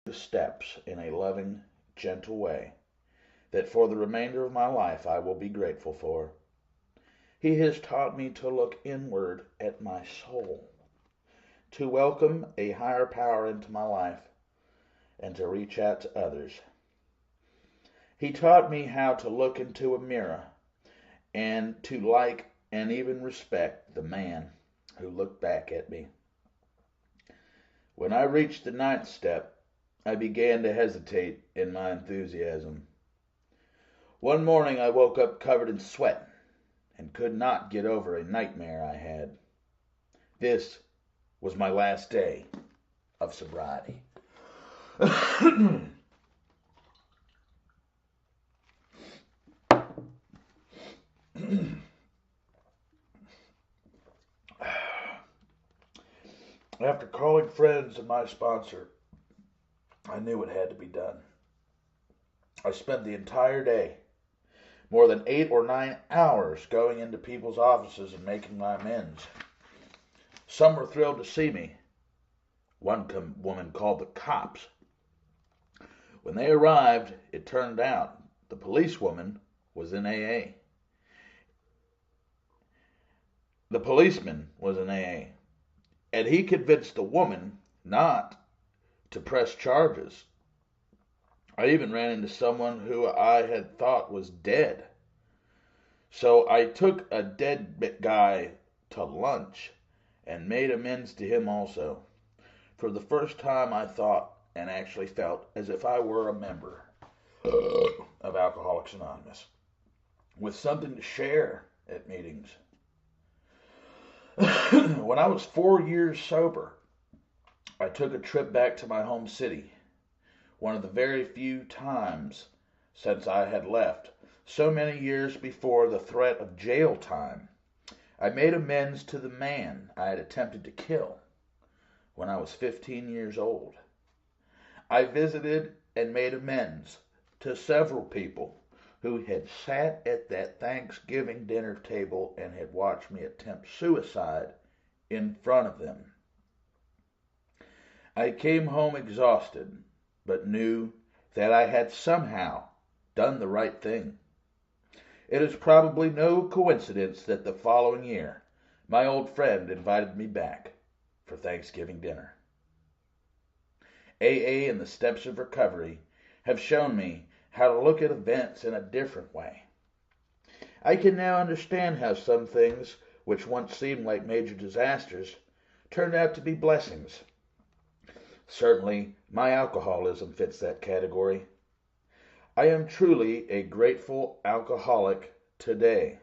the steps in a loving, gentle way that for the remainder of my life I will be grateful for. He has taught me to look inward at my soul, to welcome a higher power into my life, and to reach out to others. He taught me how to look into a mirror and to like and even respect the man who looked back at me. When I reached the ninth step, I began to hesitate in my enthusiasm. One morning I woke up covered in sweat and could not get over a nightmare I had. This was my last day of sobriety. After calling friends and my sponsor, I knew it had to be done. I spent the entire day, more than 8 or 9 hours, going into people's offices and making my amends. Some were thrilled to see me. One woman called the cops. When they arrived, it turned out the policewoman was in AA. The policeman was in AA, and he convinced the woman not to press charges. I even ran into someone who I had thought was dead. So I took a dead guy to lunch and made amends to him also. For the first time I thought and actually felt as if I were a member of Alcoholics Anonymous, with something to share at meetings. When I was 4 years sober, I took a trip back to my home city, one of the very few times since I had left, so many years before the threat of jail time. I made amends to the man I had attempted to kill when I was 15 years old. I visited and made amends to several people who had sat at that Thanksgiving dinner table and had watched me attempt suicide in front of them. I came home exhausted, but knew that I had somehow done the right thing. It is probably no coincidence that the following year, my old friend invited me back for Thanksgiving dinner. AA and the steps of recovery have shown me how to look at events in a different way. I can now understand how some things, which once seemed like major disasters, turned out to be blessings. Certainly, my alcoholism fits that category. I am truly a grateful alcoholic today.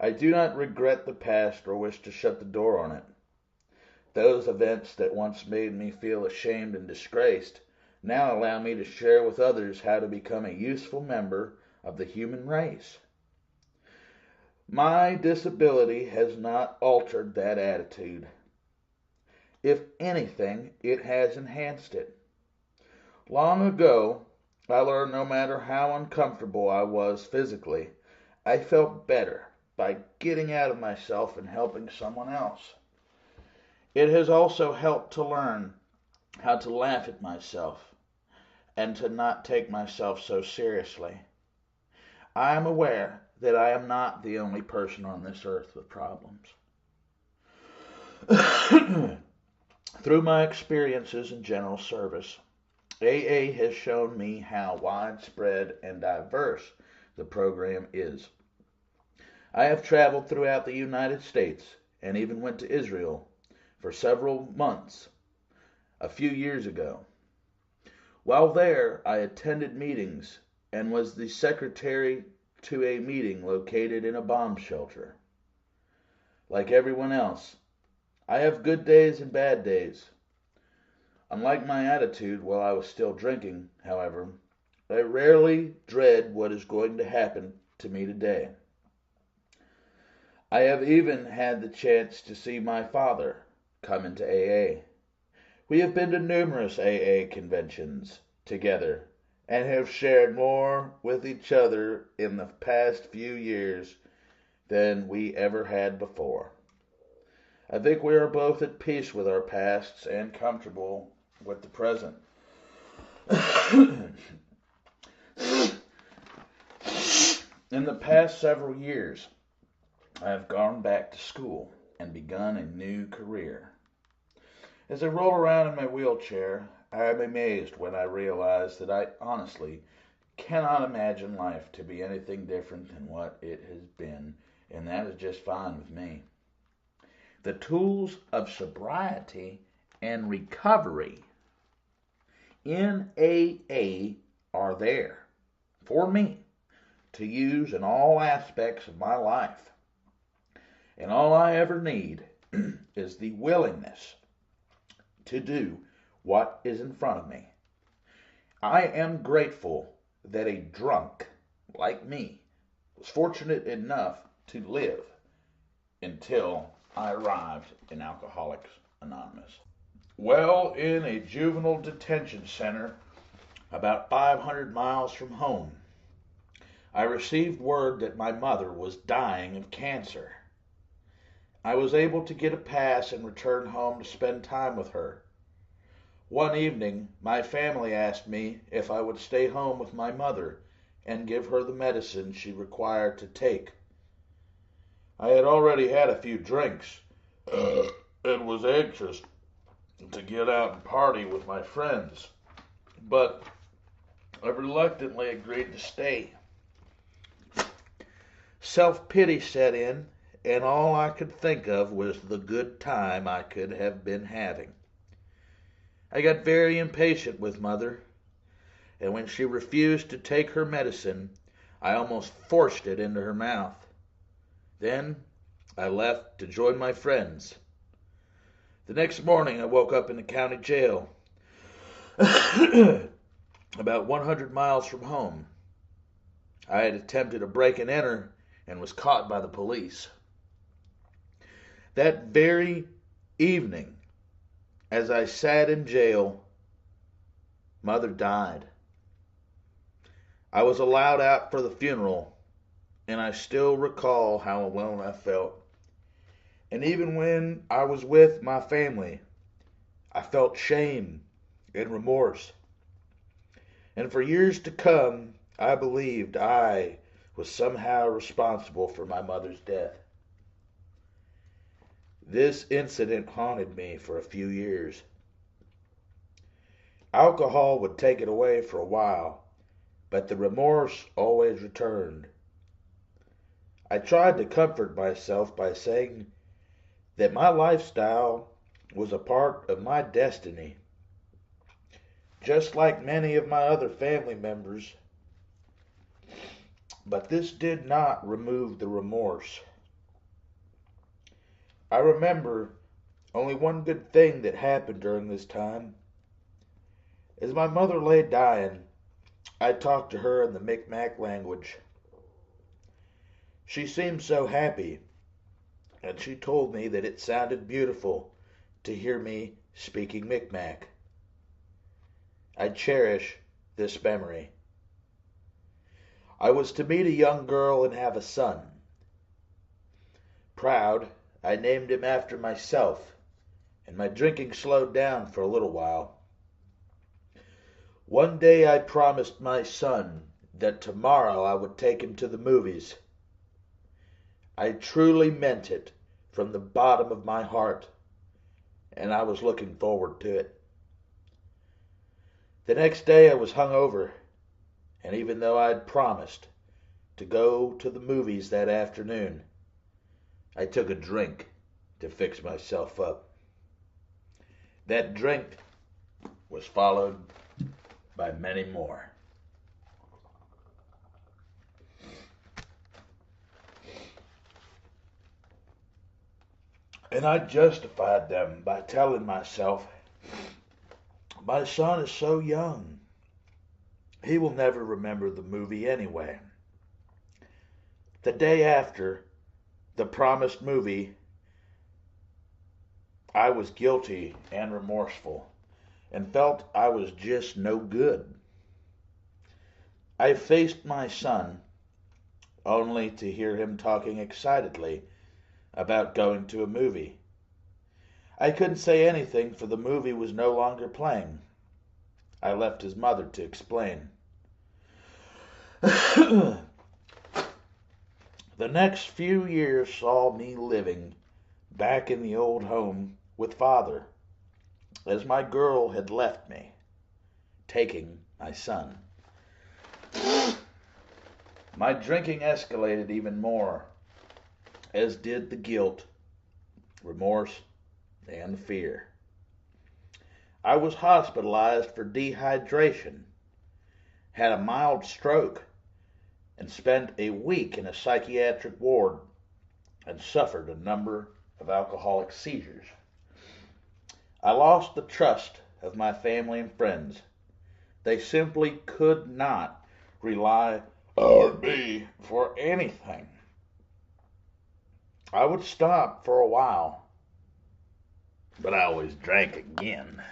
I do not regret the past or wish to shut the door on it. Those events that once made me feel ashamed and disgraced now allow me to share with others how to become a useful member of the human race. My disability has not altered that attitude. If anything, it has enhanced it. Long ago, I learned no matter how uncomfortable I was physically, I felt better by getting out of myself and helping someone else. It has also helped to learn how to laugh at myself and to not take myself so seriously. I am aware that I am not the only person on this earth with problems. Through my experiences in general service, AA has shown me how widespread and diverse the program is. I have traveled throughout the United States and even went to Israel for several months a few years ago. While there, I attended meetings and was the secretary to a meeting located in a bomb shelter. Like everyone else, I have good days and bad days. Unlike my attitude while I was still drinking, however, I rarely dread what is going to happen to me today. I have even had the chance to see my father come into AA. We have been to numerous AA conventions together and have shared more with each other in the past few years than we ever had before. I think we are both at peace with our pasts and comfortable with the present. In the past several years, I have gone back to school and begun a new career. As I roll around in my wheelchair, I am amazed when I realize that I honestly cannot imagine life to be anything different than what it has been, and that is just fine with me. The tools of sobriety and recovery in AA are there for me to use in all aspects of my life. And all I ever need is the willingness to do what is in front of me. I am grateful that a drunk like me was fortunate enough to live until I arrived in Alcoholics Anonymous. Well, in a juvenile detention center about 500 miles from home, I received word that my mother was dying of cancer. I was able to get a pass and return home to spend time with her. One evening, my family asked me if I would stay home with my mother and give her the medicine she required to take. I had already had a few drinks and was anxious to get out and party with my friends, but I reluctantly agreed to stay. Self-pity set in, and all I could think of was the good time I could have been having. I got very impatient with Mother, and when she refused to take her medicine, I almost forced it into her mouth. Then I left to join my friends. The next morning I woke up in the county jail, about 100 miles from home. I had attempted a break and enter and was caught by the police. That very evening, as I sat in jail, Mother died. I was allowed out for the funeral, and I still recall how alone I felt. And even when I was with my family, I felt shame and remorse. And for years to come, I believed I was somehow responsible for my mother's death. This incident haunted me for a few years. Alcohol would take it away for a while, but the remorse always returned. I tried to comfort myself by saying that my lifestyle was a part of my destiny, just like many of my other family members, but this did not remove the remorse. I remember only one good thing that happened during this time. As my mother lay dying, I talked to her in the Micmac language. She seemed so happy, and she told me that it sounded beautiful to hear me speaking Micmac. I cherish this memory. I was to meet a young girl and have a son. Proud, I named him after myself, and my drinking slowed down for a little while. One day I promised my son that tomorrow I would take him to the movies. I truly meant it from the bottom of my heart, and I was looking forward to it. The next day I was hungover, and even though I'd promised to go to the movies that afternoon, I took a drink to fix myself up. That drink was followed by many more. And I justified them by telling myself, my son is so young, he will never remember the movie anyway. The day after the promised movie, I was guilty and remorseful and felt I was just no good. I faced my son only to hear him talking excitedly about going to a movie. I couldn't say anything, for the movie was no longer playing. I left his mother to explain. The next few years saw me living back in the old home with Father, as my girl had left me, taking my son. My drinking escalated even more, as did the guilt, remorse, and fear. I was hospitalized for dehydration, had a mild stroke, and spent a week in a psychiatric ward and suffered a number of alcoholic seizures. I lost the trust of my family and friends. They simply could not rely on me for anything. I would stop for a while, but I always drank again.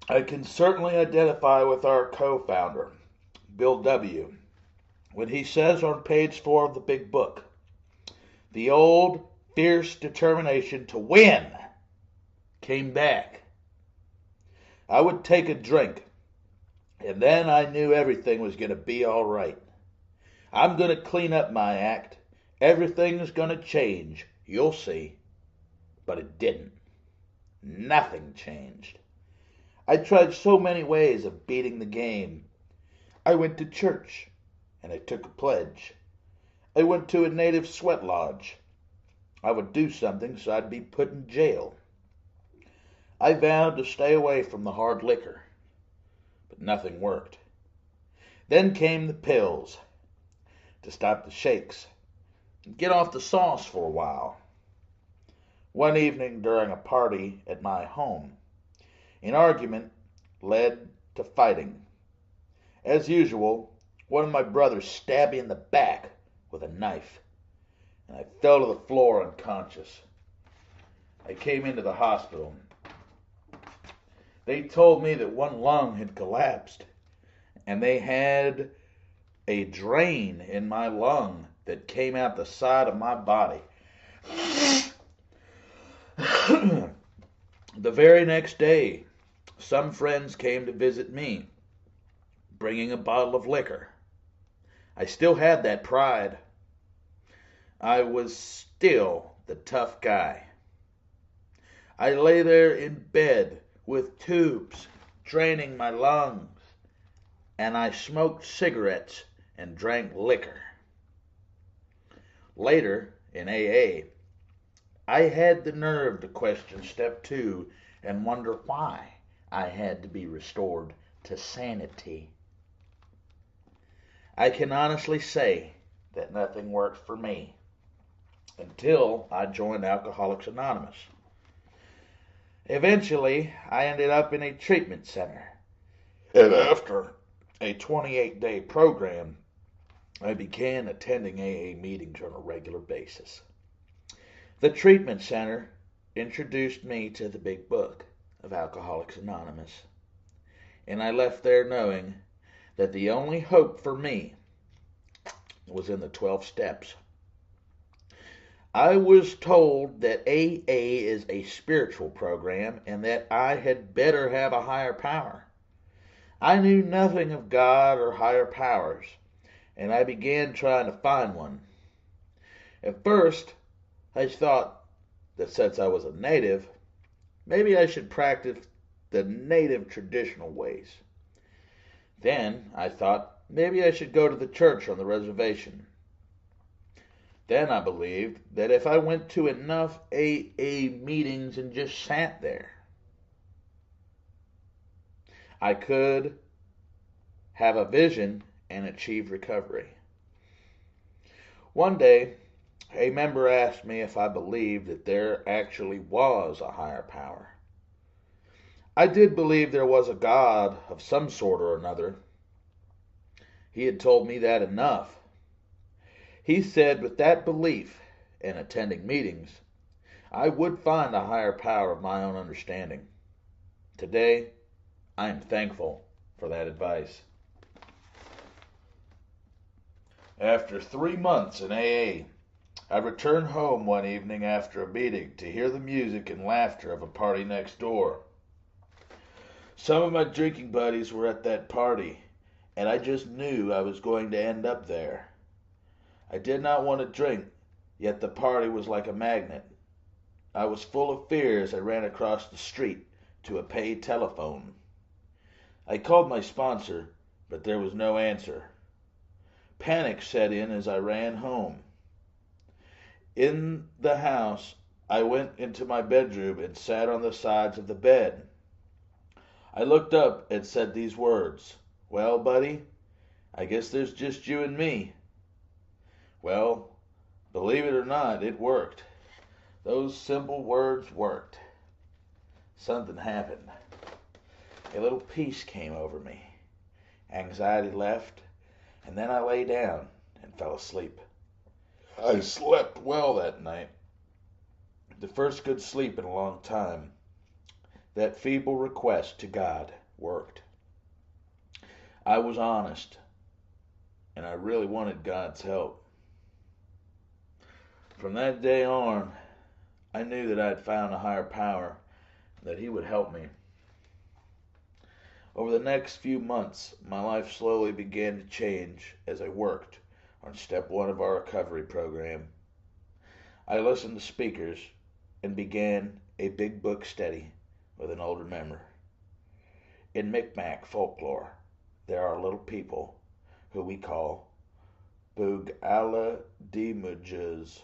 I can certainly identify with our co-founder, Bill W., when he says on page 4 of the big book, the old fierce determination to win came back. I would take a drink, and then I knew everything was going to be all right. I'm going to clean up my act. Everything's going to change. You'll see. But it didn't. Nothing changed. I tried so many ways of beating the game. I went to church, and I took a pledge. I went to a native sweat lodge. I would do something so I'd be put in jail. I vowed to stay away from the hard liquor, but nothing worked. Then came the pills to stop the shakes and get off the sauce for a while. One evening during a party at my home, an argument led to fighting. As usual, one of my brothers stabbed me in the back with a knife, and I fell to the floor unconscious. I came into the hospital. They told me that one lung had collapsed, and they had a drain in my lung that came out the side of my body. The very next day, some friends came to visit me, bringing a bottle of liquor. I still had that pride. I was still the tough guy. I lay there in bed with tubes draining my lungs, and I smoked cigarettes and drank liquor. Later, in AA, I had the nerve to question step 2 and wonder why I had to be restored to sanity. I can honestly say that nothing worked for me until I joined Alcoholics Anonymous. Eventually, I ended up in a treatment center, and after a 28-day program, I began attending AA meetings on a regular basis. The treatment center introduced me to the big book of Alcoholics Anonymous, and I left there knowing that the only hope for me was in the 12 steps. I was told that AA is a spiritual program and that I had better have a higher power. I knew nothing of God or higher powers, and I began trying to find one. At first, I thought that since I was a native, maybe I should practice the native traditional ways. Then I thought maybe I should go to the church on the reservation. Then I believed that if I went to enough AA meetings and just sat there, I could have a vision and achieve recovery. One day, a member asked me if I believed that there actually was a higher power. I did believe there was a God of some sort or another. He had told me that enough. He said with that belief and attending meetings, I would find a higher power of my own understanding. Today, I am thankful for that advice. After 3 months in AA, I returned home one evening after a meeting to hear the music and laughter of a party next door. Some of my drinking buddies were at that party, and I just knew I was going to end up there. I did not want to drink, yet the party was like a magnet. I was full of fear as I ran across the street to a paid telephone. I called my sponsor, but there was no answer. Panic set in as I ran home. In the house, I went into my bedroom and sat on the sides of the bed. I looked up and said these words, "Well, buddy, I guess there's just you and me." Well, believe it or not, it worked. Those simple words worked. Something happened. A little peace came over me. Anxiety left, and then I lay down and fell asleep. I slept well that night. The first good sleep in a long time. That feeble request to God worked. I was honest, and I really wanted God's help. From that day on, I knew that I had found a higher power, that He would help me. Over the next few months, my life slowly began to change as I worked on step 1 of our recovery program. I listened to speakers and began a big book study with an older member. In Micmac folklore, there are little people who we call Bugala-Demujas.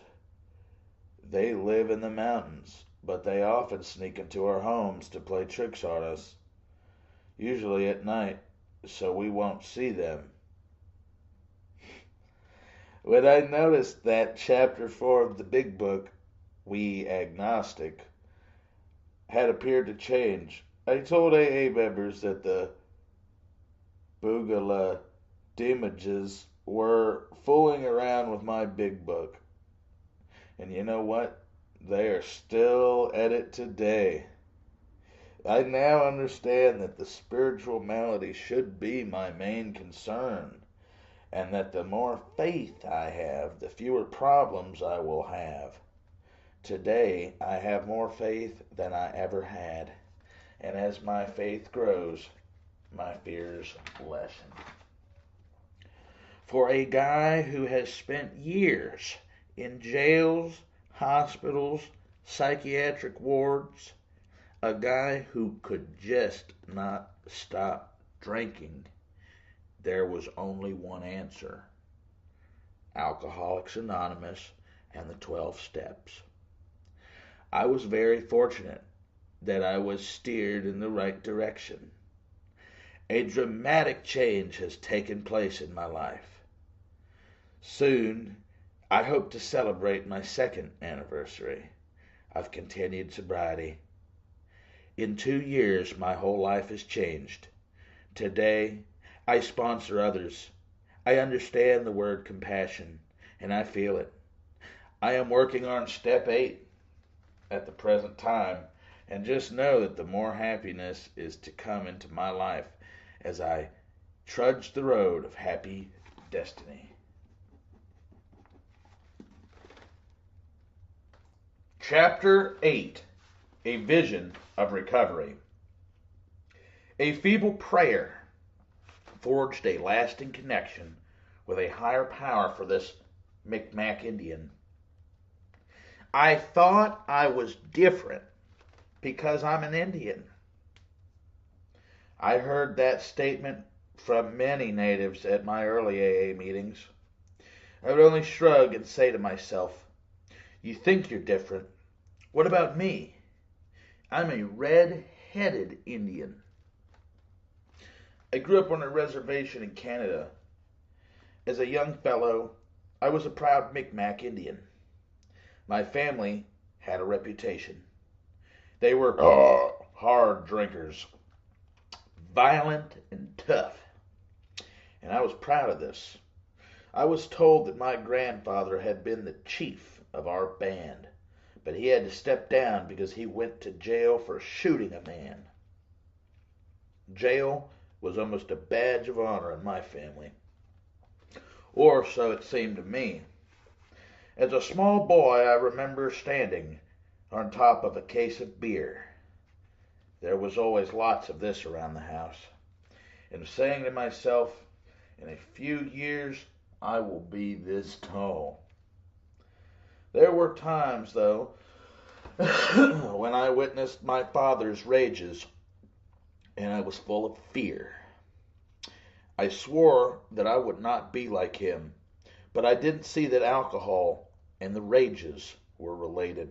They live in the mountains, but they often sneak into our homes to play tricks on us, usually at night, so we won't see them. When I noticed that chapter 4 of the big book, We Agnostic, had appeared to change, I told AA members that the Bugala Demujas were fooling around with my big book. And you know what? They are still at it today. I now understand that the spiritual malady should be my main concern, and that the more faith I have, the fewer problems I will have. Today, I have more faith than I ever had, and as my faith grows, my fears lessen. For a guy who has spent years in jails, hospitals, psychiatric wards, a guy who could just not stop drinking, there was only one answer: Alcoholics Anonymous and the 12 Steps. I was very fortunate that I was steered in the right direction. A dramatic change has taken place in my life. Soon, I hope to celebrate my 2nd anniversary of continued sobriety. In 2 years, my whole life has changed. Today, I sponsor others. I understand the word compassion, and I feel it. I am working on step 8 at the present time, and just know that the more happiness is to come into my life as I trudge the road of happy destiny. Chapter 8, A Vision of Recovery. A feeble prayer forged a lasting connection with a higher power for this Micmac Indian. I thought I was different because I'm an Indian. I heard that statement from many natives at my early AA meetings. I would only shrug and say to myself, "You think you're different. What about me? I'm a red-headed Indian." I grew up on a reservation in Canada. As a young fellow, I was a proud Micmac Indian. My family had a reputation. They were hard drinkers, violent and tough, and I was proud of this. I was told that my grandfather had been the chief of our band, but he had to step down because he went to jail for shooting a man. Jail was almost a badge of honor in my family. or so it seemed to me. As a small boy, I remember standing on top of a case of beer. There was always lots of this around the house, and saying to myself, in a few years I will be this tall. There were times, though, when I witnessed my father's rages, and I was full of fear. I swore that I would not be like him, but I didn't see that alcohol and the rages were related.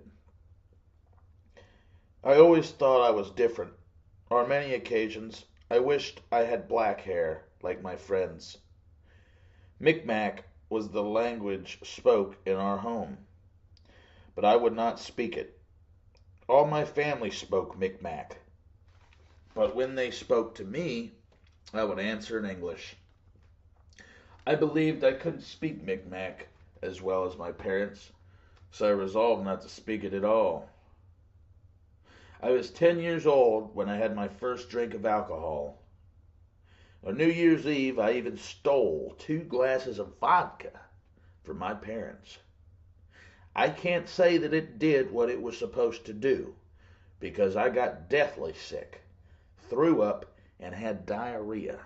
I always thought I was different. On many occasions, I wished I had black hair like my friends. Micmac was the language spoke in our home, but I would not speak it. All my family spoke Micmac, but when they spoke to me, I would answer in English. I believed I couldn't speak Micmac as well as my parents, so I resolved not to speak it at all. I was 10 years old when I had my first drink of alcohol. On New Year's Eve, I even stole 2 glasses of vodka from my parents. I can't say that it did what it was supposed to do, because I got deathly sick, threw up, and had diarrhea.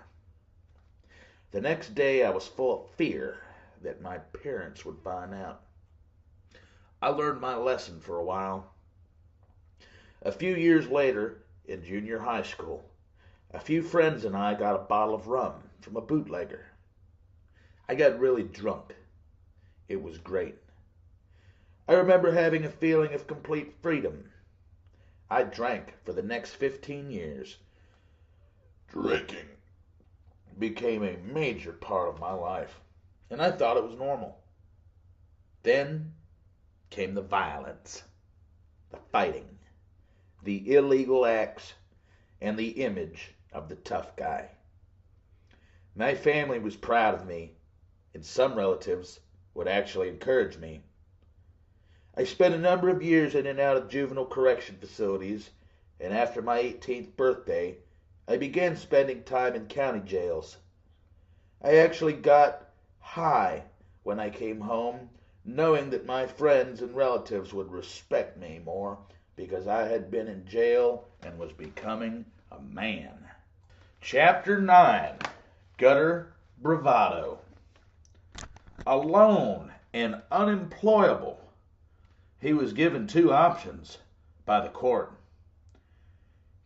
The next day I was full of fear that my parents would find out. I learned my lesson for a while. A few years later, in junior high school, a few friends and I got a bottle of rum from a bootlegger. I got really drunk. It was great. I remember having a feeling of complete freedom. I drank for the next 15 years. Drinking became a major part of my life, and I thought it was normal. Then came the violence, the fighting, the illegal acts, and the image of the tough guy. My family was proud of me, and some relatives would actually encourage me. I spent a number of years in and out of juvenile correction facilities, and after my 18th birthday, I began spending time in county jails. I actually got high when I came home, knowing that my friends and relatives would respect me more because I had been in jail and was becoming a man. Chapter 9, Gutter Bravado. Alone and unemployable, he was given 2 options by the court: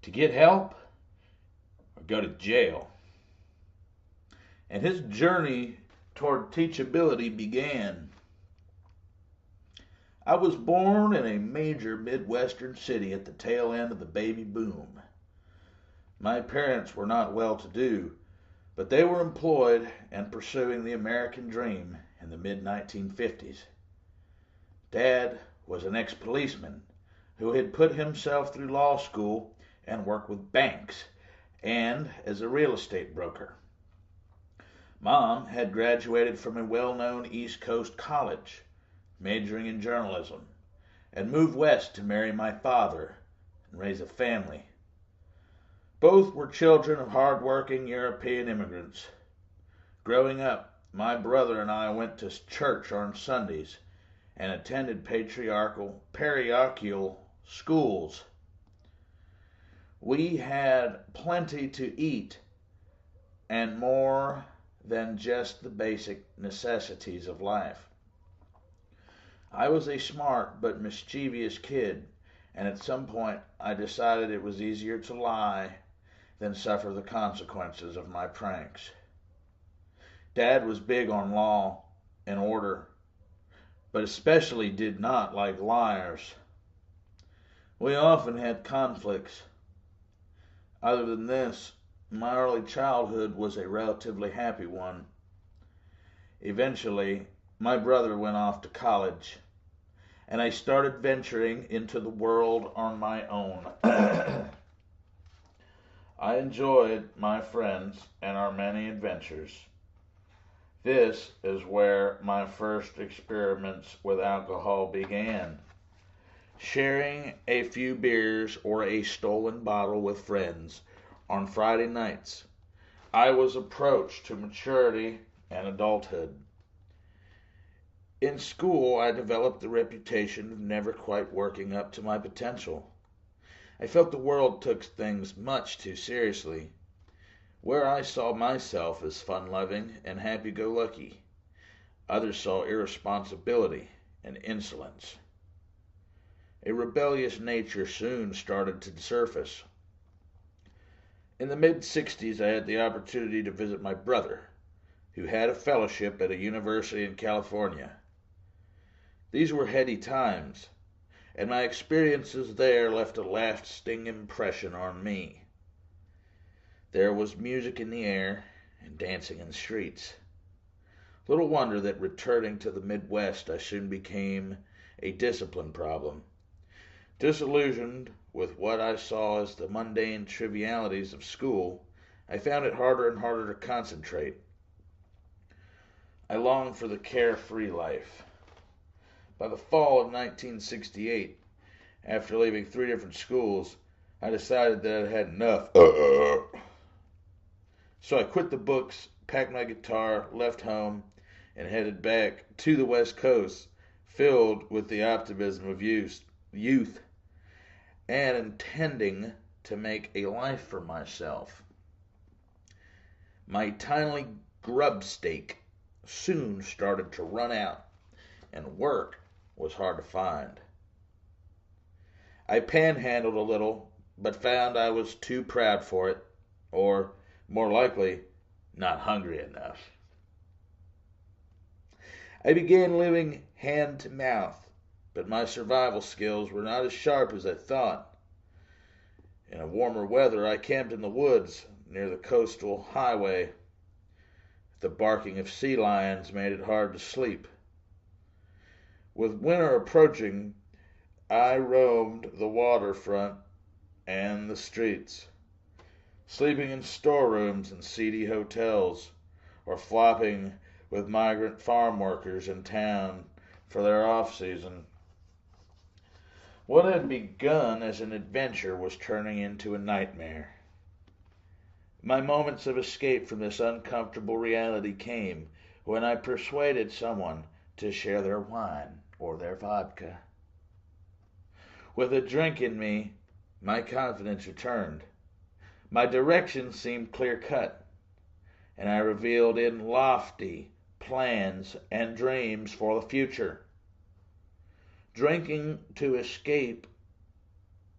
to get help or go to jail. And his journey toward teachability began. I was born in a major Midwestern city at the tail end of the baby boom. My parents were not well-to-do, but they were employed and pursuing the American dream in the mid-1950s. Dad was an ex-policeman who had put himself through law school and worked with banks and as a real estate broker. Mom had graduated from a well-known East Coast college, majoring in journalism, and moved west to marry my father and raise a family. Both were children of hard-working European immigrants. Growing up, my brother and I went to church on Sundays and attended parochial schools. We had plenty to eat and more than just the basic necessities of life. I was a smart but mischievous kid, and at some point I decided it was easier to lie than suffer the consequences of my pranks. Dad was big on law and order, but especially did not like liars. We often had conflicts. Other than this, my early childhood was a relatively happy one. Eventually, my brother went off to college, and I started venturing into the world on my own. I enjoyed my friends and our many adventures. This is where my first experiments with alcohol began. Sharing a few beers or a stolen bottle with friends on Friday nights, I was approached to maturity and adulthood. In school, I developed the reputation of never quite working up to my potential. I felt the world took things much too seriously. Where I saw myself as fun-loving and happy-go-lucky, others saw irresponsibility and insolence. A rebellious nature soon started to surface. In the mid-60s, I had the opportunity to visit my brother, who had a fellowship at a university in California. These were heady times, and my experiences there left a lasting impression on me. There was music in the air and dancing in the streets. Little wonder that returning to the Midwest, I soon became a discipline problem. Disillusioned with what I saw as the mundane trivialities of school, I found it harder and harder to concentrate. I longed for the carefree life. By the fall of 1968, after leaving 3 different schools, I decided that I had enough. So I quit the books, packed my guitar, left home, and headed back to the West Coast, filled with the optimism of youth, and intending to make a life for myself. My tiny grub stake soon started to run out, and work was hard to find. I panhandled a little, but found I was too proud for it, or, more likely, not hungry enough. I began living hand to mouth, but my survival skills were not as sharp as I thought. In a warmer weather, I camped in the woods near the coastal highway. The barking of sea lions made it hard to sleep. With winter approaching, I roamed the waterfront and the streets, sleeping in storerooms and seedy hotels, or flopping with migrant farm workers in town for their off-season. What had begun as an adventure was turning into a nightmare. My moments of escape from this uncomfortable reality came when I persuaded someone to share their wine or their vodka. With a drink in me, my confidence returned. My direction seemed clear-cut, and I revealed in lofty plans and dreams for the future. Drinking to escape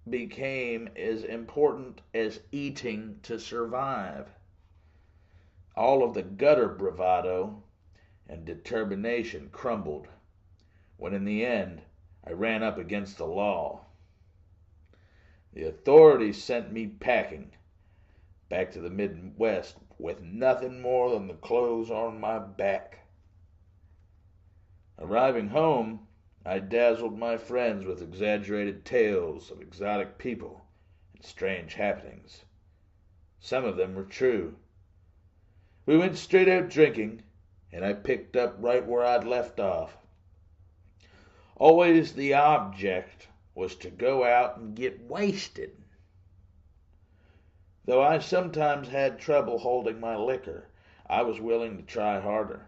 became as important as eating to survive. All of the gutter bravado and determination crumbled when in the end I ran up against the law. The authorities sent me packing back to the Midwest with nothing more than the clothes on my back. Arriving home, I dazzled my friends with exaggerated tales of exotic people and strange happenings. Some of them were true. We went straight out drinking, and I picked up right where I'd left off. Always the object was to go out and get wasted. Though I sometimes had trouble holding my liquor, I was willing to try harder.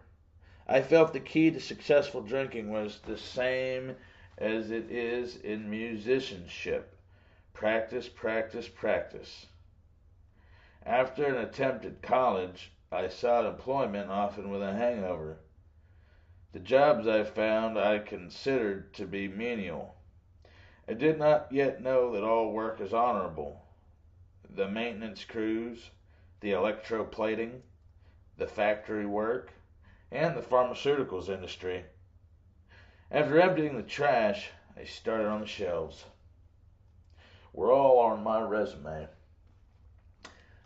I felt the key to successful drinking was the same as it is in musicianship. Practice, practice, practice. After an attempt at college, I sought employment, often with a hangover. The jobs I found I considered to be menial. I did not yet know that all work is honorable. The maintenance crews, the electroplating, the factory work, and the pharmaceuticals industry. After emptying the trash, I started on the shelves. We're all on my resume.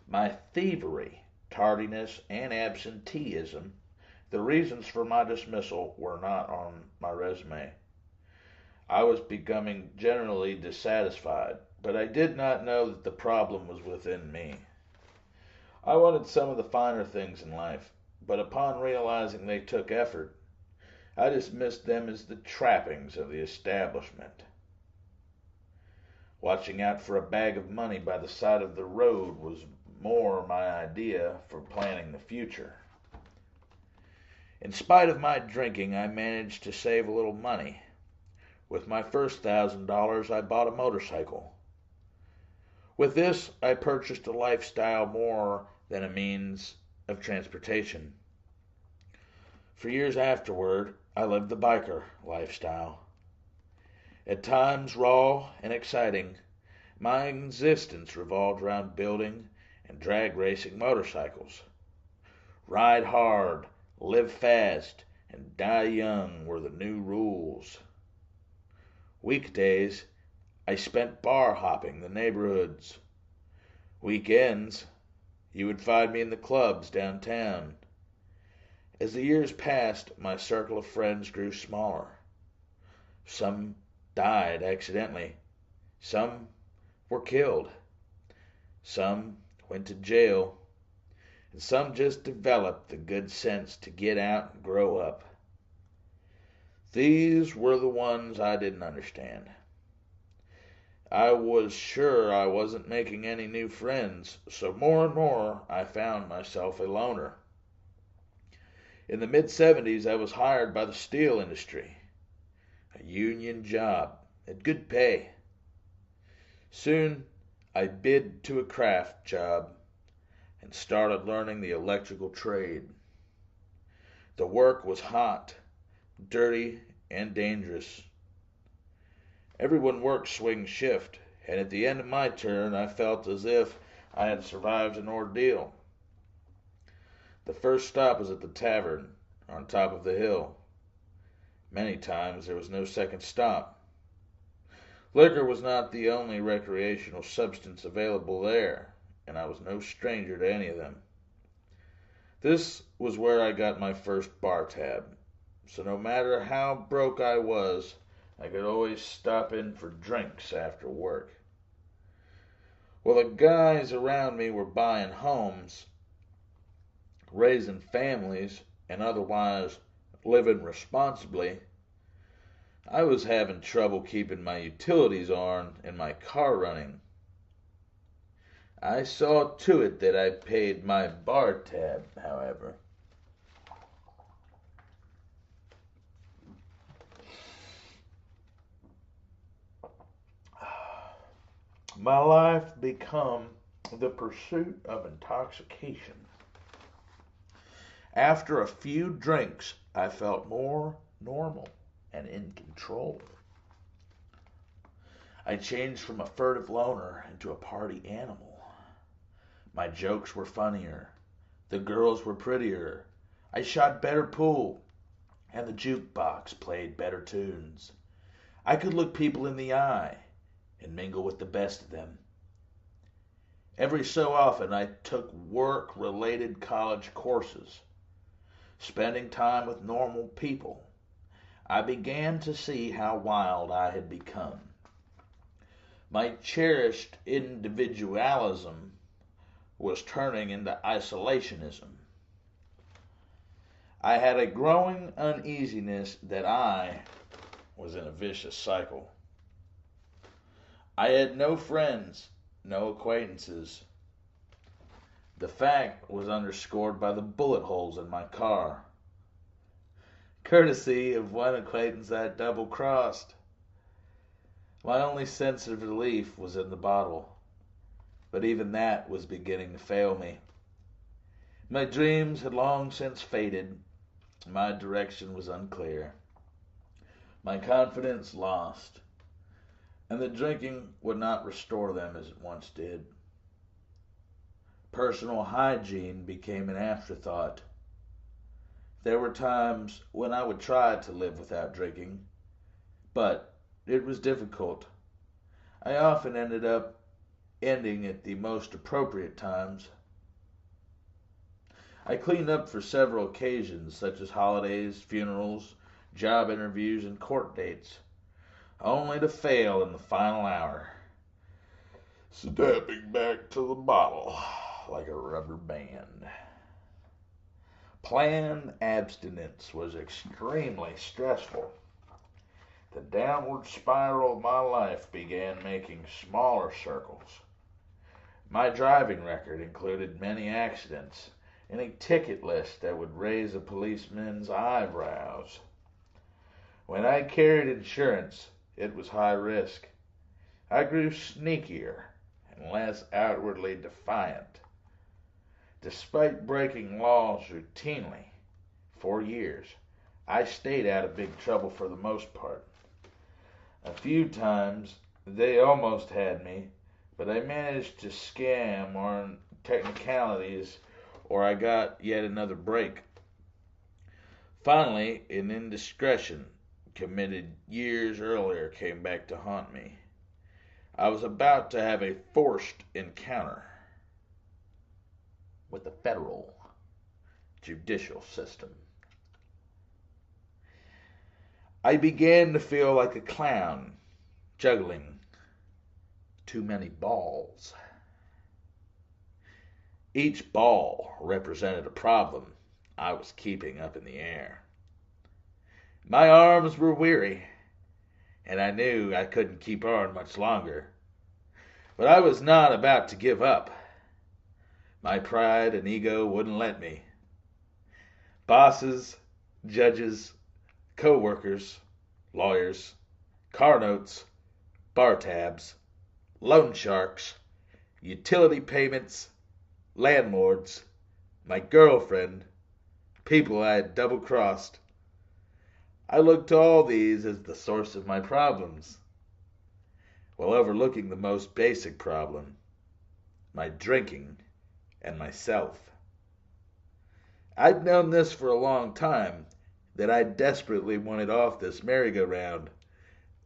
My thievery, tardiness, and absenteeism, the reasons for my dismissal, were not on my resume. I was becoming generally dissatisfied, but I did not know that the problem was within me. I wanted some of the finer things in life, but upon realizing they took effort, I dismissed them as the trappings of the establishment. Watching out for a bag of money by the side of the road was more my idea for planning the future. In spite of my drinking, I managed to save a little money. With my first $1,000, I bought a motorcycle. With this, I purchased a lifestyle more than a means of transportation. For years afterward, I lived the biker lifestyle. At times raw and exciting, my existence revolved around building and drag racing motorcycles. Ride hard, live fast, and die young were the new rules. Weekdays, I spent bar hopping the neighborhoods. Weekends, you would find me in the clubs downtown. As the years passed, my circle of friends grew smaller. Some died accidentally. Some were killed. Some went to jail. And some just developed the good sense to get out and grow up. These were the ones I didn't understand. I was sure I wasn't making any new friends, so more and more I found myself a loner. In the mid-70s, I was hired by the steel industry. A union job at good pay. Soon, I bid to a craft job and started learning the electrical trade. The work was hot, dirty, and dangerous. Everyone worked swing shift, and at the end of my turn, I felt as if I had survived an ordeal. The first stop was at the tavern on top of the hill. Many times there was no second stop. Liquor was not the only recreational substance available there, and I was no stranger to any of them. This was where I got my first bar tab, so no matter how broke I was, I could always stop in for drinks after work. While the guys around me were buying homes, raising families, and otherwise living responsibly, I was having trouble keeping my utilities on and my car running. I saw to it that I paid my bar tab, however. My life became the pursuit of intoxication. After a few drinks, I felt more normal and in control. I changed from a furtive loner into a party animal. My jokes were funnier. The girls were prettier. I shot better pool. And the jukebox played better tunes. I could look people in the eye and mingle with the best of them. Every so often I took work-related college courses. Spending time with normal people, I began to see how wild I had become. My cherished individualism was turning into isolationism. I had a growing uneasiness that I was in a vicious cycle. I had no friends, no acquaintances. The fact was underscored by the bullet holes in my car, courtesy of one acquaintance I double-crossed. My only sense of relief was in the bottle, but even that was beginning to fail me. My dreams had long since faded. My direction was unclear. My confidence lost, and the drinking would not restore them as it once did. Personal hygiene became an afterthought. There were times when I would try to live without drinking, but it was difficult. I often ended up ending at the most appropriate times. I cleaned up for several occasions, such as holidays, funerals, job interviews, and court dates, only to fail in the final hour, stepping back to the bottle like a rubber band. Planned abstinence was extremely stressful. The downward spiral of my life began making smaller circles. My driving record included many accidents any ticket list that would raise a policeman's eyebrows. When I carried insurance, it was high risk. I grew sneakier and less outwardly defiant. Despite breaking laws routinely for years, I stayed out of big trouble for the most part. A few times they almost had me, but I managed to scam on technicalities or I got yet another break. Finally, an indiscretion committed years earlier came back to haunt me. I was about to have a forced encounter with the federal judicial system. I began to feel like a clown juggling too many balls. Each ball represented a problem I was keeping up in the air. My arms were weary, and I knew I couldn't keep on much longer. But I was not about to give up. My pride and ego wouldn't let me. Bosses, judges, co-workers, lawyers, car notes, bar tabs, loan sharks, utility payments, landlords, my girlfriend, people I had double-crossed. I looked to all these as the source of my problems, while overlooking the most basic problem, my drinking and myself. I'd known this for a long time, that I desperately wanted off this merry-go-round,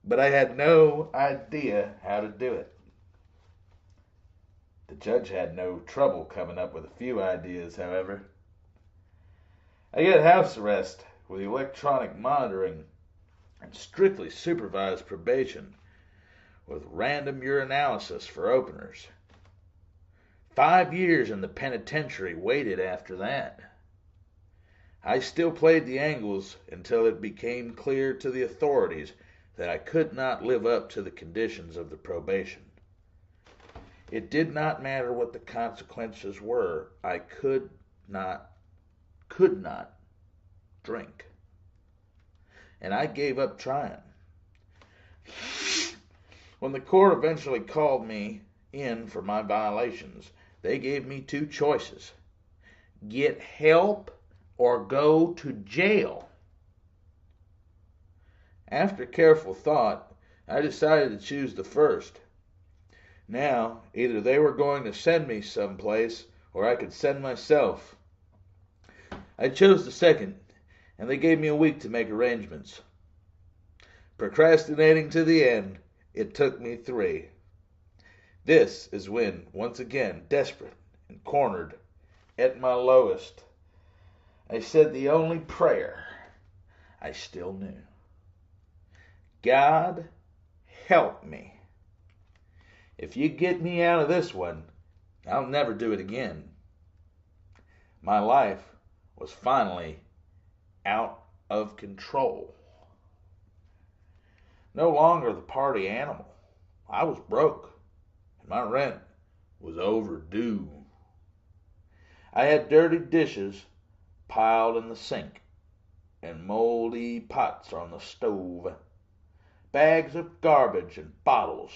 but I had no idea how to do it. The judge had no trouble coming up with a few ideas, however. I got house arrest with electronic monitoring and strictly supervised probation with random urinalysis for openers. 5 years in the penitentiary waited after that. I still played the angles until it became clear to the authorities that I could not live up to the conditions of the probation. It did not matter what the consequences were. I could not drink. And I gave up trying. When the court eventually called me in for my violations, they gave me 2 choices. Get help or go to jail. After careful thought, I decided to choose the first. Now, either they were going to send me someplace or I could send myself. I chose the second, and they gave me a week to make arrangements. Procrastinating to the end, it took me 3. This is when, once again, desperate and cornered, at my lowest, I said the only prayer I still knew. God, help me. If you get me out of this one, I'll never do it again. My life was finally out of control. No longer the party animal. I was broke, and my rent was overdue. I had dirty dishes piled in the sink, and moldy pots on the stove. Bags of garbage and bottles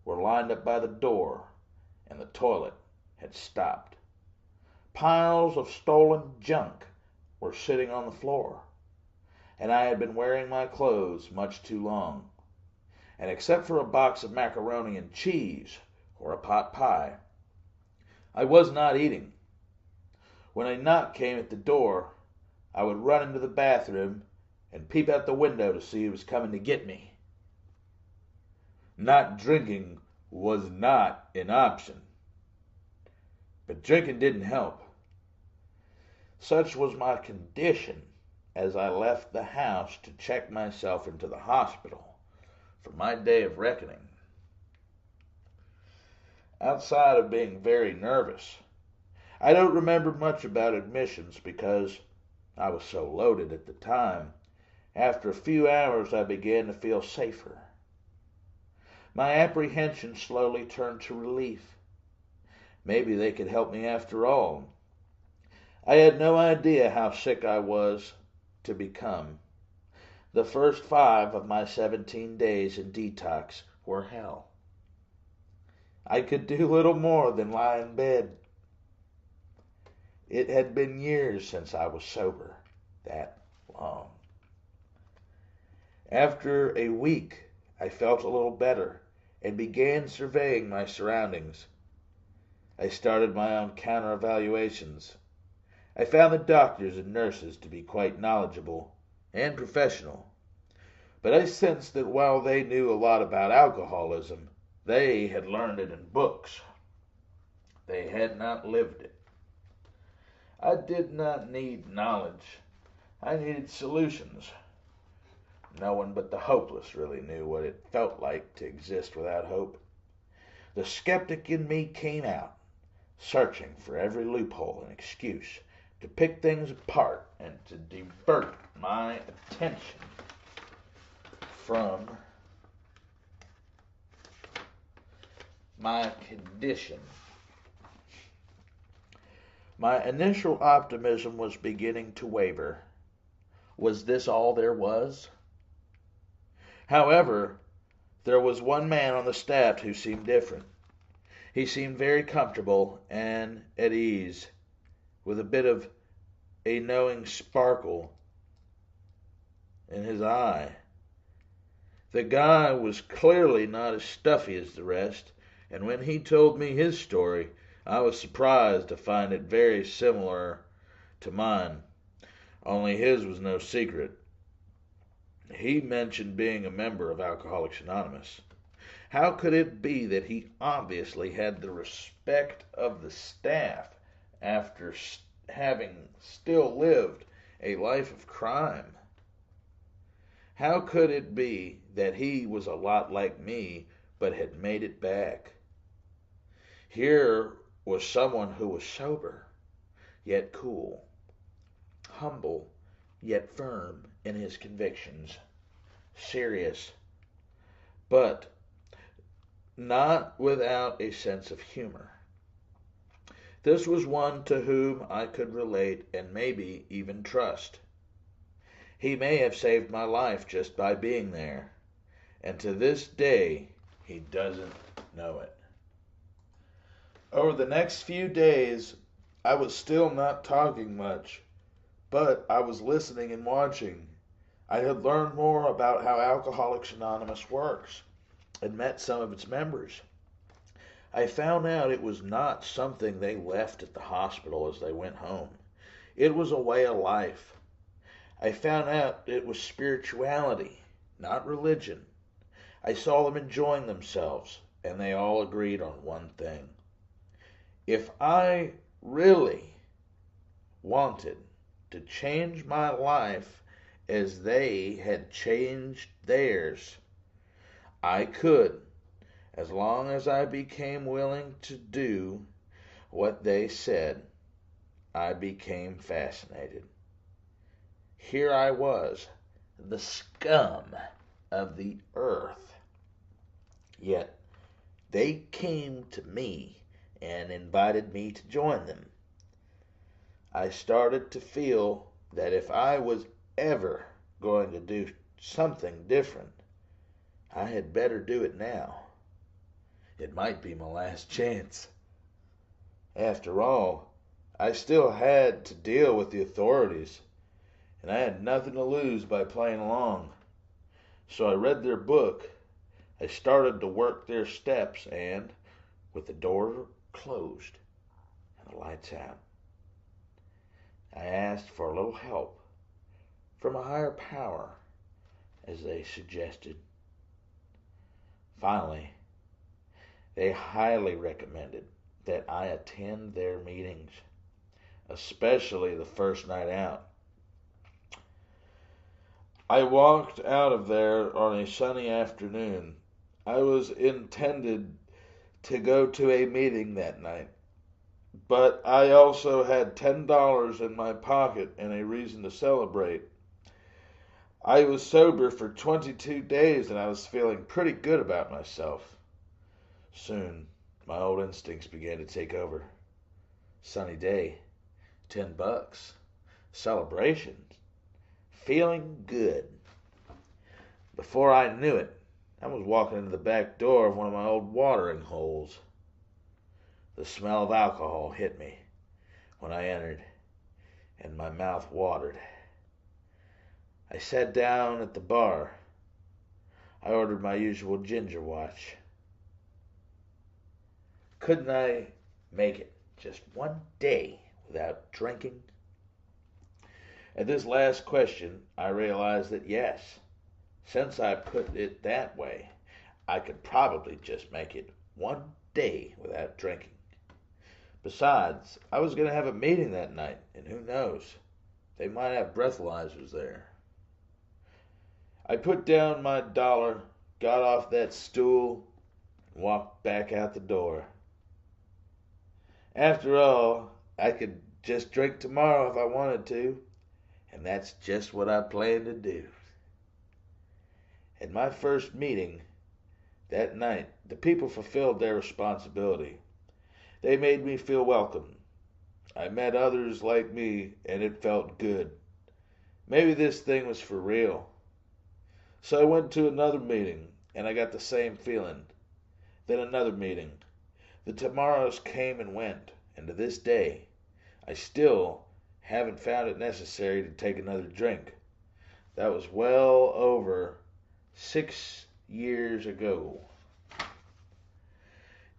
were lined up by the door, and the toilet had stopped. Piles of stolen junk were sitting on the floor, and I had been wearing my clothes much too long. And except for a box of macaroni and cheese or a pot pie, I was not eating. When a knock came at the door, I would run into the bathroom and peep out the window to see who was coming to get me. Not drinking was not an option. But drinking didn't help. Such was my condition as I left the house to check myself into the hospital for my day of reckoning. Outside of being very nervous, I don't remember much about admissions because I was so loaded at the time. After a few hours, I began to feel safer. My apprehension slowly turned to relief. Maybe they could help me after all. I had no idea how sick I was to become. The first 5 of my 17 days in detox were hell. I could do little more than lie in bed. It had been years since I was sober, that long. After a week, I felt a little better and began surveying my surroundings. I started my own counter-evaluations. I found the doctors and nurses to be quite knowledgeable and professional, but I sensed that while they knew a lot about alcoholism, they had learned it in books. They had not lived it. I did not need knowledge. I needed solutions. No one but the hopeless really knew what it felt like to exist without hope. The skeptic in me came out, searching for every loophole and excuse to pick things apart and to divert my attention from my condition. My initial optimism was beginning to waver. Was this all there was? However, there was one man on the staff who seemed different. He seemed very comfortable and at ease, with a bit of a knowing sparkle in his eye. The guy was clearly not as stuffy as the rest, and when he told me his story, I was surprised to find it very similar to mine, only his was no secret. He mentioned being a member of Alcoholics Anonymous. How could it be that he obviously had the respect of the staff after having still lived a life of crime? How could it be that he was a lot like me but had made it back? Here was someone who was sober, yet cool, humble, yet firm in his convictions, serious, but not without a sense of humor. This was one to whom I could relate and maybe even trust. He may have saved my life just by being there, and to this day he doesn't know it. Over the next few days, I was still not talking much, but I was listening and watching. I had learned more about how Alcoholics Anonymous works and met some of its members. I found out it was not something they left at the hospital as they went home. It was a way of life. I found out it was spirituality, not religion. I saw them enjoying themselves, and they all agreed on one thing. If I really wanted to change my life as they had changed theirs, I could, as long as I became willing to do what they said. I became fascinated. Here I was, the scum of the earth. Yet they came to me and invited me to join them. I started to feel that if I was ever going to do something different, I had better do it now. It might be my last chance. After all, I still had to deal with the authorities, and I had nothing to lose by playing along. So I read their book. I started to work their steps, and with the door closed and the lights out, I asked for a little help from a higher power, as they suggested. Finally, they highly recommended that I attend their meetings, especially the first night out. I walked out of there on a sunny afternoon. I was intended to go to a meeting that night, but I also had $10 in my pocket and a reason to celebrate. I was sober for 22 days and I was feeling pretty good about myself. Soon, my old instincts began to take over. Sunny day, $10. Celebrations. Feeling good. Before I knew it, I was walking into the back door of one of my old watering holes. The smell of alcohol hit me when I entered, and my mouth watered. I sat down at the bar. I ordered my usual ginger watch. Couldn't I make it just one day without drinking? At this last question, I realized that yes, since I put it that way, I could probably just make it one day without drinking. Besides, I was going to have a meeting that night, and who knows, they might have breathalyzers there. I put down my dollar, got off that stool, and walked back out the door. After all, I could just drink tomorrow if I wanted to, and that's just what I plan to do. At my first meeting that night, the people fulfilled their responsibility. They made me feel welcome. I met others like me, and it felt good. Maybe this thing was for real. So I went to another meeting, and I got the same feeling. Then another meeting. The tomorrows came and went, and to this day, I still haven't found it necessary to take another drink. That was well over 6 years ago.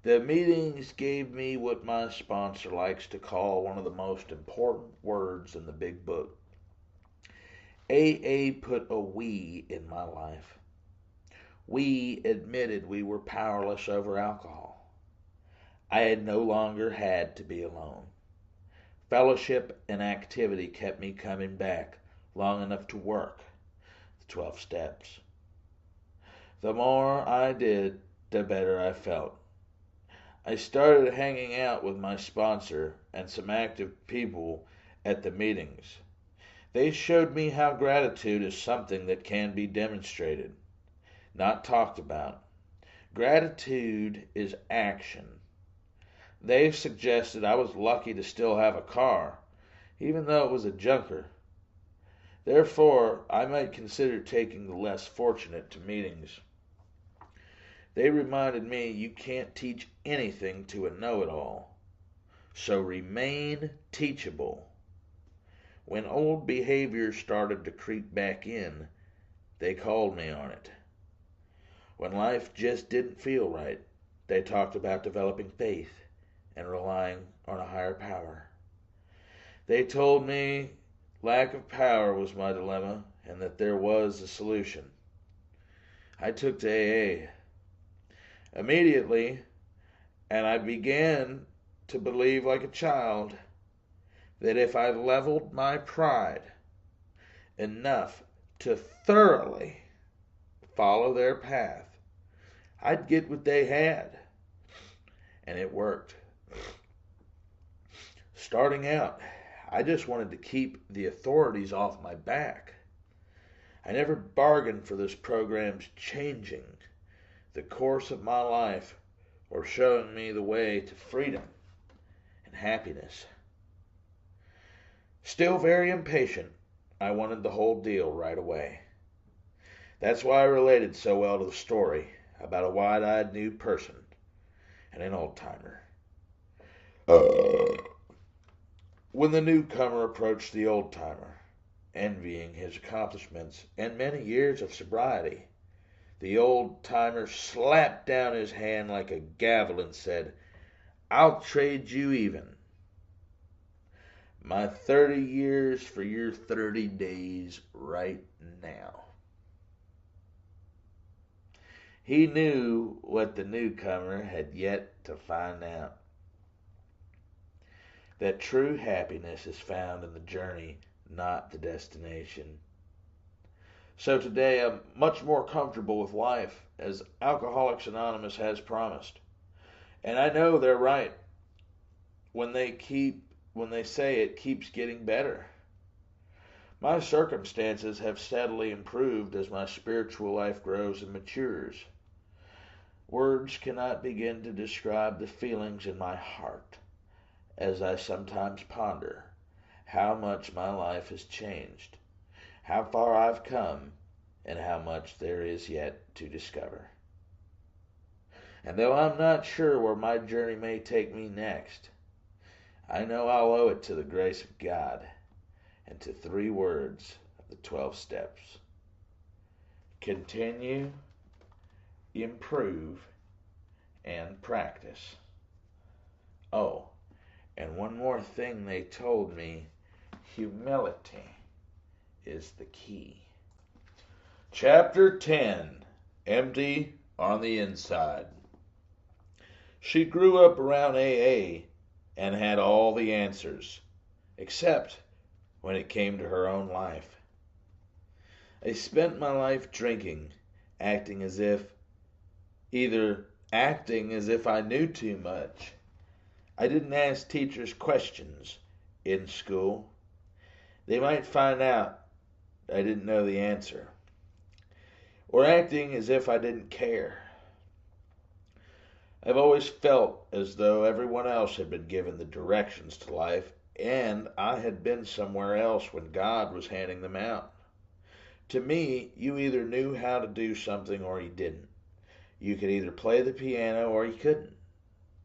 The meetings gave me what my sponsor likes to call one of the most important words in the big book. AA put a we in my life. We admitted we were powerless over alcohol. I had no longer had to be alone. Fellowship and activity kept me coming back long enough to work the 12 steps. The more I did, the better I felt. I started hanging out with my sponsor and some active people at the meetings. They showed me how gratitude is something that can be demonstrated, not talked about. Gratitude is action. They suggested I was lucky to still have a car, even though it was a junker. Therefore, I might consider taking the less fortunate to meetings. They reminded me you can't teach anything to a know-it-all, so remain teachable. When old behavior started to creep back in, they called me on it. When life just didn't feel right, they talked about developing faith and relying on a higher power. They told me lack of power was my dilemma and that there was a solution. I took to AA immediately, and I began to believe like a child that if I leveled my pride enough to thoroughly follow their path, I'd get what they had. And it worked. Starting out, I just wanted to keep the authorities off my back. I never bargained for this program's changing the course of my life or showing me the way to freedom and happiness. Still very impatient, I wanted the whole deal right away. That's why I related so well to the story about a wide-eyed new person and an old-timer. When the newcomer approached the old-timer, envying his accomplishments and many years of sobriety, the old-timer slapped down his hand like a gavel and said, "I'll trade you even. My 30 years for your 30 days right now." He knew what the newcomer had yet to find out. That true happiness is found in the journey, not the destination. So today I'm much more comfortable with life, as Alcoholics Anonymous has promised. And I know they're right when they say it keeps getting better. My circumstances have steadily improved as my spiritual life grows and matures. Words cannot begin to describe the feelings in my heart as I sometimes ponder how much my life has changed, how far I've come, and how much there is yet to discover. And though I'm not sure where my journey may take me next, I know I'll owe it to the grace of God and to 3 words of the 12 steps: continue, improve, and practice. Oh, and one more thing they told me: humility is the key. Chapter 10: Empty on the Inside. She grew up around AA and had all the answers, except when it came to her own life. I spent my life drinking, acting as if I knew too much. I didn't ask teachers questions in school. They might find out I didn't know the answer. Or acting as if I didn't care. I've always felt as though everyone else had been given the directions to life, and I had been somewhere else when God was handing them out. To me, you either knew how to do something or you didn't. You could either play the piano or you couldn't.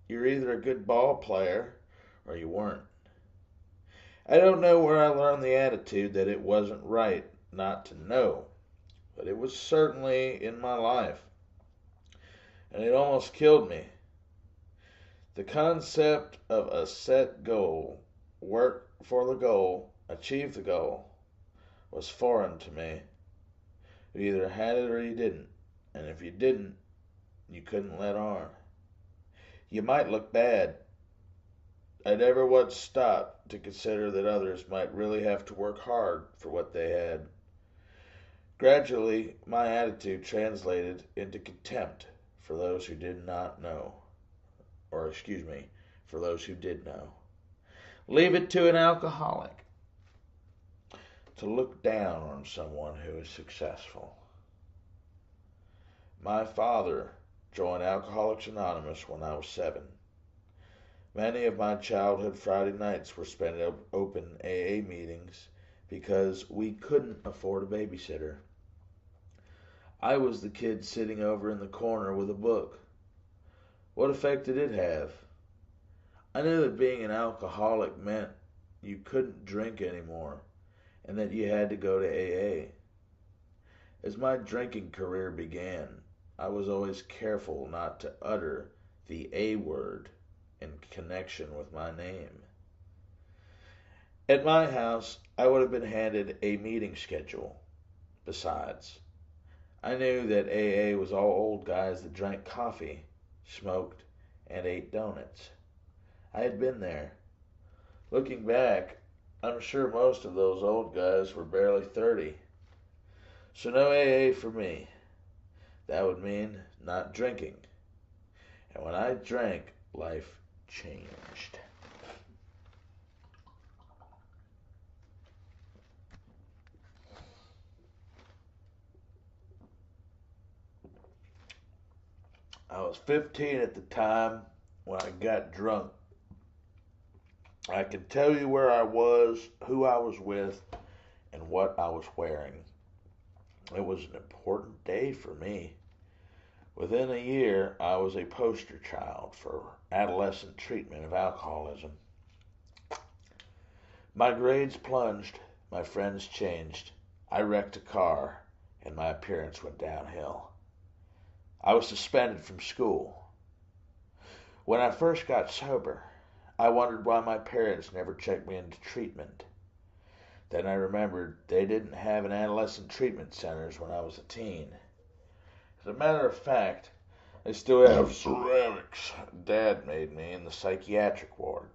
You're either a good ball player or you weren't. I don't know where I learned the attitude that it wasn't right not to know, but it was certainly in my life, and it almost killed me. The concept of a set goal, work for the goal, achieve the goal, was foreign to me. You either had it or you didn't, and if you didn't, you couldn't let on. You might look bad. I never once stopped to consider that others might really have to work hard for what they had. Gradually, my attitude translated into contempt for those who did not know. For those who did know. Leave it to an alcoholic to look down on someone who is successful. My father joined Alcoholics Anonymous when I was 7. Many of my childhood Friday nights were spent at open AA meetings because we couldn't afford a babysitter. I was the kid sitting over in the corner with a book. What effect did it have? I knew that being an alcoholic meant you couldn't drink anymore and that you had to go to AA. As my drinking career began, I was always careful not to utter the A word in connection with my name. At my house, I would have been handed a meeting schedule. Besides, I knew that AA was all old guys that drank coffee, smoked, and ate donuts. I had been there. Looking back, I'm sure most of those old guys were barely 30. So no AA for me. That would mean not drinking. And when I drank, life changed. I was 15 at the time when I got drunk. I can tell you where I was, who I was with, and what I was wearing. It was an important day for me. Within a year, I was a poster child for adolescent treatment of alcoholism. My grades plunged, my friends changed, I wrecked a car, and my appearance went downhill. I was suspended from school. When I first got sober, I wondered why my parents never checked me into treatment. Then I remembered they didn't have an adolescent treatment centers when I was a teen. As a matter of fact, they still have ceramics Dad made me in the psychiatric ward.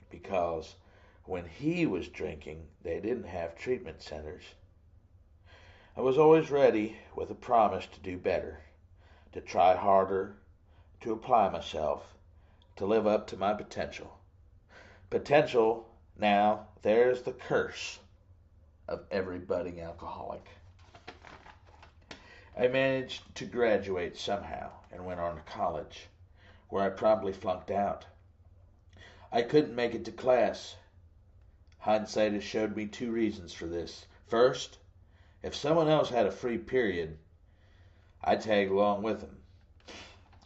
Because when he was drinking, they didn't have treatment centers. I was always ready with a promise to do better, to try harder, to apply myself, to live up to my potential. Potential, now, there's the curse of every budding alcoholic. I managed to graduate somehow and went on to college, where I promptly flunked out. I couldn't make it to class. Hindsight has showed me two reasons for this. First, if someone else had a free period, I'd tag along with them.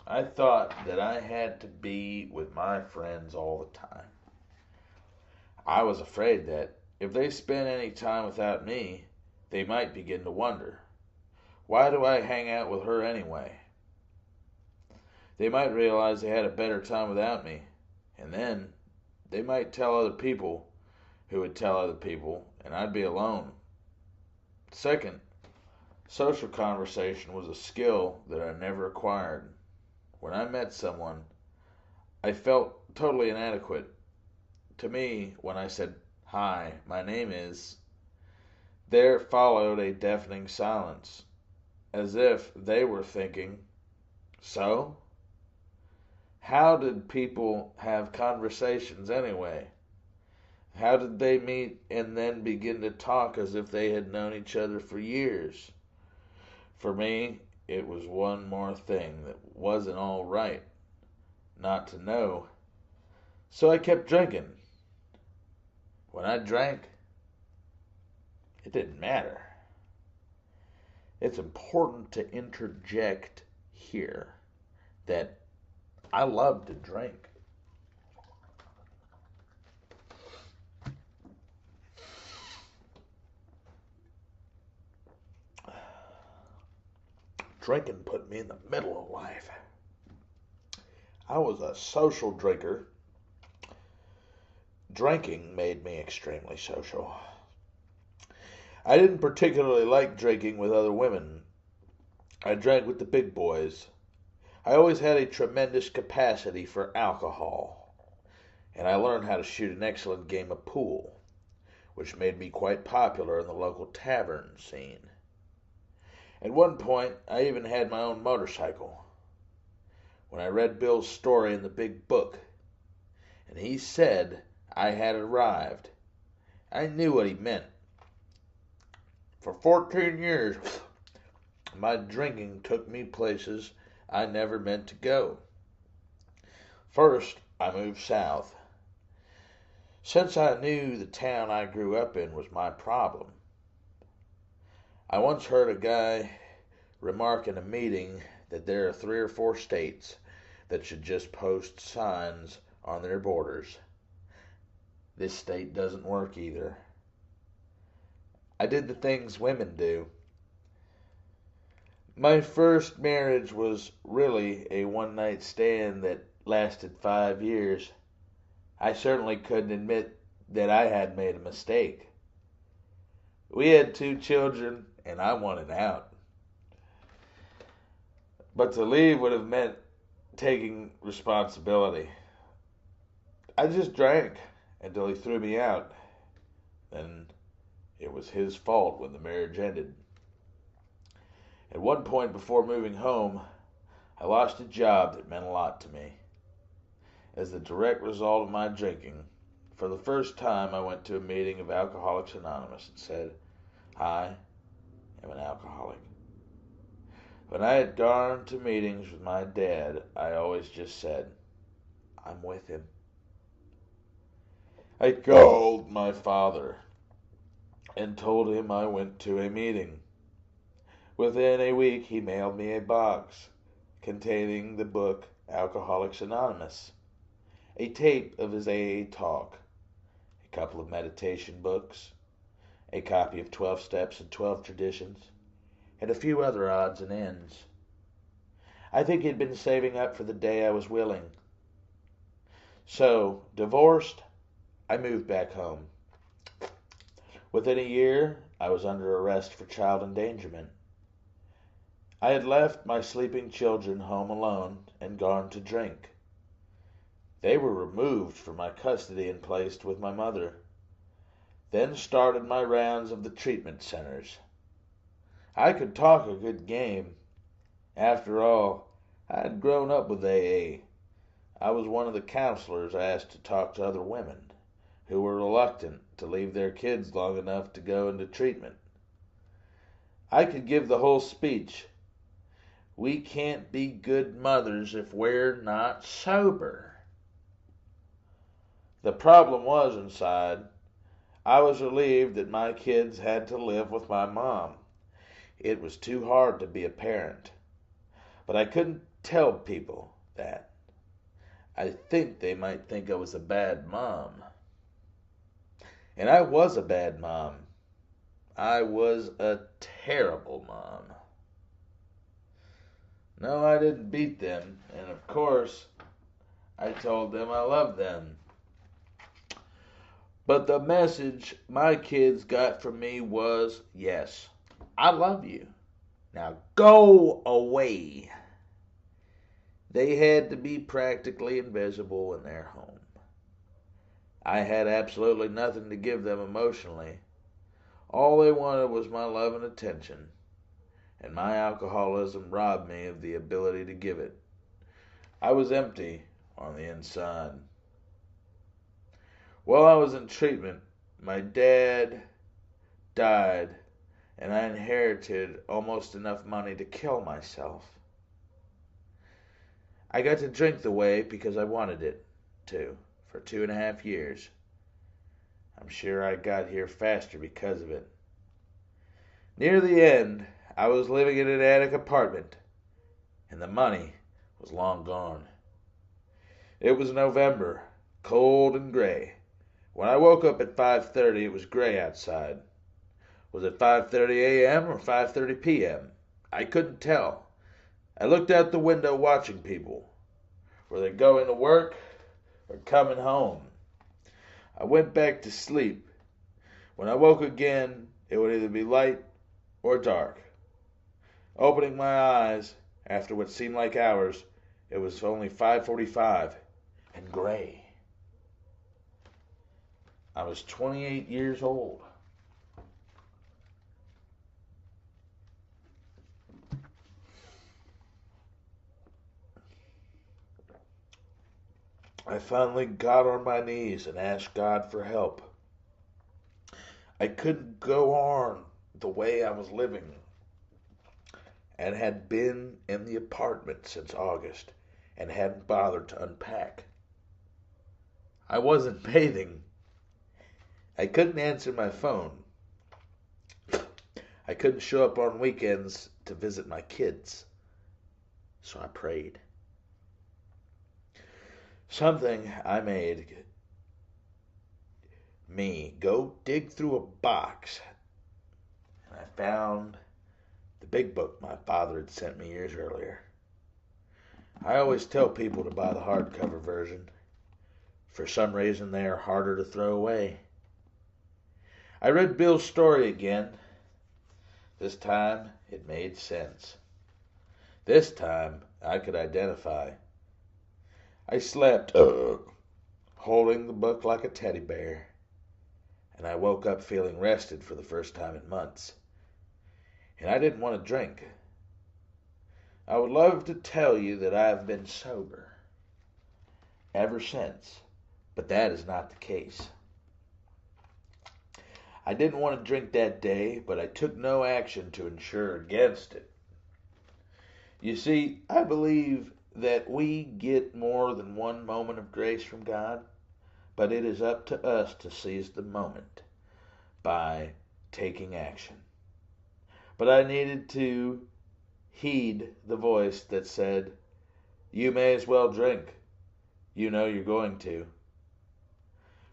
I thought that I had to be with my friends all the time. I was afraid that if they spent any time without me, they might begin to wonder, why do I hang out with her anyway? They might realize they had a better time without me, and then they might tell other people who would tell other people, and I'd be alone. Second, social conversation was a skill that I never acquired. When I met someone, I felt totally inadequate. To me, when I said, "Hi, my name is," there followed a deafening silence, as if they were thinking, "So? How did people have conversations anyway? How did they meet and then begin to talk as if they had known each other for years?" For me, it was one more thing that wasn't all right not to know. So I kept drinking. When I drank, it didn't matter. It's important to interject here that I love to drink. Drinking put me in the middle of life. I was a social drinker. Drinking made me extremely social. I didn't particularly like drinking with other women. I drank with the big boys. I always had a tremendous capacity for alcohol, and I learned how to shoot an excellent game of pool, which made me quite popular in the local tavern scene. At one point, I even had my own motorcycle. When I read Bill's story in the big book, and he said I had arrived, I knew what he meant. For 14 years, my drinking took me places I never meant to go. First, I moved south. Since I knew the town I grew up in was my problem, I once heard a guy remark in a meeting that there are 3 or 4 states that should just post signs on their borders. This state doesn't work either. I did the things women do. My first marriage was really a one-night stand that lasted 5 years. I certainly couldn't admit that I had made a mistake. We had 2 children, and I wanted out. But to leave would have meant taking responsibility. I just drank until he threw me out. Then it was his fault when the marriage ended. At one point before moving home, I lost a job that meant a lot to me. As the direct result of my drinking, for the first time I went to a meeting of Alcoholics Anonymous and said, "I am an alcoholic." When I had gone to meetings with my dad, I always just said, "I'm with him." I called my father and told him I went to a meeting. Within a week, he mailed me a box containing the book Alcoholics Anonymous, a tape of his AA talk, a couple of meditation books, a copy of 12 Steps and 12 Traditions, and a few other odds and ends. I think he'd been saving up for the day I was willing. So, divorced, I moved back home. Within a year, I was under arrest for child endangerment. I had left my sleeping children home alone and gone to drink. They were removed from my custody and placed with my mother. Then started my rounds of the treatment centers. I could talk a good game. After all, I had grown up with AA. I was one of the counselors asked to talk to other women who were reluctant to leave their kids long enough to go into treatment. I could give the whole speech. We can't be good mothers if we're not sober. The problem was inside. I was relieved that my kids had to live with my mom. It was too hard to be a parent. But I couldn't tell people that. I think they might think I was a bad mom. And I was a bad mom. I was a terrible mom. No, I didn't beat them, and of course, I told them I loved them. But the message my kids got from me was, yes, I love you. Now go away. They had to be practically invisible in their home. I had absolutely nothing to give them emotionally. All they wanted was my love and attention, and my alcoholism robbed me of the ability to give it. I was empty on the inside. While I was in treatment, my dad died, and I inherited almost enough money to kill myself. I got to drink the way because I wanted it to for 2.5 years. I'm sure I got here faster because of it. Near the end, I was living in an attic apartment, and the money was long gone. It was November, cold and gray. When I woke up at 5:30, it was gray outside. Was it 5:30 a.m. or 5:30 p.m.? I couldn't tell. I looked out the window watching people. Were they going to work or coming home? I went back to sleep. When I woke again, it would either be light or dark. Opening my eyes, after what seemed like hours, it was only 5:45 and gray. I was 28 years old. I finally got on my knees and asked God for help. I couldn't go on the way I was living and had been in the apartment since August and hadn't bothered to unpack. I wasn't bathing. I couldn't answer my phone. I couldn't show up on weekends to visit my kids. So I prayed. Something I made me go dig through a box, and I found the big book my father had sent me years earlier. I always tell people to buy the hardcover version. For some reason, they are harder to throw away. I read Bill's story again. This time, it made sense. This time, I could identify. I slept, holding the book like a teddy bear, and I woke up feeling rested for the first time in months. And I didn't want to drink. I would love to tell you that I have been sober ever since, but that is not the case. I didn't want to drink that day, but I took no action to ensure against it. You see, I believe that we get more than one moment of grace from God, but it is up to us to seize the moment by taking action. But I needed to heed the voice that said, "You may as well drink. You know you're going to."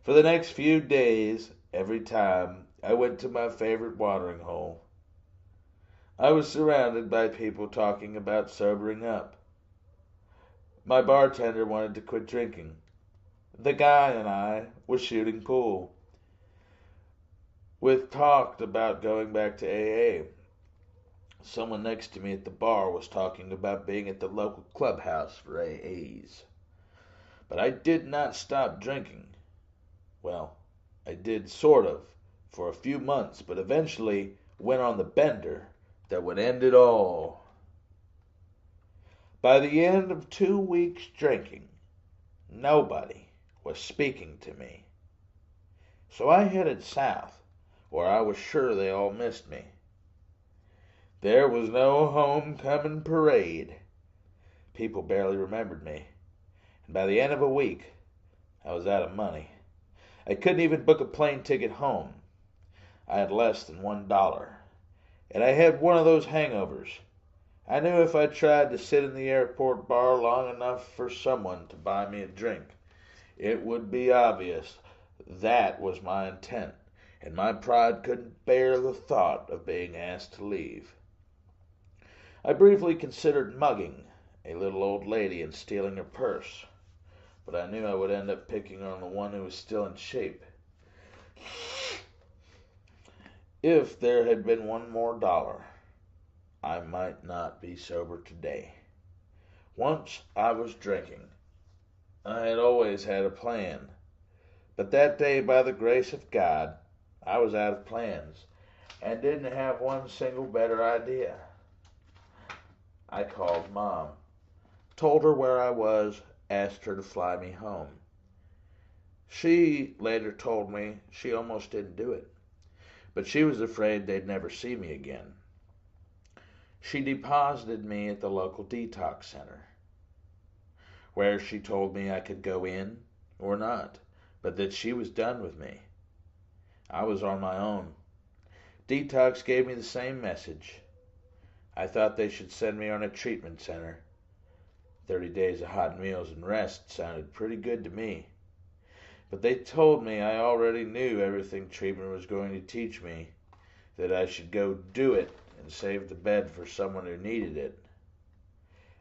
For the next few days, every time I went to my favorite watering hole, I was surrounded by people talking about sobering up. My bartender wanted to quit drinking. The guy and I were shooting pool. We talked about going back to AA. Someone next to me at the bar was talking about being at the local clubhouse for AAs. But I did not stop drinking. Well, I did sort of for a few months, but eventually went on the bender that would end it all. By the end of 2 weeks drinking, nobody was speaking to me. So I headed south, where I was sure they all missed me. There was no homecoming parade. People barely remembered me. And by the end of a week, I was out of money. I couldn't even book a plane ticket home. I had less than $1. And I had one of those hangovers. I knew if I tried to sit in the airport bar long enough for someone to buy me a drink, it would be obvious that was my intent, and my pride couldn't bear the thought of being asked to leave. I briefly considered mugging a little old lady and stealing her purse, but I knew I would end up picking on the one who was still in shape. If there had been one more dollar, I might not be sober today. Once I was drinking. I had always had a plan, but that day, by the grace of God, I was out of plans and didn't have one single better idea. I called Mom, told her where I was, asked her to fly me home. She later told me she almost didn't do it, but she was afraid they'd never see me again. She deposited me at the local detox center, where she told me I could go in or not, but that she was done with me. I was on my own. Detox gave me the same message. I thought they should send me on a treatment center. 30 days of hot meals and rest sounded pretty good to me. But they told me I already knew everything treatment was going to teach me, that I should go do it and save the bed for someone who needed it.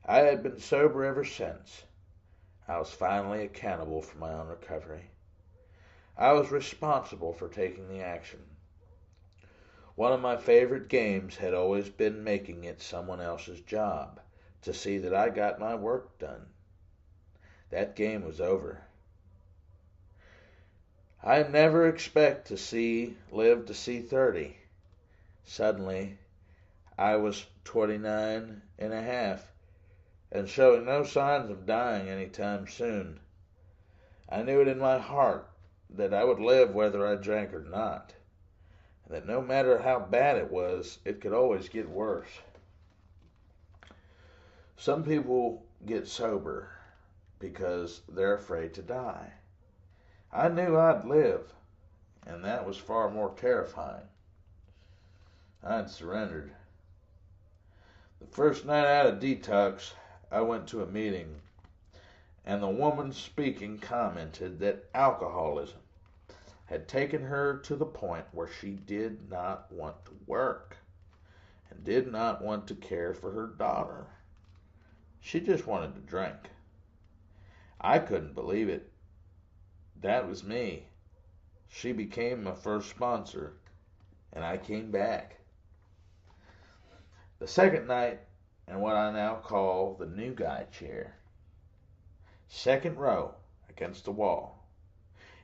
I had been sober ever since. I was finally accountable for my own recovery. I was responsible for taking the action. One of my favorite games had always been making it someone else's job to see that I got my work done. That game was over. I never expect to live to see 30. Suddenly, I was 29 and a half and showing no signs of dying anytime soon. I knew it in my heart that I would live whether I drank or not, and that no matter how bad it was, it could always get worse. Some people get sober because they're afraid to die. I knew I'd live, and that was far more terrifying. I'd surrendered. The first night out of detox, I went to a meeting, and the woman speaking commented that alcoholism had taken her to the point where she did not want to work and did not want to care for her daughter. She just wanted to drink. I couldn't believe it. That was me. She became my first sponsor, and I came back. The second night, in what I now call the new guy chair. Second row against the wall.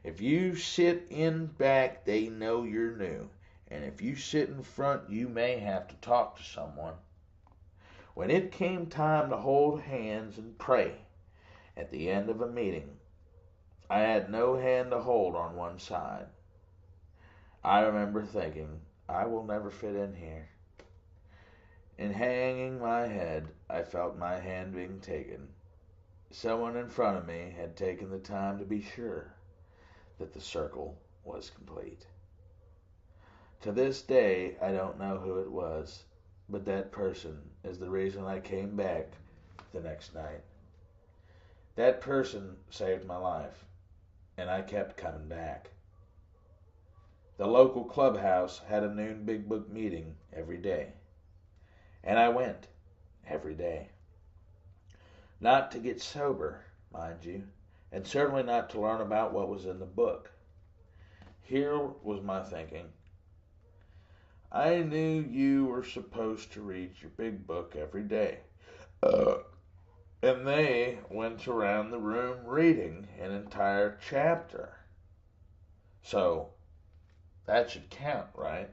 If you sit in back, they know you're new. And if you sit in front, you may have to talk to someone. When it came time to hold hands and pray at the end of a meeting, I had no hand to hold on one side. I remember thinking, I will never fit in here. In hanging my head, I felt my hand being taken. Someone in front of me had taken the time to be sure that the circle was complete. To this day, I don't know who it was, but that person is the reason I came back the next night. That person saved my life, and I kept coming back. The local clubhouse had a noon big book meeting every day, and I went every day. Not to get sober, mind you, and certainly not to learn about what was in the book. Here was my thinking. I knew you were supposed to read your big book every day. And they went around the room reading an entire chapter. So, that should count, right?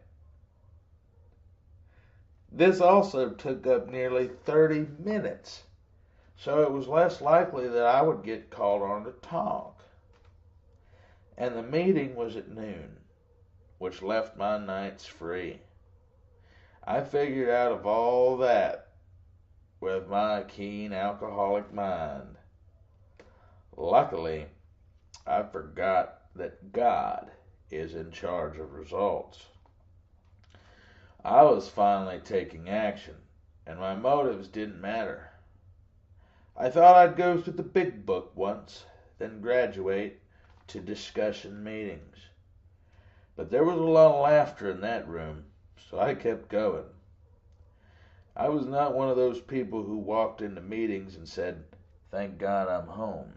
This also took up nearly 30 minutes, so it was less likely that I would get called on to talk. And the meeting was at noon, which left my nights free. I figured out of all that with my keen alcoholic mind. Luckily, I forgot that God is in charge of results. I was finally taking action, and my motives didn't matter. I thought I'd go through the big book once, then graduate to discussion meetings. But there was a lot of laughter in that room, so I kept going. I was not one of those people who walked into meetings and said, "Thank God I'm home."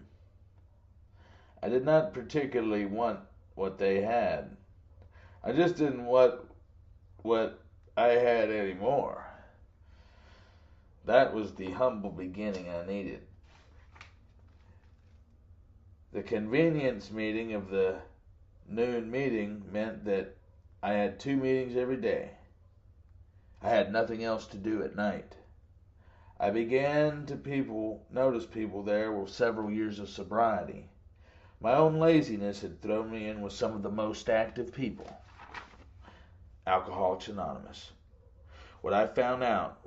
I did not particularly want what they had. I just didn't want what I had anymore. That was the humble beginning I needed. The convenience meeting of the noon meeting meant that I had 2 meetings every day. I had nothing else to do at night. I began to notice people there with several years of sobriety. My own laziness had thrown me in with some of the most active people. Alcoholics Anonymous. What I found out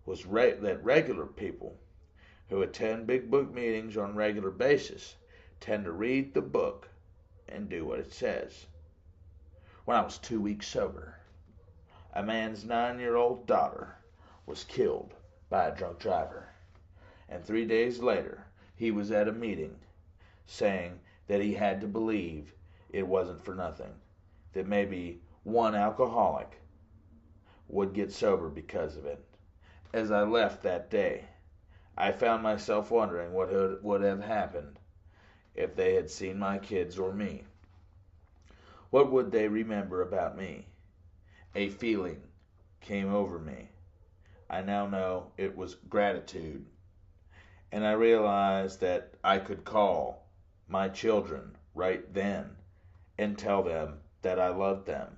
was that regular people who attend big book meetings on a regular basis tend to read the book and do what it says. When I was 2 weeks sober, a man's 9-year-old daughter was killed by a drunk driver. And 3 days later, he was at a meeting saying that he had to believe it wasn't for nothing, that maybe one alcoholic would get sober because of it. As I left that day, I found myself wondering what would have happened if they had seen my kids or me. What would they remember about me? A feeling came over me. I now know it was gratitude. And I realized that I could call my children right then and tell them that I loved them.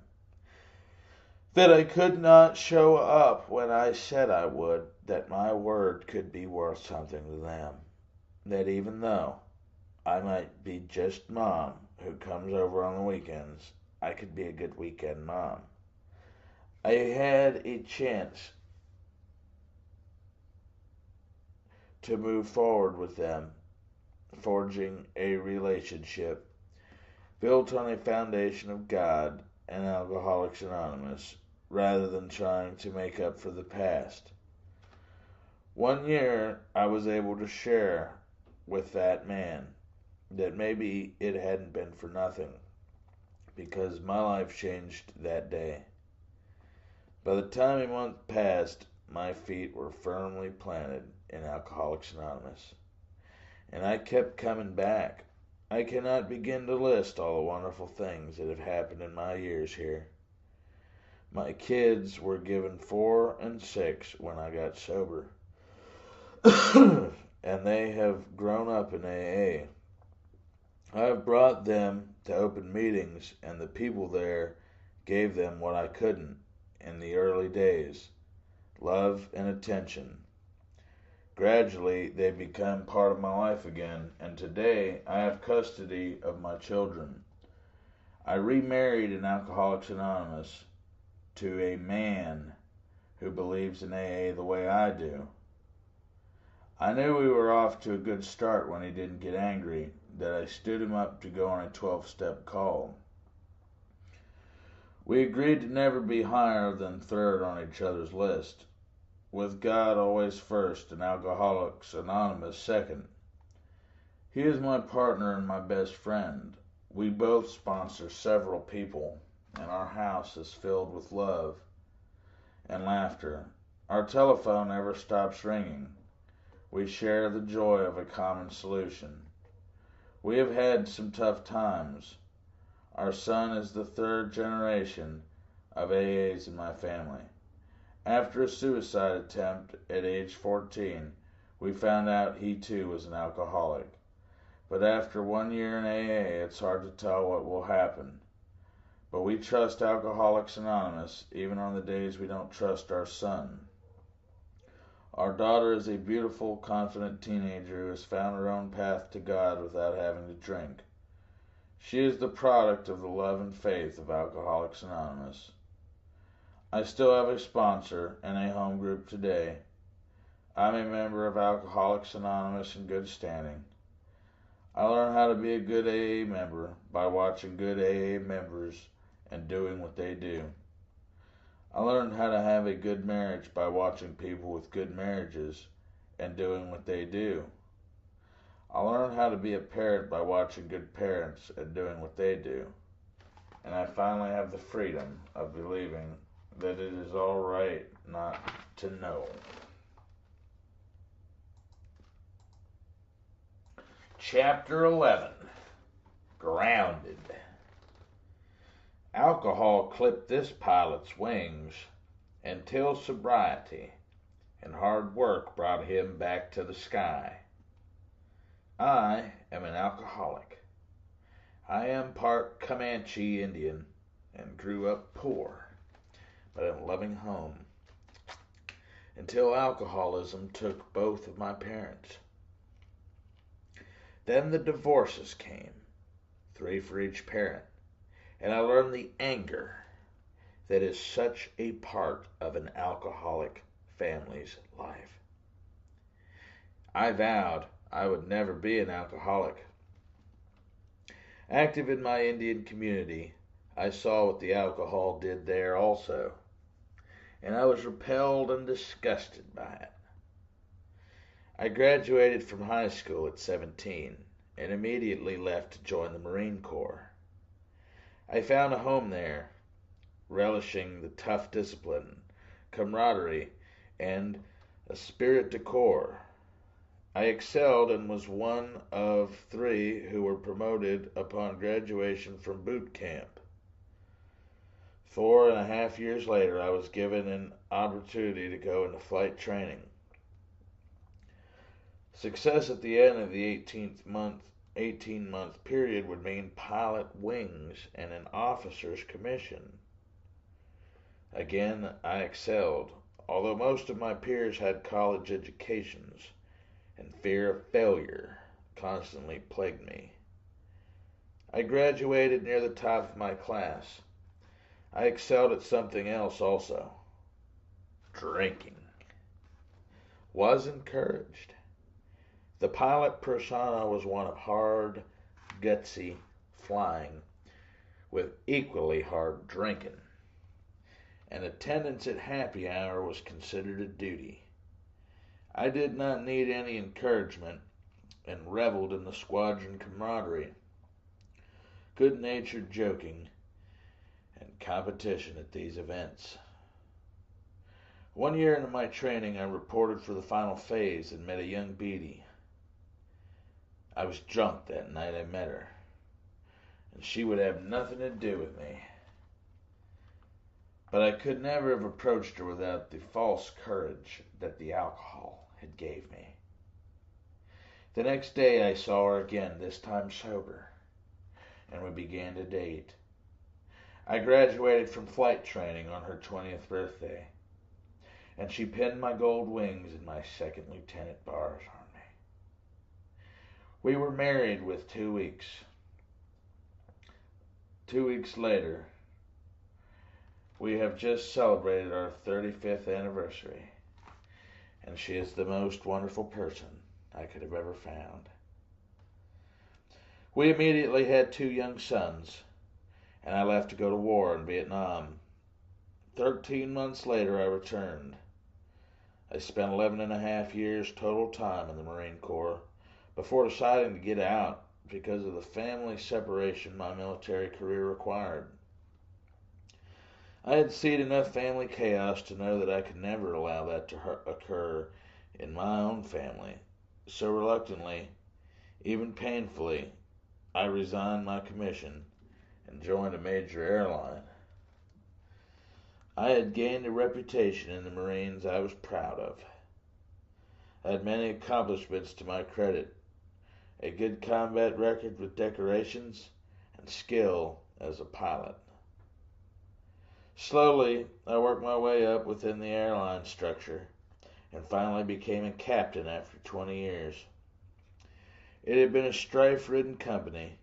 That I could not show up when I said I would, that my word could be worth something to them. That even though I might be just mom who comes over on the weekends, I could be a good weekend mom. I had a chance to move forward with them, forging a relationship built on a foundation of God and Alcoholics Anonymous, rather than trying to make up for the past. 1 year, I was able to share with that man that maybe it hadn't been for nothing, because my life changed that day. By the time a month passed, my feet were firmly planted in Alcoholics Anonymous, and I kept coming back. I cannot begin to list all the wonderful things that have happened in my years here. My kids were given 4 and 6 when I got sober, and they have grown up in AA. I have brought them to open meetings, and the people there gave them what I couldn't in the early days: love and attention. Gradually, they become part of my life again, and today I have custody of my children. I remarried in Alcoholics Anonymous to a man who believes in AA the way I do. I knew we were off to a good start when he didn't get angry, that I stood him up to go on a 12-step call. We agreed to never be higher than 3rd on each other's list, with God always first and Alcoholics Anonymous second. He is my partner and my best friend. We both sponsor several people, and our house is filled with love and laughter. Our telephone never stops ringing. We share the joy of a common solution. We have had some tough times. Our son is the 3rd generation of AAs in my family. After a suicide attempt at age 14, we found out he too was an alcoholic. But after 1 year in AA, it's hard to tell what will happen. But we trust Alcoholics Anonymous, even on the days we don't trust our son. Our daughter is a beautiful, confident teenager who has found her own path to God without having to drink. She is the product of the love and faith of Alcoholics Anonymous. I still have a sponsor and a home group today. I'm a member of Alcoholics Anonymous in good standing. I learned how to be a good AA member by watching good AA members and doing what they do. I learned how to have a good marriage by watching people with good marriages and doing what they do. I learned how to be a parent by watching good parents and doing what they do. And I finally have the freedom of believing that it is all right not to know. Chapter 11. Grounded. Alcohol clipped this pilot's wings until sobriety and hard work brought him back to the sky. I am an alcoholic. I am part Comanche Indian and grew up poor, but in a loving home, until alcoholism took both of my parents. Then the divorces came, 3 for each parent, and I learned the anger that is such a part of an alcoholic family's life. I vowed I would never be an alcoholic. Active in my Indian community, I saw what the alcohol did there also, and I was repelled and disgusted by it. I graduated from high school at 17 and immediately left to join the Marine Corps. I found a home there, relishing the tough discipline, camaraderie, and esprit de corps. I excelled and was one of 3 who were promoted upon graduation from boot camp. 4.5 years later, I was given an opportunity to go into flight training. Success at the end of the 18-month period would mean pilot wings and an officer's commission. Again, I excelled, although most of my peers had college educations, and fear of failure constantly plagued me. I graduated near the top of my class. I excelled at something else also. Drinking. Was encouraged. The pilot persona was one of hard, gutsy flying with equally hard drinking. And attendance at happy hour was considered a duty. I did not need any encouragement and reveled in the squadron camaraderie, good-natured joking, and competition at these events. 1 year into my training, I reported for the final phase and met a young beauty. I was drunk that night I met her, and she would have nothing to do with me. But I could never have approached her without the false courage that the alcohol had gave me. The next day I saw her again, this time sober, and we began to date. I graduated from flight training on her 20th birthday, and she pinned my gold wings and my second lieutenant bars on me. We were married with 2 weeks. 2 weeks later, we have just celebrated our 35th anniversary, and she is the most wonderful person I could have ever found. We immediately had 2 young sons, and I left to go to war in Vietnam. 13 months later, I returned. I spent 11.5 years total time in the Marine Corps before deciding to get out because of the family separation my military career required. I had seen enough family chaos to know that I could never allow that to occur in my own family. So reluctantly, even painfully, I resigned my commission and joined a major airline. I had gained a reputation in the Marines I was proud of. I had many accomplishments to my credit, a good combat record with decorations, and skill as a pilot. Slowly, I worked my way up within the airline structure and finally became a captain after 20 years. It had been a strife-ridden company,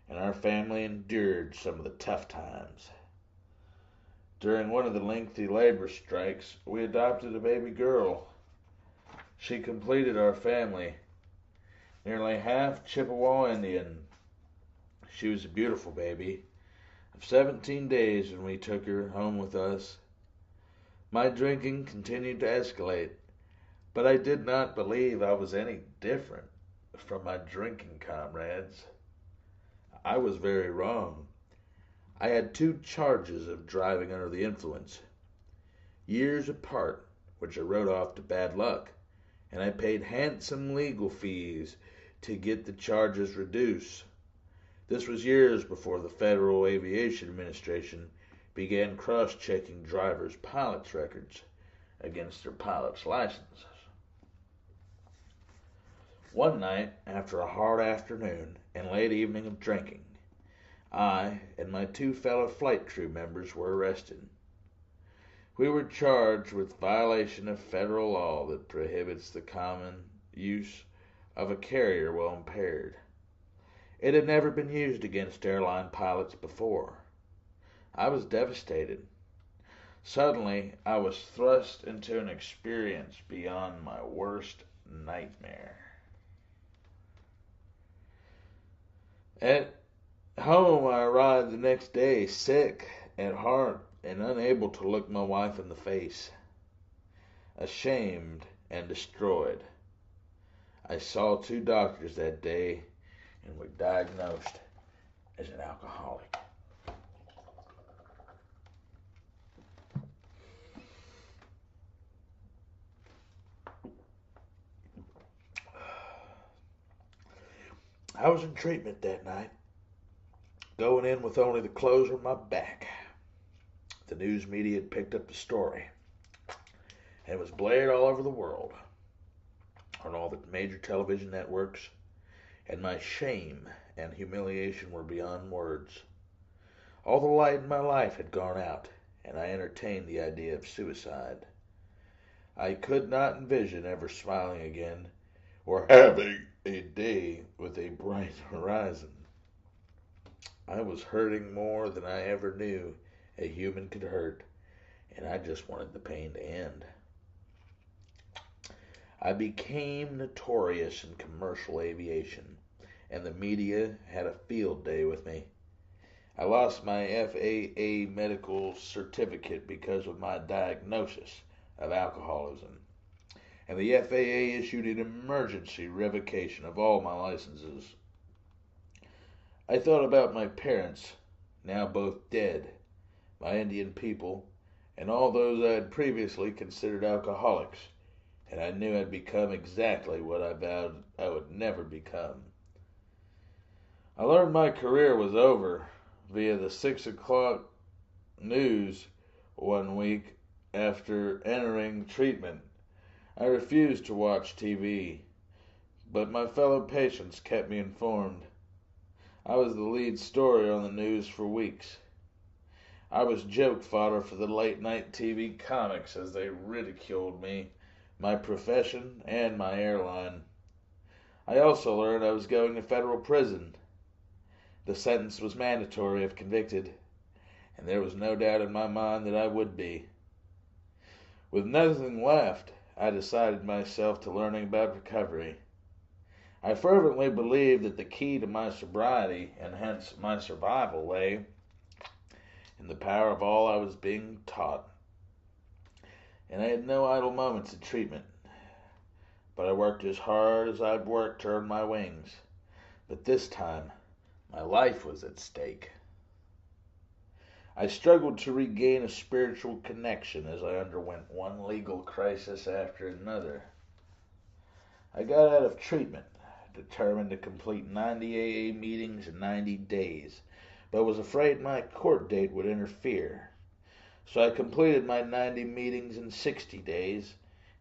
and our family endured some of the tough times. During one of the lengthy labor strikes, we adopted a baby girl. She completed our family nearly half Chippewa Indian. She was a beautiful baby of 17 days when we took her home with us. My drinking continued to escalate, but I did not believe I was any different from my drinking comrades. I was very wrong. I had 2 charges of driving under the influence, years apart, which I wrote off to bad luck, and I paid handsome legal fees to get the charges reduced. This was years before the Federal Aviation Administration began cross-checking drivers' pilots' records against their pilots' licenses. One night, after a hard afternoon and late evening of drinking, I and my 2 fellow flight crew members were arrested. We were charged with violation of federal law that prohibits the common use of a carrier while impaired. It had never been used against airline pilots before. I was devastated. Suddenly, I was thrust into an experience beyond my worst nightmare. At home, I arrived the next day, sick at heart and unable to look my wife in the face. Ashamed and destroyed. I saw 2 doctors that day and was diagnosed as an alcoholic. I was in treatment that night, going in with only the clothes on my back. The news media had picked up the story, and it was blared all over the world, on all the major television networks, and my shame and humiliation were beyond words. All the light in my life had gone out, and I entertained the idea of suicide. I could not envision ever smiling again, or having a day with a bright horizon. I was hurting more than I ever knew a human could hurt, and I just wanted the pain to end. I became notorious in commercial aviation, and the media had a field day with me. I lost my FAA medical certificate because of my diagnosis of alcoholism, and the FAA issued an emergency revocation of all my licenses. I thought about my parents, now both dead, my Indian people, and all those I had previously considered alcoholics, and I knew I'd become exactly what I vowed I would never become. I learned my career was over via the 6 o'clock news one week after entering treatment. I refused to watch TV, but my fellow patients kept me informed. I was the lead story on the news for weeks. I was joke fodder for the late-night TV comics as they ridiculed me, my profession, and my airline. I also learned I was going to federal prison. The sentence was mandatory if convicted, and there was no doubt in my mind that I would be. With nothing left, I decided myself to learning about recovery. I fervently believed that the key to my sobriety, and hence my survival, lay in the power of all I was being taught. And I had no idle moments in treatment, but I worked as hard as I'd worked to earn my wings. But this time, my life was at stake. I struggled to regain a spiritual connection as I underwent one legal crisis after another. I got out of treatment, determined to complete 90 AA meetings in 90 days, but was afraid my court date would interfere. So I completed my 90 meetings in 60 days,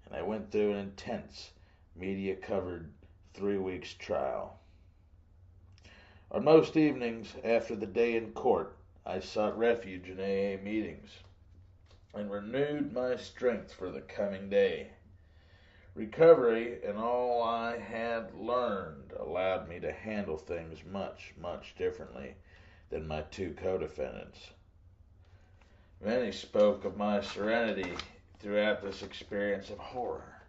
and I went through an intense, media-covered 3 weeks trial. On most evenings after the day in court, I sought refuge in AA meetings and renewed my strength for the coming day. Recovery and all I had learned allowed me to handle things much, much differently than my 2 co-defendants. Many spoke of my serenity throughout this experience of horror,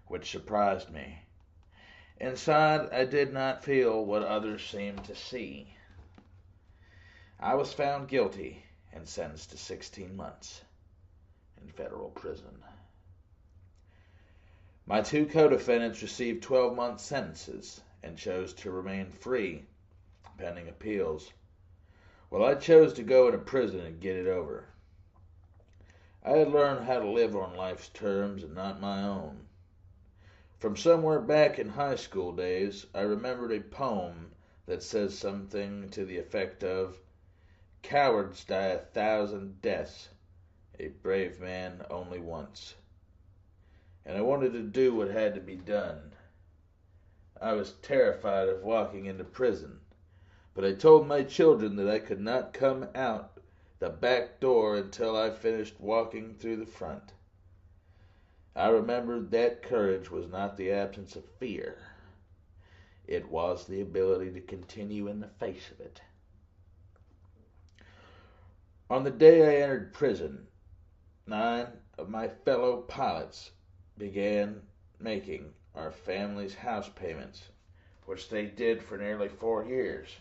which surprised me. Inside, I did not feel what others seemed to see. I was found guilty and sentenced to 16 months in federal prison. My two co-defendants received 12-month sentences and chose to remain free pending appeals, while I chose to go into prison and get it over. I had learned how to live on life's terms and not my own. From somewhere back in high school days, I remembered a poem that says something to the effect of, "Cowards die 1,000 deaths, a brave man only once." And I wanted to do what had to be done. I was terrified of walking into prison, but I told my children that I could not come out the back door until I finished walking through the front. I remembered that courage was not the absence of fear. It was the ability to continue in the face of it. On the day I entered prison, 9 of my fellow pilots began making our family's house payments, which they did for nearly 4 years.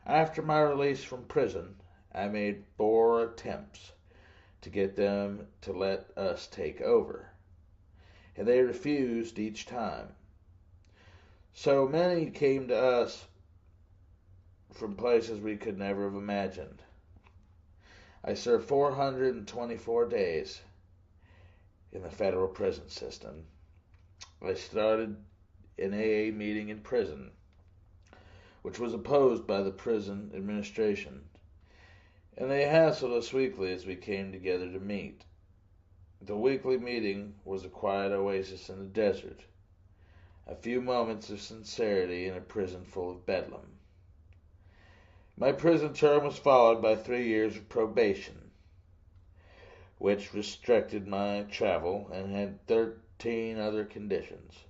After my release from prison, I made 4 attempts to get them to let us take over, and they refused each time. So many came to us from places we could never have imagined. I served 424 days in the federal prison system. I started an AA meeting in prison, which was opposed by the prison administration, and they hassled us weekly as we came together to meet. The weekly meeting was a quiet oasis in the desert, a few moments of sincerity in a prison full of bedlam. My prison term was followed by 3 years of probation, which restricted my travel and had 13 other conditions.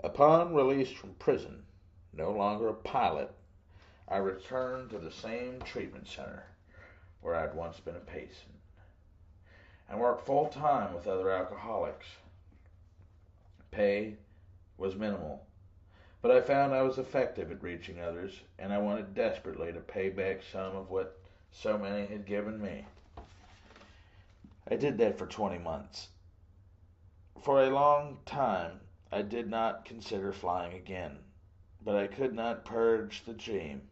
Upon release from prison, no longer a pilot, I returned to the same treatment center where I'd once been a patient and worked full-time with other alcoholics. Pay was minimal, but I found I was effective at reaching others, and I wanted desperately to pay back some of what so many had given me. I did that for 20 months. For a long time, I did not consider flying again, but I could not purge the dream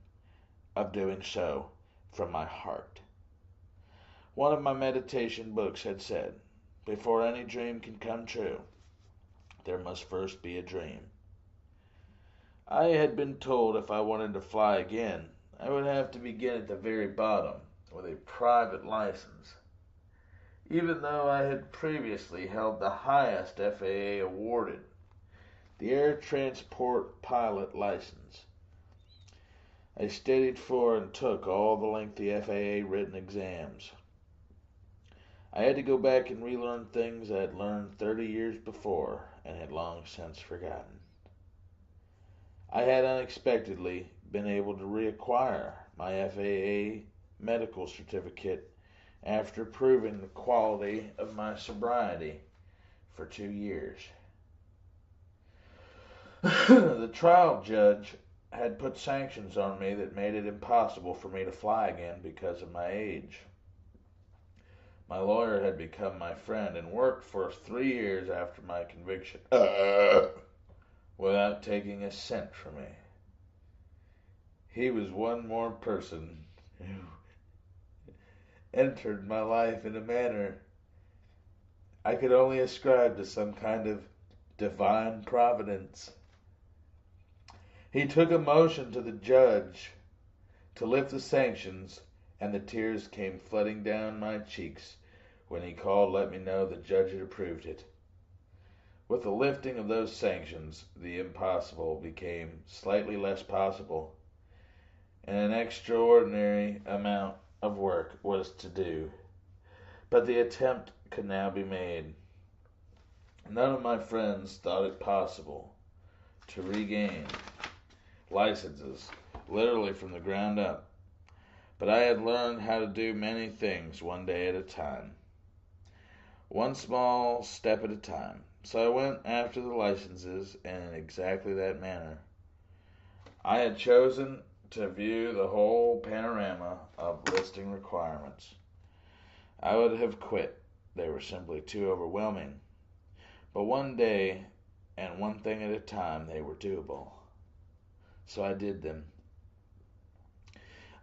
of doing so from my heart. One of my meditation books had said, "Before any dream can come true, there must first be a dream." I had been told if I wanted to fly again, I would have to begin at the very bottom with a private license, even though I had previously held the highest FAA awarded, the Air Transport Pilot License. I studied for and took all the lengthy FAA written exams. I had to go back and relearn things I had learned 30 years before and had long since forgotten. I had unexpectedly been able to reacquire my FAA medical certificate after proving the quality of my sobriety for 2 years. The trial judge had put sanctions on me that made it impossible for me to fly again because of my age. My lawyer had become my friend and worked for 3 years after my conviction without taking a cent from me. He was one more person who entered my life in a manner I could only ascribe to some kind of divine providence. He took a motion to the judge to lift the sanctions, and the tears came flooding down my cheeks when he called to let me know the judge had approved it. With the lifting of those sanctions, the impossible became slightly less possible, and an extraordinary amount of work was to do. But the attempt could now be made. None of my friends thought it possible to regain licenses, literally from the ground up. But I had learned how to do many things one day at a time, one small step at a time, So I went after the licenses in exactly that manner. I had chosen to view the whole panorama of listing requirements. I would have quit. They were simply too overwhelming. But one day, and one thing at a time, they were doable. So I did them.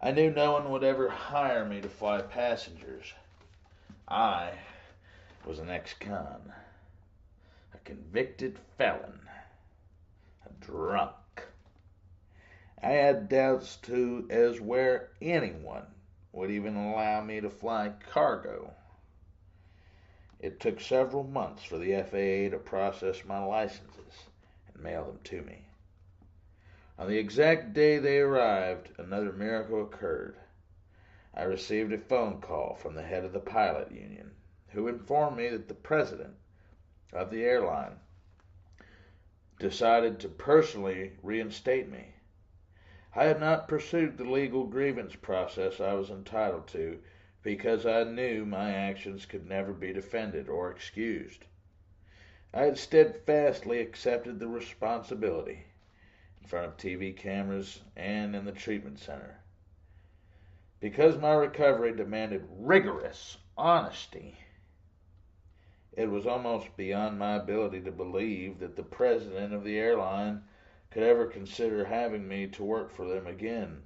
I knew no one would ever hire me to fly passengers. I was an ex-con, a convicted felon, a drunk. I had doubts too as where anyone would even allow me to fly cargo. It took several months for the FAA to process my licenses and mail them to me. On the exact day they arrived, another miracle occurred. I received a phone call from the head of the pilot union, who informed me that the president of the airline decided to personally reinstate me. I had not pursued the legal grievance process I was entitled to because I knew my actions could never be defended or excused. I had steadfastly accepted the responsibility in front of TV cameras and in the treatment center. Because my recovery demanded rigorous honesty, it was almost beyond my ability to believe that the president of the airline could ever consider having me to work for them again.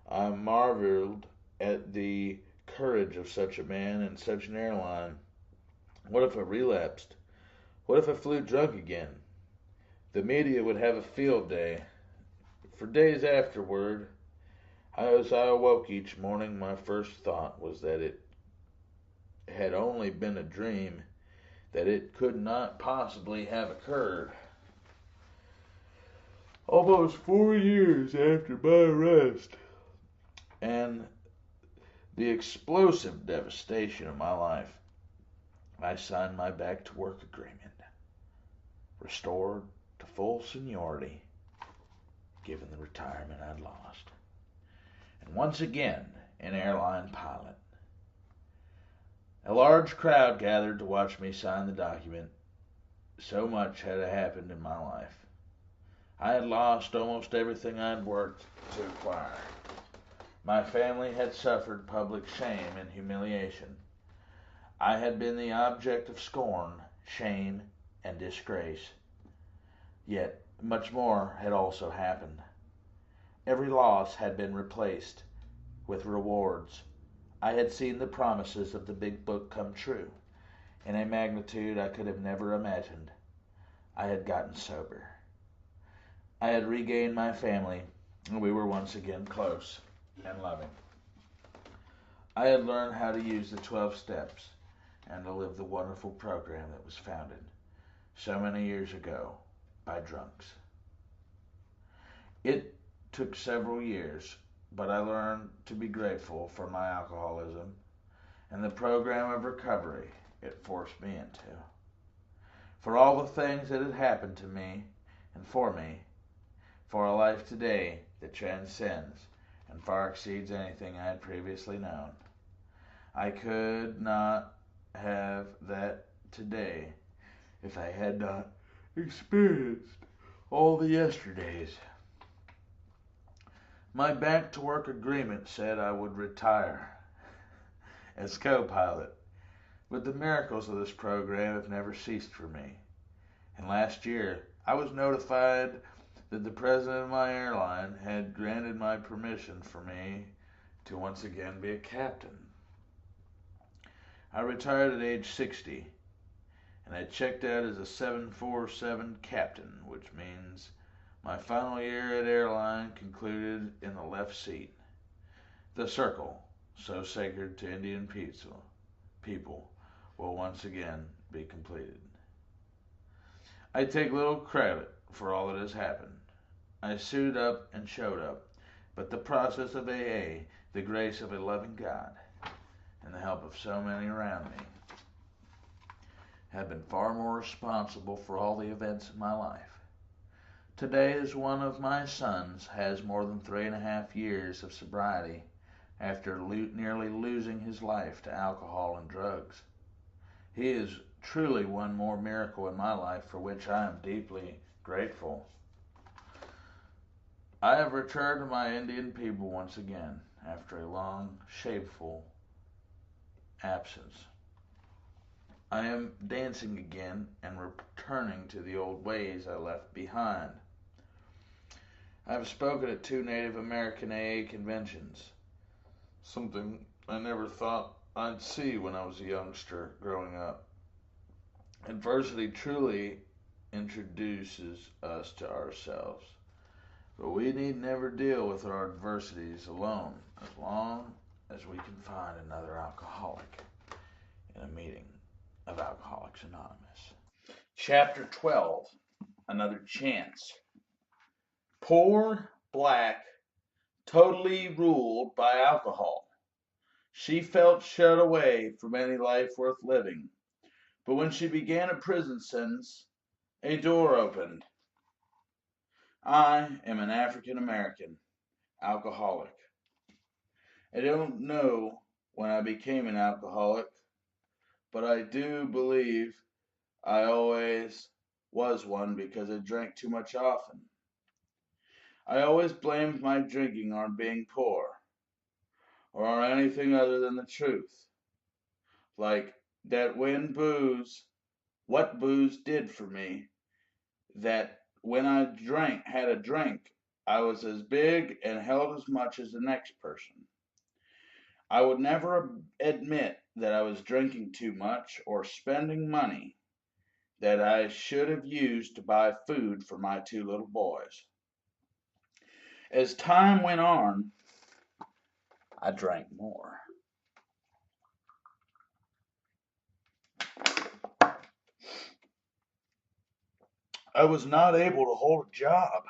I marveled at the courage of such a man and such an airline. What if I relapsed? What if I flew drunk again? The media would have a field day. For days afterward, as I awoke each morning, my first thought was that it had only been a dream, that it could not possibly have occurred. Almost 4 years after my arrest and the explosive devastation of my life, I signed my back to work agreement, restored to full seniority, given the retirement I'd lost, and once again an airline pilot. A large crowd gathered to watch me sign the document. So much had happened in my life. I had lost almost everything I'd worked to acquire. My family had suffered public shame and humiliation. I had been the object of scorn, shame, and disgrace. Yet much more had also happened. Every loss had been replaced with rewards. I had seen the promises of the big book come true in a magnitude I could have never imagined. I had gotten sober. I had regained my family, and we were once again close and loving. I had learned how to use the 12 steps and to live the wonderful program that was founded so many years ago by drunks. It took several years, but I learned to be grateful for my alcoholism and the program of recovery it forced me into. For all the things that had happened to me and for me, for a life today that transcends and far exceeds anything I had previously known. I could not have that today if I had not experienced all the yesterdays. My back to work agreement said I would retire as co-pilot, but the miracles of this program have never ceased for me. And last year, I was notified that the president of my airline had granted my permission for me to once again be a captain. I retired at age 60, and I checked out as a 747 captain, which means my final year at airline concluded in the left seat. The circle, so sacred to Indian people, will once again be completed. I take little credit for all that has happened. I suited up and showed up, but the process of AA, the grace of a loving God, and the help of so many around me, have been far more responsible for all the events in my life. Today, as one of my sons has more than 3.5 years of sobriety after nearly losing his life to alcohol and drugs, he is truly one more miracle in my life for which I am deeply grateful. I have returned to my Indian people once again after a long, shameful absence. I am dancing again and returning to the old ways I left behind. I have spoken at 2 Native American AA conventions, something I never thought I'd see when I was a youngster growing up. Adversity truly introduces us to ourselves, but we need never deal with our adversities alone as long as we can find another alcoholic in a meeting of Alcoholics Anonymous. Chapter 12, Another Chance. Poor Black, totally ruled by alcohol. She felt shut away from any life worth living. But when she began a prison sentence, a door opened. I am an African American alcoholic. I don't know when I became an alcoholic, but I do believe I always was one because I drank too much often. I always blamed my drinking on being poor or on anything other than the truth. Like that what booze did for me, that when I had a drink, I was as big and held as much as the next person. I would never admit that I was drinking too much or spending money that I should have used to buy food for my 2 little boys. As time went on, I drank more. I was not able to hold a job.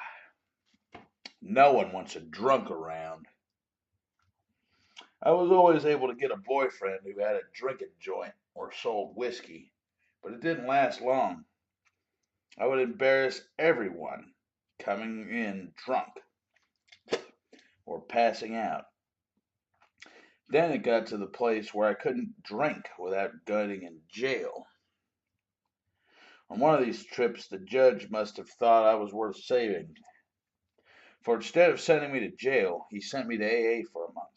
No one wants a drunk around. I was always able to get a boyfriend who had a drinking joint or sold whiskey, but it didn't last long. I would embarrass everyone coming in drunk or passing out. Then it got to the place where I couldn't drink without going in jail. On one of these trips, the judge must have thought I was worth saving, for instead of sending me to jail, he sent me to AA for a month.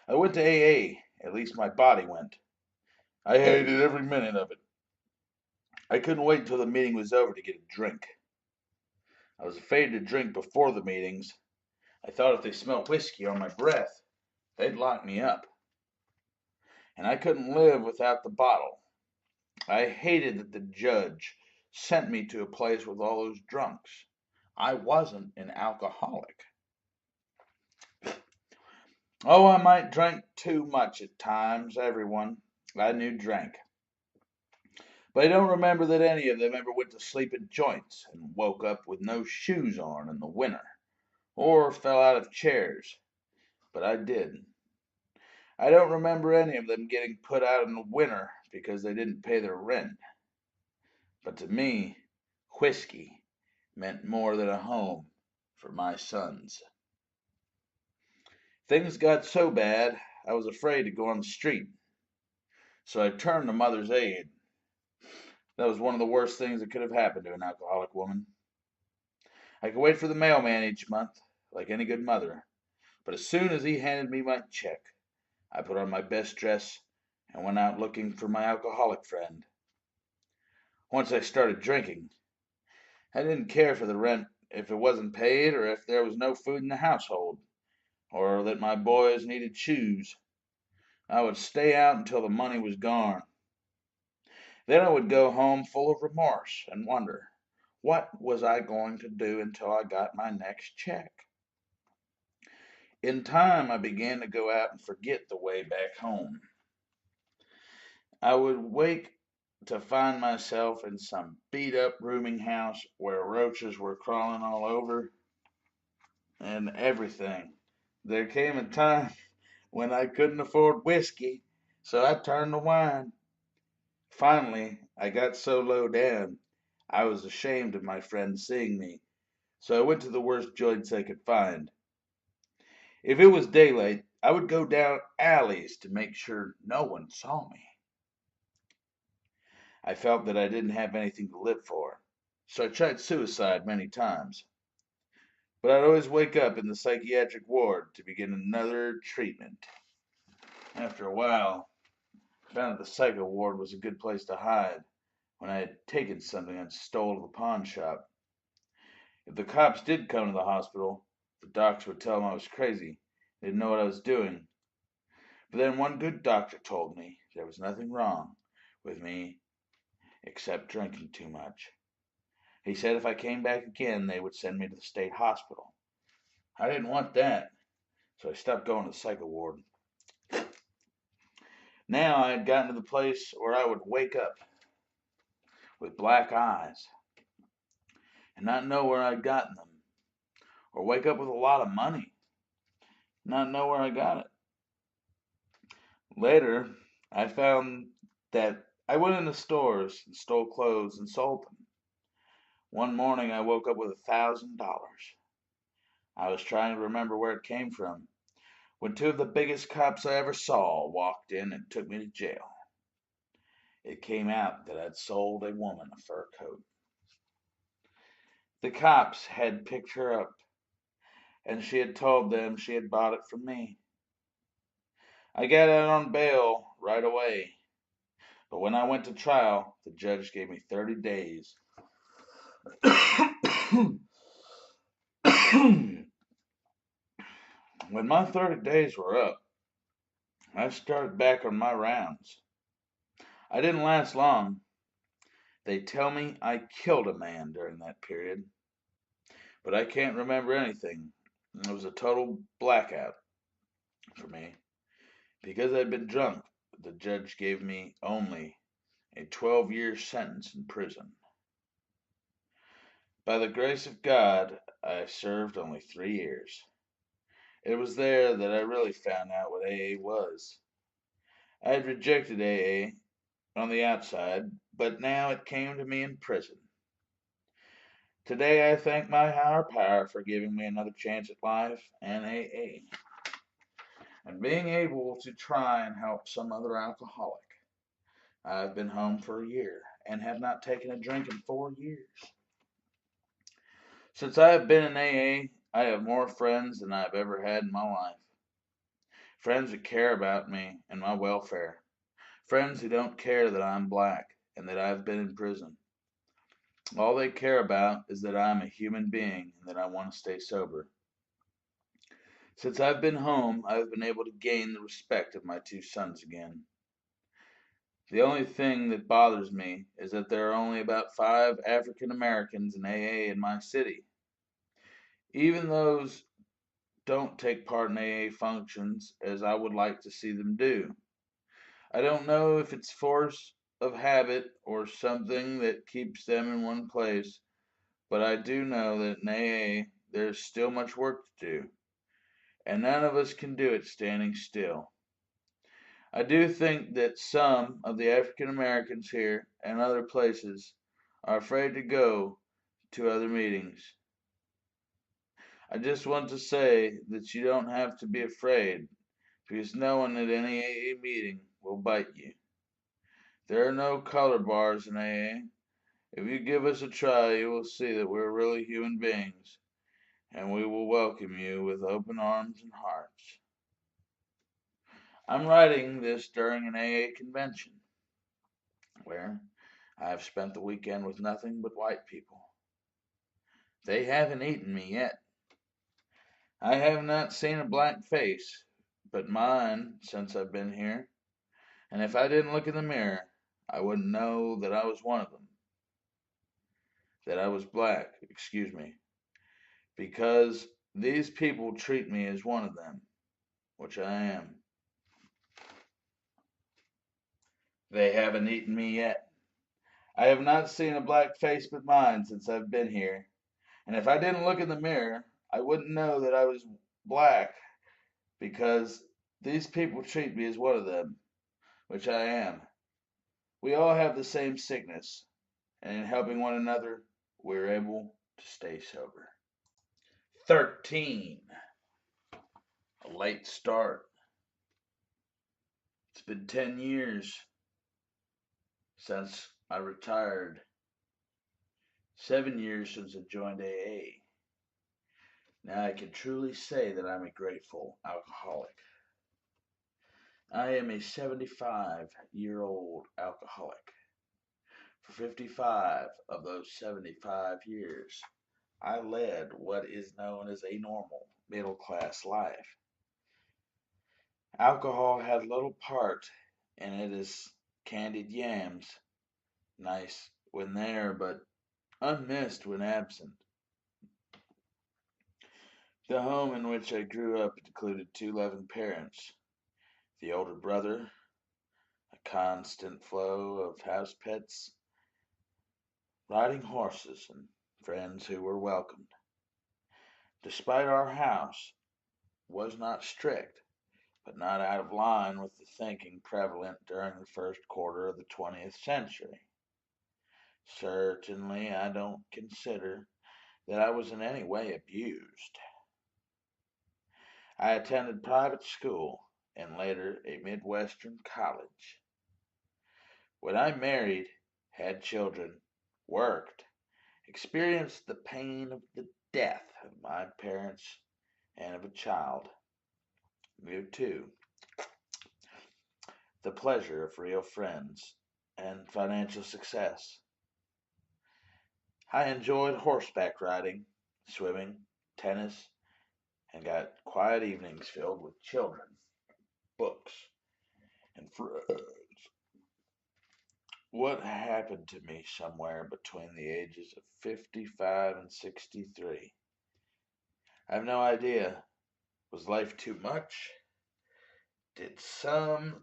I went to AA, at least my body went. I hated every minute of it. I couldn't wait until the meeting was over to get a drink. I was afraid to drink before the meetings. I thought if they smelled whiskey on my breath, they'd lock me up. And I couldn't live without the bottle. I hated that the judge sent me to a place with all those drunks. I wasn't an alcoholic. Oh, I might drink too much at times, everyone I knew drank. But I don't remember that any of them ever went to sleep in joints and woke up with no shoes on in the winter, or fell out of chairs. But I did. I don't remember any of them getting put out in the winter because they didn't pay their rent. But to me, whiskey meant more than a home for my sons. Things got so bad, I was afraid to go on the street. So I turned to Mother's Aid. That was one of the worst things that could have happened to an alcoholic woman. I could wait for the mailman each month, like any good mother. But as soon as he handed me my check, I put on my best dress and went out looking for my alcoholic friend. Once I started drinking, I didn't care for the rent if it wasn't paid or if there was no food in the household or that my boys needed shoes. I would stay out until the money was gone. Then I would go home full of remorse and wonder, what was I going to do until I got my next check? In time, I began to go out and forget the way back home. I would wake to find myself in some beat-up rooming house where roaches were crawling all over and everything. There came a time when I couldn't afford whiskey, so I turned to wine. Finally, I got so low down, I was ashamed of my friends seeing me, so I went to the worst joints I could find. If it was daylight, I would go down alleys to make sure no one saw me. I felt that I didn't have anything to live for, so I tried suicide many times. But I'd always wake up in the psychiatric ward to begin another treatment. After a while, I found that the psycho ward was a good place to hide when I had taken something I'd stole at the pawn shop. If the cops did come to the hospital, the docs would tell them I was crazy, didn't know what I was doing. But then one good doctor told me there was nothing wrong with me except drinking too much. He said if I came back again, they would send me to the state hospital. I didn't want that, so I stopped going to the psycho ward. Now I had gotten to the place where I would wake up with black eyes and not know where I'd gotten them, or wake up with a lot of money and not know where I got it. Later, I found that I went into stores and stole clothes and sold them. One morning, I woke up with $1,000. I was trying to remember where it came from when two of the biggest cops I ever saw walked in and took me to jail. It came out that I'd sold a woman a fur coat. The cops had picked her up, and she had told them she had bought it from me. I got out on bail right away, but when I went to trial, the judge gave me 30 days. When my 30 days were up, I started back on my rounds. I didn't last long. They tell me I killed a man during that period, but I can't remember anything. It was a total blackout for me. Because I'd been drunk, the judge gave me only a 12-year sentence in prison. By the grace of God, I served only 3 years. It was there that I really found out what AA was. I had rejected AA on the outside, but now it came to me in prison. Today I thank my higher power for giving me another chance at life and AA, and being able to try and help some other alcoholic. I've been home for a year and have not taken a drink in 4 years. Since I have been in AA, I have more friends than I've ever had in my life. Friends that care about me and my welfare. Friends who don't care that I'm black and that I've been in prison. All they care about is that I'm a human being and that I want to stay sober. Since I've been home, I've been able to gain the respect of my 2 sons again. The only thing that bothers me is that there are only about 5 African Americans in AA in my city. Even those don't take part in AA functions as I would like to see them do. I don't know if it's force of habit or something that keeps them in one place, but I do know that in AA there's still much work to do, and none of us can do it standing still. I do think that some of the African Americans here and other places are afraid to go to other meetings. I just want to say that you don't have to be afraid, because no one at any AA meeting will bite you. There are no color bars in AA. If you give us a try, you will see that we're really human beings, and we will welcome you with open arms and hearts. I'm writing this during an AA convention, where I have spent the weekend with nothing but white people. They haven't eaten me yet. I have not seen a black face but mine since I've been here, and if I didn't look in the mirror, I wouldn't know that I was one of them. That I was black, because these people treat me as one of them, which I am. They haven't eaten me yet. I have not seen a black face but mine since I've been here, and if I didn't look in the mirror, I wouldn't know that I was black, because these people treat me as one of them, which I am. We all have the same sickness, and in helping one another, we're able to stay sober. 13. A late start. It's been 10 years since I retired 7 years since I joined AA. Now I can truly say that I'm a grateful alcoholic. I am a 75-year-old alcoholic. For 55 of those 75 years, I led what is known as a normal middle class life. Alcohol had little part in it as candied yams, nice when there, but unmissed when absent. The home in which I grew up included two loving parents, the older brother, a constant flow of house pets, riding horses, and friends who were welcomed. Despite our house was not strict, but not out of line with the thinking prevalent during the first quarter of the 20th century. Certainly, I don't consider that I was in any way abused. I attended private school and later a Midwestern college. When I married, had children, worked, experienced the pain of the death of my parents and of a child, moved to the pleasure of real friends and financial success. I enjoyed horseback riding, swimming, tennis, and got quiet evenings filled with children, books, and friends. What happened to me somewhere between the ages of 55 and 63? I have no idea. Was life too much? Did some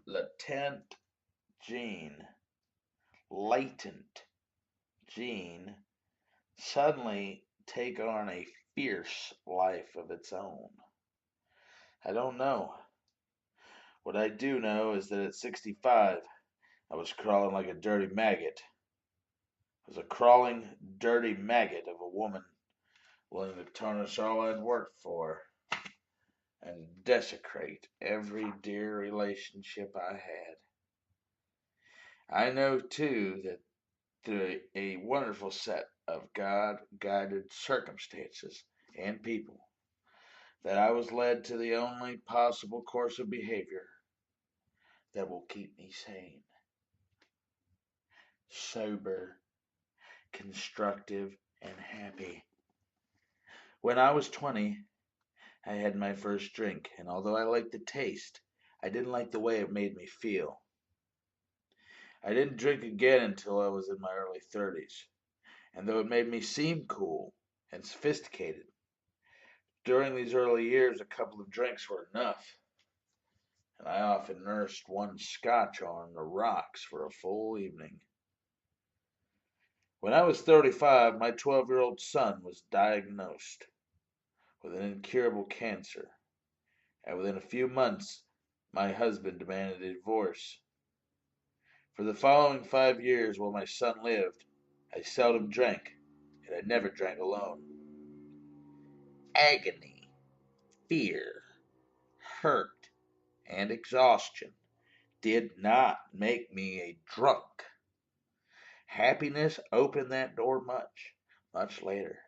gene, latent gene, suddenly take on a fierce life of its own? I don't know. What I do know is that at 65, I was crawling like a dirty maggot. I was a crawling, dirty maggot of a woman willing to tarnish all I'd worked for and desecrate every dear relationship I had. I know, too, that through a wonderful set of God-guided circumstances and people, that I was led to the only possible course of behavior that will keep me sane, sober, constructive, and happy. When I was 20, I had my first drink, and although I liked the taste, I didn't like the way it made me feel. I didn't drink again until I was in my early 30s, and though it made me seem cool and sophisticated, during these early years a couple of drinks were enough, and I often nursed one scotch on the rocks for a full evening. When I was 35, my 12-year-old son was diagnosed with an incurable cancer, and within a few months my husband demanded a divorce. For the following 5 years while my son lived, I seldom drank, and I never drank alone. Agony, fear, hurt, and exhaustion did not make me a drunk. Happiness opened that door much, much later.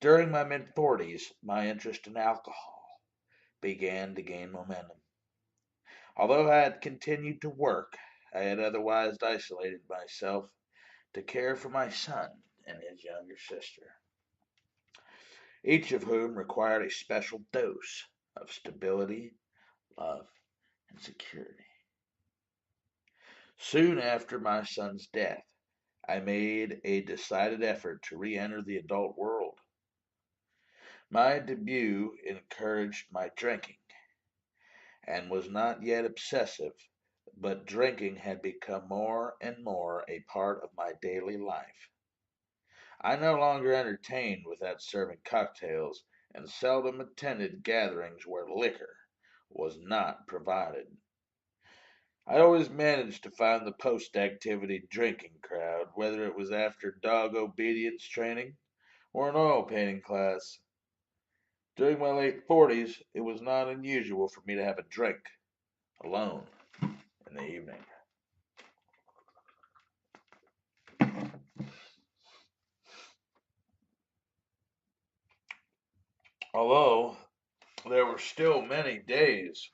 During my mid-40s, my interest in alcohol began to gain momentum. Although I had continued to work, I had otherwise isolated myself to care for my son and his younger sister, each of whom required a special dose of stability, love, and security. Soon after my son's death, I made a decided effort to re-enter the adult world. My debut encouraged my drinking, and was not yet obsessive, but drinking had become more and more a part of my daily life. I no longer entertained without serving cocktails, and seldom attended gatherings where liquor was not provided. I always managed to find the post-activity drinking crowd, whether it was after dog obedience training or an oil painting class. During my late 40s, it was not unusual for me to have a drink alone in the evening. Although there were still many days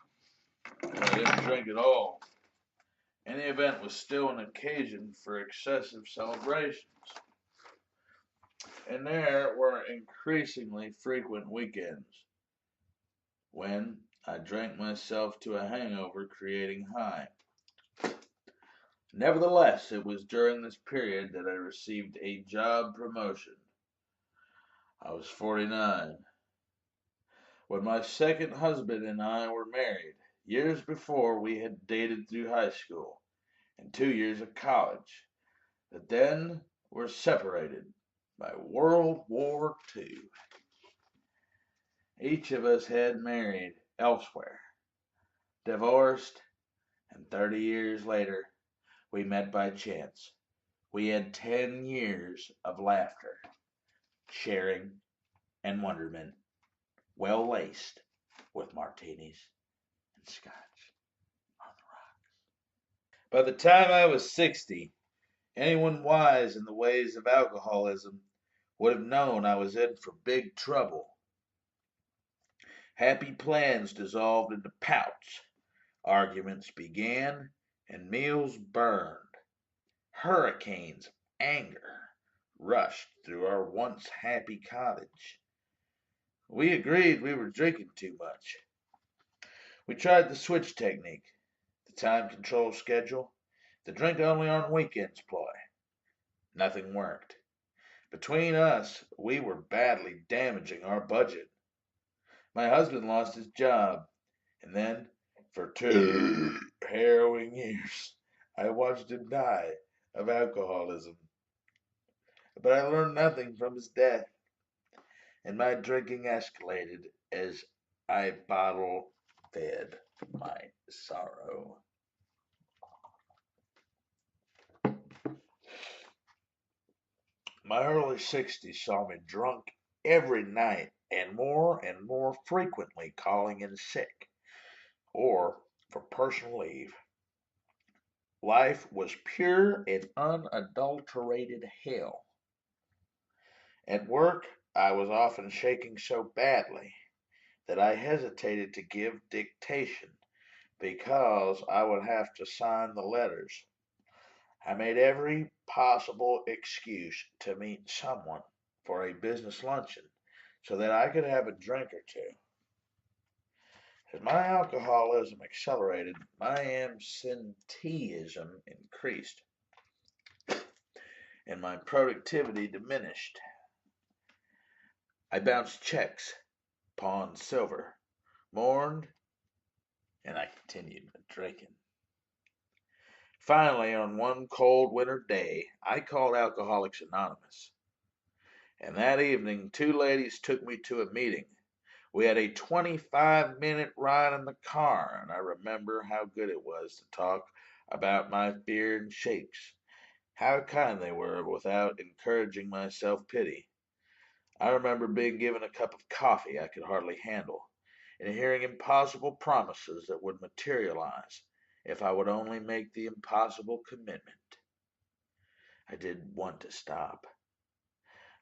when I didn't drink at all, any event was still an occasion for excessive celebrations, and there were increasingly frequent weekends when I drank myself to a hangover, creating high. Nevertheless, it was during this period that I received a job promotion. I was 49 when my second husband and I were married. Years before, we had dated through high school and 2 years of college, but then were separated by World War II. Each of us had married elsewhere, divorced, and 30 years later, we met by chance. We had 10 years of laughter, sharing, and wonderment, well laced with martinis and scotch on the rocks. By the time I was 60, anyone wise in the ways of alcoholism would have known I was in for big trouble. Happy plans dissolved into pouts, arguments began, and meals burned. Hurricanes of anger rushed through our once happy cottage. We agreed we were drinking too much. We tried the switch technique, the time control schedule, the drink only on weekends ploy. Nothing worked. Between us, we were badly damaging our budget. My husband lost his job, and then, for 2 harrowing years, I watched him die of alcoholism. But I learned nothing from his death, and my drinking escalated as I bottle fed my sorrow. My early 60s saw me drunk every night and more frequently calling in sick or for personal leave. Life was pure and unadulterated hell. At work, I was often shaking so badly that I hesitated to give dictation because I would have to sign the letters. I made every possible excuse to meet someone for a business luncheon so that I could have a drink or two. As my alcoholism accelerated, my absenteeism increased and my productivity diminished. I bounced checks, pawned silver, mourned, and I continued drinking. Finally, on one cold winter day, I called Alcoholics Anonymous. And that evening, two ladies took me to a meeting. We had a 25-minute ride in the car, and I remember how good it was to talk about my fear and shakes, how kind they were without encouraging my self-pity. I remember being given a cup of coffee I could hardly handle, and hearing impossible promises that would materialize if I would only make the impossible commitment. I didn't want to stop.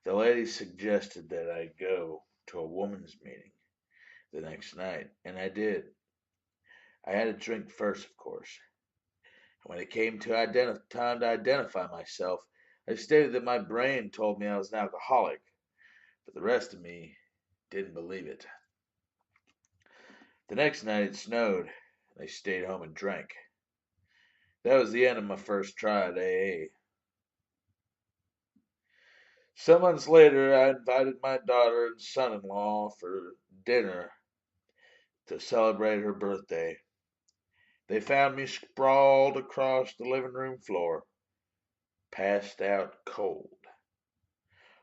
The lady suggested that I go to a woman's meeting the next night, and I did. I had a drink first, of course. And when it came to time to identify myself, I stated that my brain told me I was an alcoholic, but the rest of me didn't believe it. The next night it snowed, and I stayed home and drank. That was the end of my first try at AA. Some months later, I invited my daughter and son-in-law for dinner to celebrate her birthday. They found me sprawled across the living room floor, passed out cold.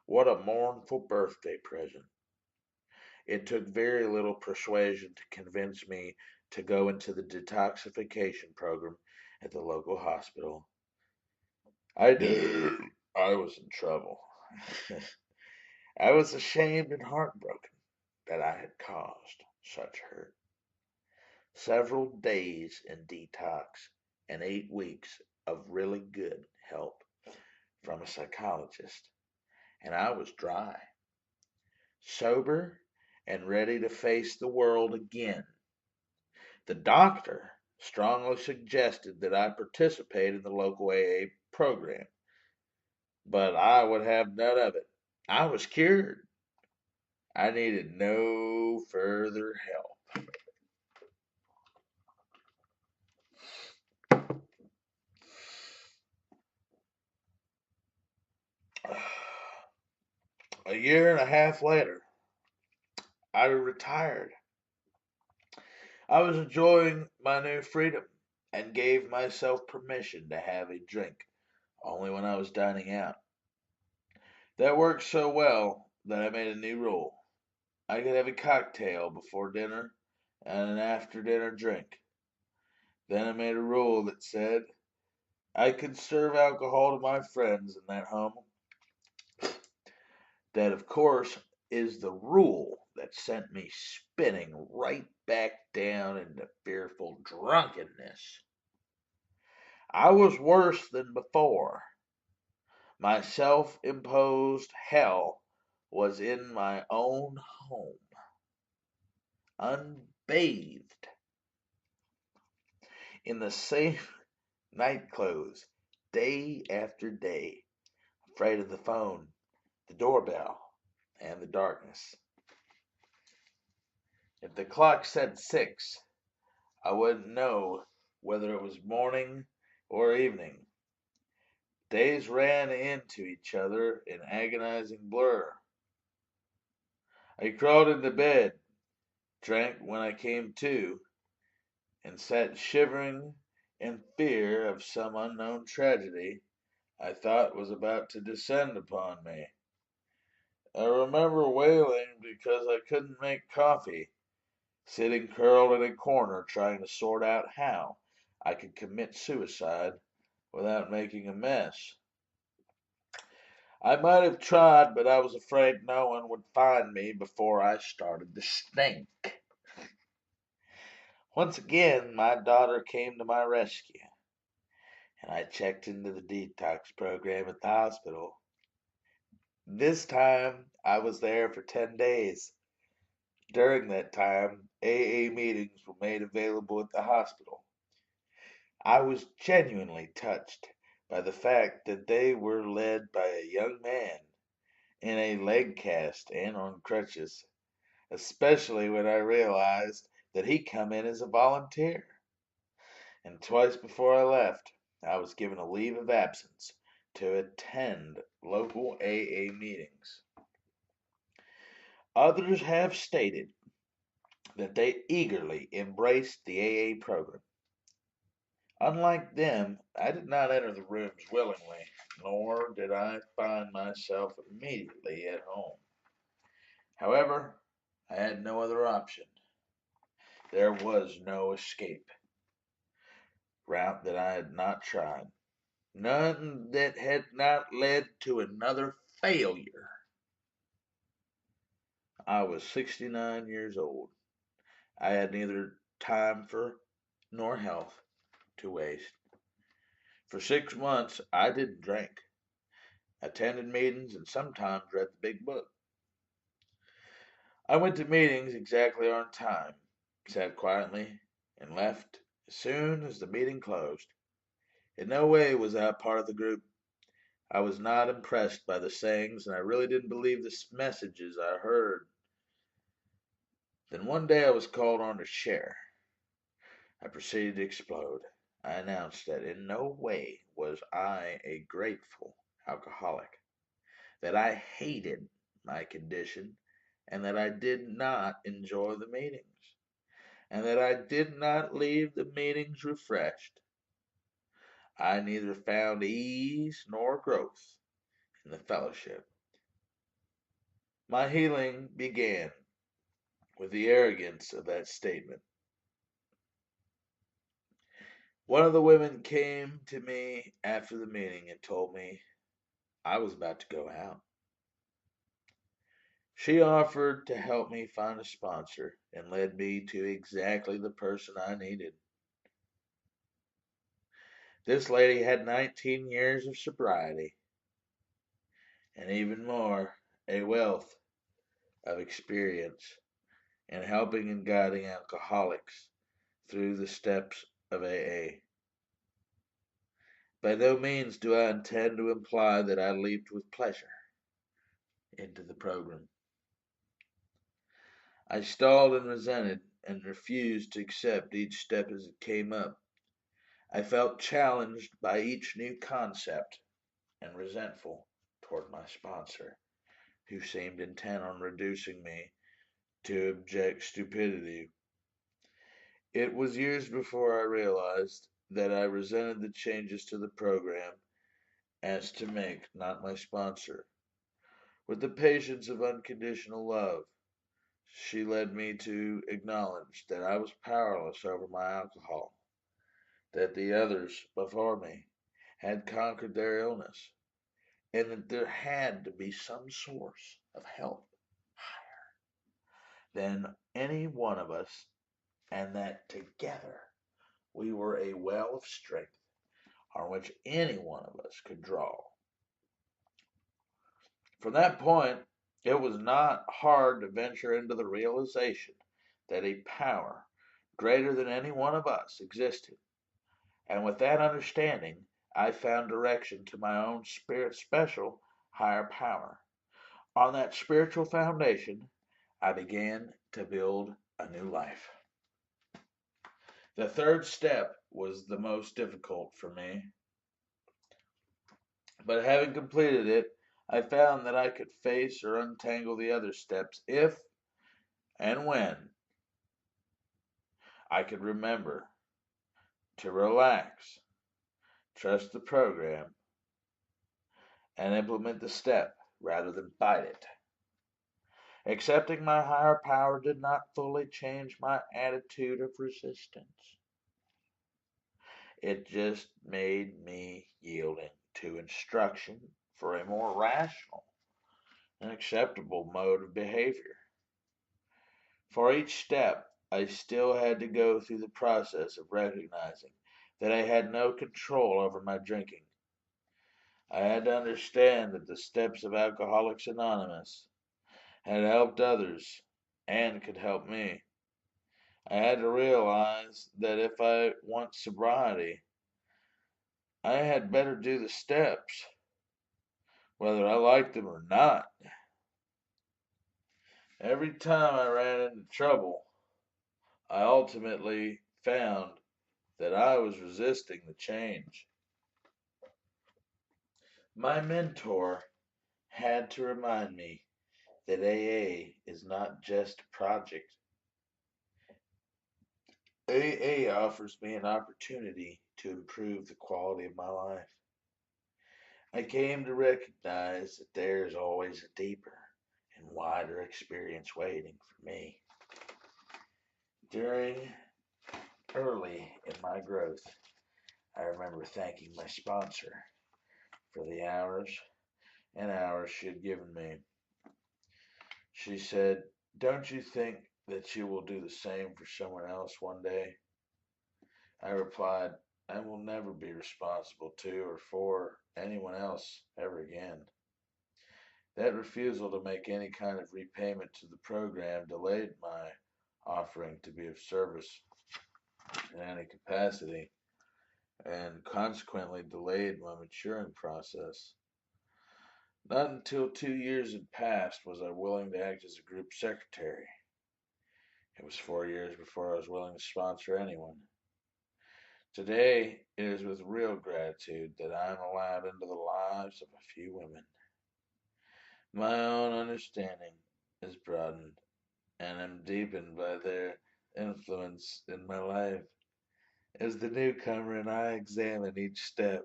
What a mournful birthday present. It took very little persuasion to convince me to go into the detoxification program at the local hospital. I knew I was in trouble. I was ashamed and heartbroken that I had caused such hurt. Several days in detox and 8 weeks of really good help from a psychologist, and I was dry, sober, and ready to face the world again. The doctor strongly suggested that I participate in the local AA program, but I would have none of it. I was cured. I needed no further help. A year and a half later, I retired. I was enjoying my new freedom and gave myself permission to have a drink only when I was dining out. That worked so well that I made a new rule. I could have a cocktail before dinner and an after dinner drink. Then I made a rule that said I could serve alcohol to my friends in that home. That, of course, is the rule that sent me spinning right back down into fearful drunkenness. I was worse than before. My self imposed hell was in my own home, unbathed, in the same night clothes, day after day, afraid of the phone, the doorbell, and the darkness. If the clock said 6, I wouldn't know whether it was morning or evening. Days ran into each other in agonizing blur. I crawled into bed, drank when I came to, and sat shivering in fear of some unknown tragedy I thought was about to descend upon me. I remember wailing because I couldn't make coffee, sitting curled in a corner trying to sort out how I could commit suicide without making a mess. I might have tried, but I was afraid no one would find me before I started to stink. Once again, my daughter came to my rescue, and I checked into the detox program at the hospital. This time, I was there for 10 days. During that time, AA meetings were made available at the hospital. I was genuinely touched by the fact that they were led by a young man in a leg cast and on crutches, especially when I realized that he'd come in as a volunteer. And twice before I left, I was given a leave of absence to attend local AA meetings. Others have stated that they eagerly embraced the AA program. Unlike them, I did not enter the rooms willingly, nor did I find myself immediately at home. However, I had no other option. There was no escape route that I had not tried, none that had not led to another failure. I was 69 years old. I had neither time for nor health to waste. For 6 months, I didn't drink, attended meetings, and sometimes read the big book. I went to meetings exactly on time, sat quietly, and left as soon as the meeting closed. In no way was I part of the group. I was not impressed by the sayings, and I really didn't believe the messages I heard. Then one day I was called on to share. I proceeded to explode. I announced that in no way was I a grateful alcoholic, that I hated my condition, and that I did not enjoy the meetings, and that I did not leave the meetings refreshed. I neither found ease nor growth in the fellowship. My healing began with the arrogance of that statement. One of the women came to me after the meeting and told me I was about to go out. She offered to help me find a sponsor and led me to exactly the person I needed. This lady had 19 years of sobriety and even more, a wealth of experience. in helping and guiding alcoholics through the steps of AA. By no means do I intend to imply that I leaped with pleasure into the program. I stalled and resented and refused to accept each step as it came up. I felt challenged by each new concept and resentful toward my sponsor, who seemed intent on reducing me to abject stupidity. It was years before I realized that I resented the changes to the program as to make, not my sponsor. With the patience of unconditional love, she led me to acknowledge that I was powerless over my alcohol, that the others before me had conquered their illness, and that there had to be some source of help higher than any one of us, and that together we were a well of strength on which any one of us could draw. From that point, it was not hard to venture into the realization that a power greater than any one of us existed, and with that understanding, I found direction to my own spirit special higher power. On that spiritual foundation, I began to build a new life. The third step was the most difficult for me, but having completed it, I found that I could face or untangle the other steps if and when I could remember to relax, trust the program, and implement the step rather than fight it. Accepting my higher power did not fully change my attitude of resistance. It just made me yielding to instruction for a more rational and acceptable mode of behavior. For each step, I still had to go through the process of recognizing that I had no control over my drinking. I had to understand that the steps of Alcoholics Anonymous had helped others and could help me. I had to realize that if I want sobriety, I had better do the steps, whether I liked them or not. Every time I ran into trouble, I ultimately found that I was resisting the change. My mentor had to remind me that AA is not just a project. AA offers me an opportunity to improve the quality of my life. I came to recognize that there is always a deeper and wider experience waiting for me. During early in my growth, I remember thanking my sponsor for the hours and hours she had given me. She said, "Don't you think that you will do the same for someone else one day?" I replied, "I will never be responsible to or for anyone else ever again." That refusal to make any kind of repayment to the program delayed my offering to be of service in any capacity, and consequently delayed my maturing process. Not until 2 years had passed was I willing to act as a group secretary. It was 4 years before I was willing to sponsor anyone. Today, it is with real gratitude that I am allowed into the lives of a few women. My own understanding is broadened and am deepened by their influence in my life. As the newcomer and I examine each step,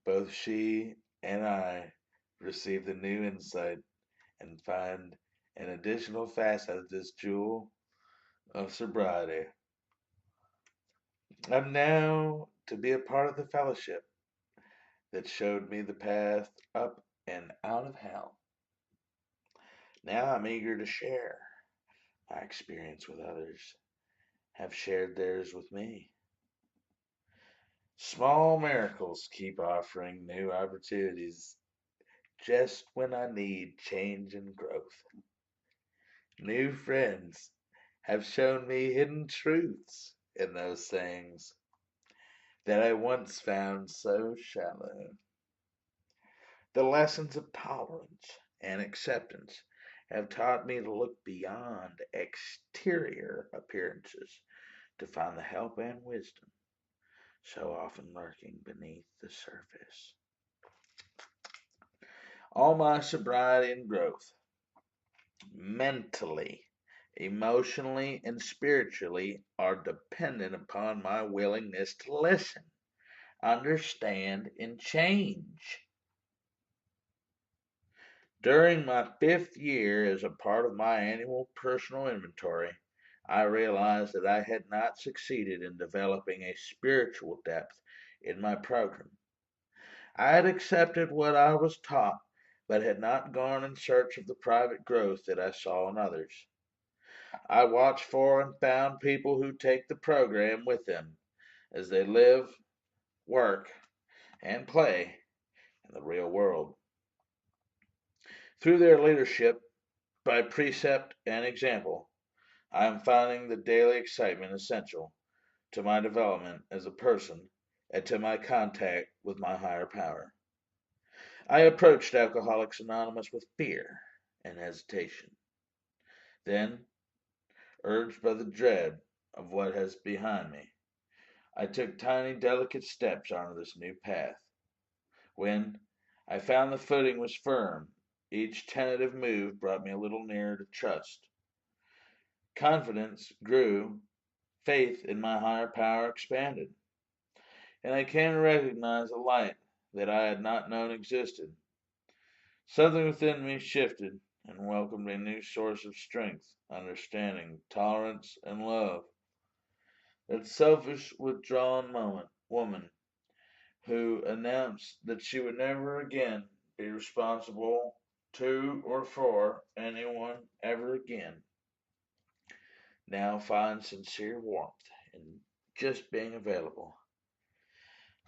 both she and I receive the new insight and find an additional facet of this jewel of sobriety. I'm now to be a part of the fellowship that showed me the path up and out of hell. Now I'm eager to share my experience with others, have shared theirs with me. Small miracles keep offering new opportunities just when I need change and growth. New friends have shown me hidden truths in those things that I once found so shallow. The lessons of tolerance and acceptance have taught me to look beyond exterior appearances to find the help and wisdom so often lurking beneath the surface. All my sobriety and growth, mentally, emotionally, and spiritually, are dependent upon my willingness to listen, understand, and change. During my 5th year as a part of my annual personal inventory, I realized that I had not succeeded in developing a spiritual depth in my program. I had accepted what I was taught, but had not gone in search of the private growth that I saw in others. I watched for and found people who take the program with them as they live, work, and play in the real world. Through their leadership, by precept and example, I am finding the daily excitement essential to my development as a person and to my contact with my higher power. I approached Alcoholics Anonymous with fear and hesitation. Then, urged by the dread of what has behind me, I took tiny, delicate steps onto this new path. When I found the footing was firm, each tentative move brought me a little nearer to trust. Confidence grew, faith in my higher power expanded, and I came to recognize a light that I had not known existed. Something within me shifted and welcomed a new source of strength, understanding, tolerance, and love. That selfish, withdrawn woman who announced that she would never again be responsible to or for anyone ever again, now finds sincere warmth in just being available.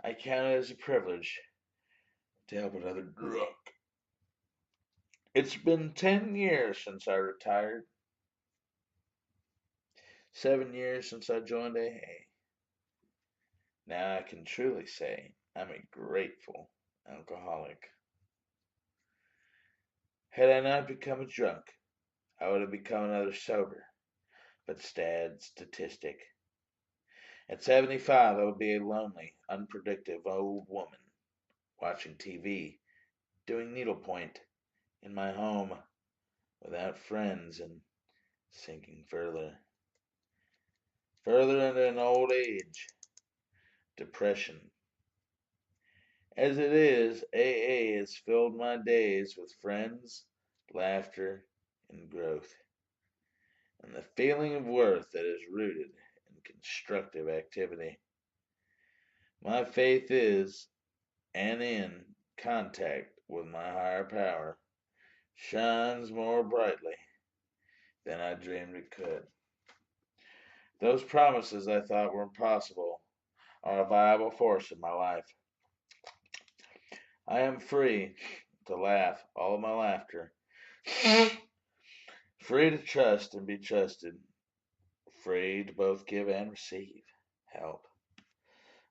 I count it as a privilege to help another drunk. It's been 10 years since I retired, 7 years since I joined AA. Now I can truly say I'm a grateful alcoholic. Had I not become a drunk, I would have become another sober, but sad statistic. At 75, I would be a lonely, unproductive old woman, watching TV, doing needlepoint in my home, without friends, and sinking further into an old age, depression. As it is, AA has filled my days with friends, laughter, and growth, and the feeling of worth that is rooted in constructive activity. My faith is, and in contact with my higher power, shines more brightly than I dreamed it could. Those promises I thought were impossible are a viable force in my life. I am free to laugh all of my laughter, free to trust and be trusted, free to both give and receive help.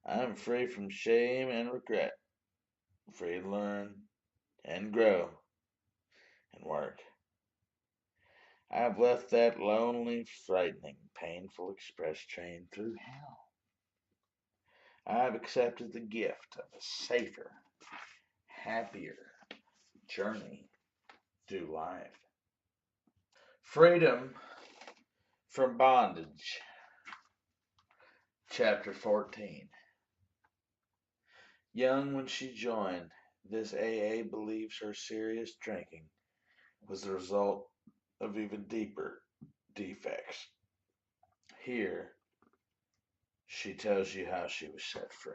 I am free from shame and regret, free to learn and grow and work. I have left that lonely, frightening, painful express train through hell. I have accepted the gift of a safer, happier journey through life. Freedom from bondage. Chapter 14. Young when she joined, this AA believes her serious drinking was the result of even deeper defects. Here, she tells you how she was set free.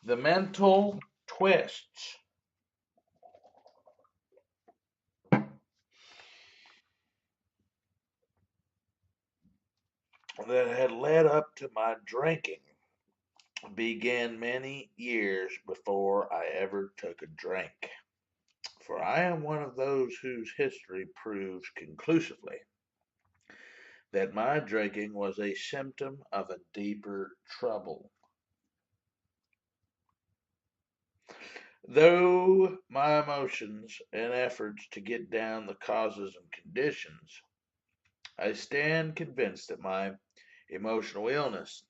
The mental twists. That had led up to my drinking began many years before I ever took a drink. for I am one of those whose history proves conclusively that my drinking was a symptom of a deeper trouble. Though my emotions and efforts to get down the causes and conditions, I stand convinced that my emotional illness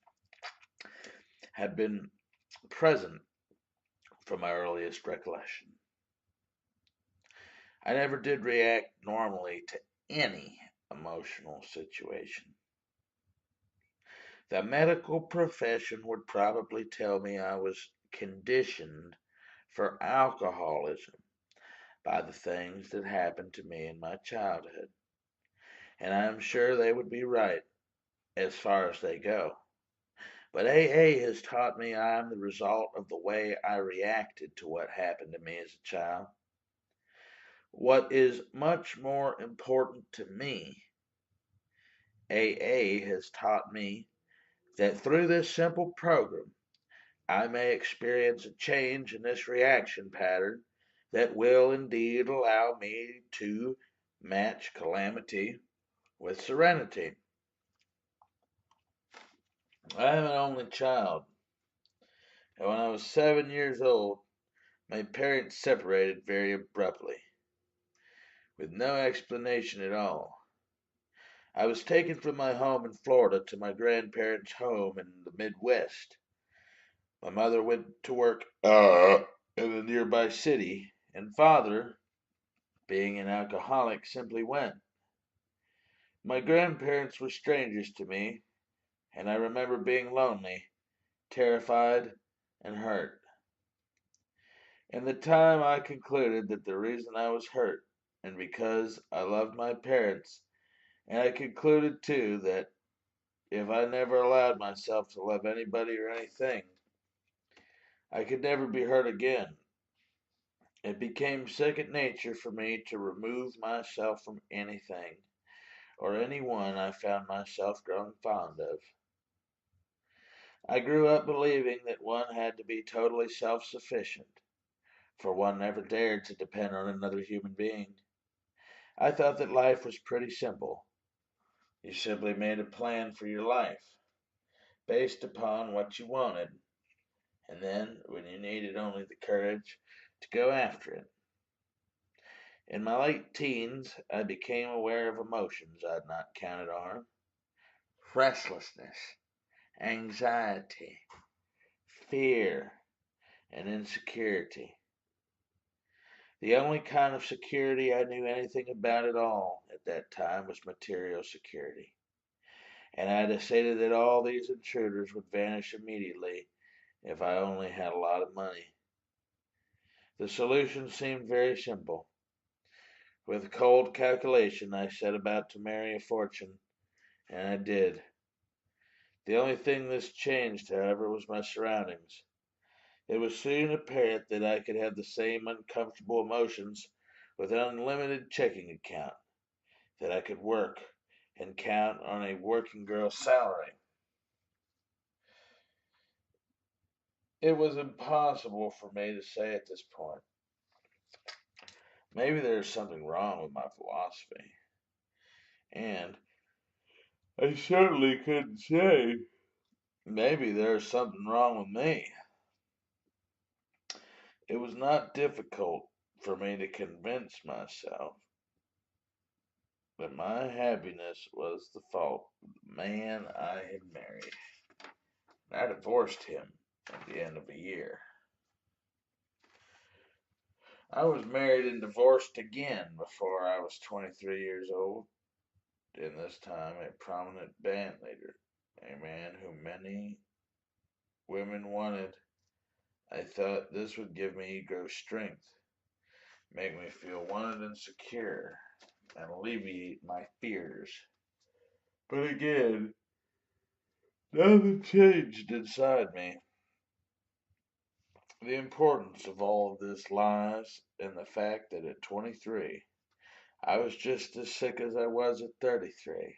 had been present from my earliest recollection. I never did react normally to any emotional situation. The medical profession would probably tell me I was conditioned for alcoholism by the things that happened to me in my childhood. And I am sure they would be right as far as they go. But AA has taught me I am the result of the way I reacted to what happened to me as a child. What is much more important to me, AA has taught me that through this simple program, I may experience a change in this reaction pattern that will indeed allow me to match calamity with serenity. I am an only child, and when I was 7 years old, my parents separated very abruptly, with no explanation at all. I was taken from my home in Florida to my grandparents' home in the Midwest. My mother went to work in a nearby city, and father, being an alcoholic, simply went. My grandparents were strangers to me, and I remember being lonely, terrified, and hurt. In the time I concluded that the reason I was hurt, and because I loved my parents, and I concluded too that if I never allowed myself to love anybody or anything, I could never be hurt again. It became second nature for me to remove myself from anything or anyone I found myself growing fond of. I grew up believing that one had to be totally self-sufficient, for one never dared to depend on another human being. I thought that life was pretty simple. You simply made a plan for your life, based upon what you wanted, and then, when you needed only the courage to go after it. In my late teens, I became aware of emotions I'd not counted on: restlessness, anxiety, fear, and insecurity. The only kind of security I knew anything about at all at that time was material security, and I decided that all these intruders would vanish immediately if I only had a lot of money. The solution seemed very simple. With cold calculation, I set about to marry a fortune, and I did. The only thing this changed, however, was my surroundings. It was soon apparent that I could have the same uncomfortable emotions with an unlimited checking account, that I could work and count on a working girl's salary. It was impossible for me to say at this point, maybe there's something wrong with my philosophy. And I certainly couldn't say, maybe there's something wrong with me. It was not difficult for me to convince myself that my happiness was the fault of the man I had married. I divorced him at the end of a year. I was married and divorced again before I was 23 years old, and this time a prominent band leader, a man whom many women wanted. I thought this would give me ego strength, make me feel wanted and secure, and alleviate my fears. But again, nothing changed inside me. The importance of all of this lies in the fact that at 23, I was just as sick as I was at 33,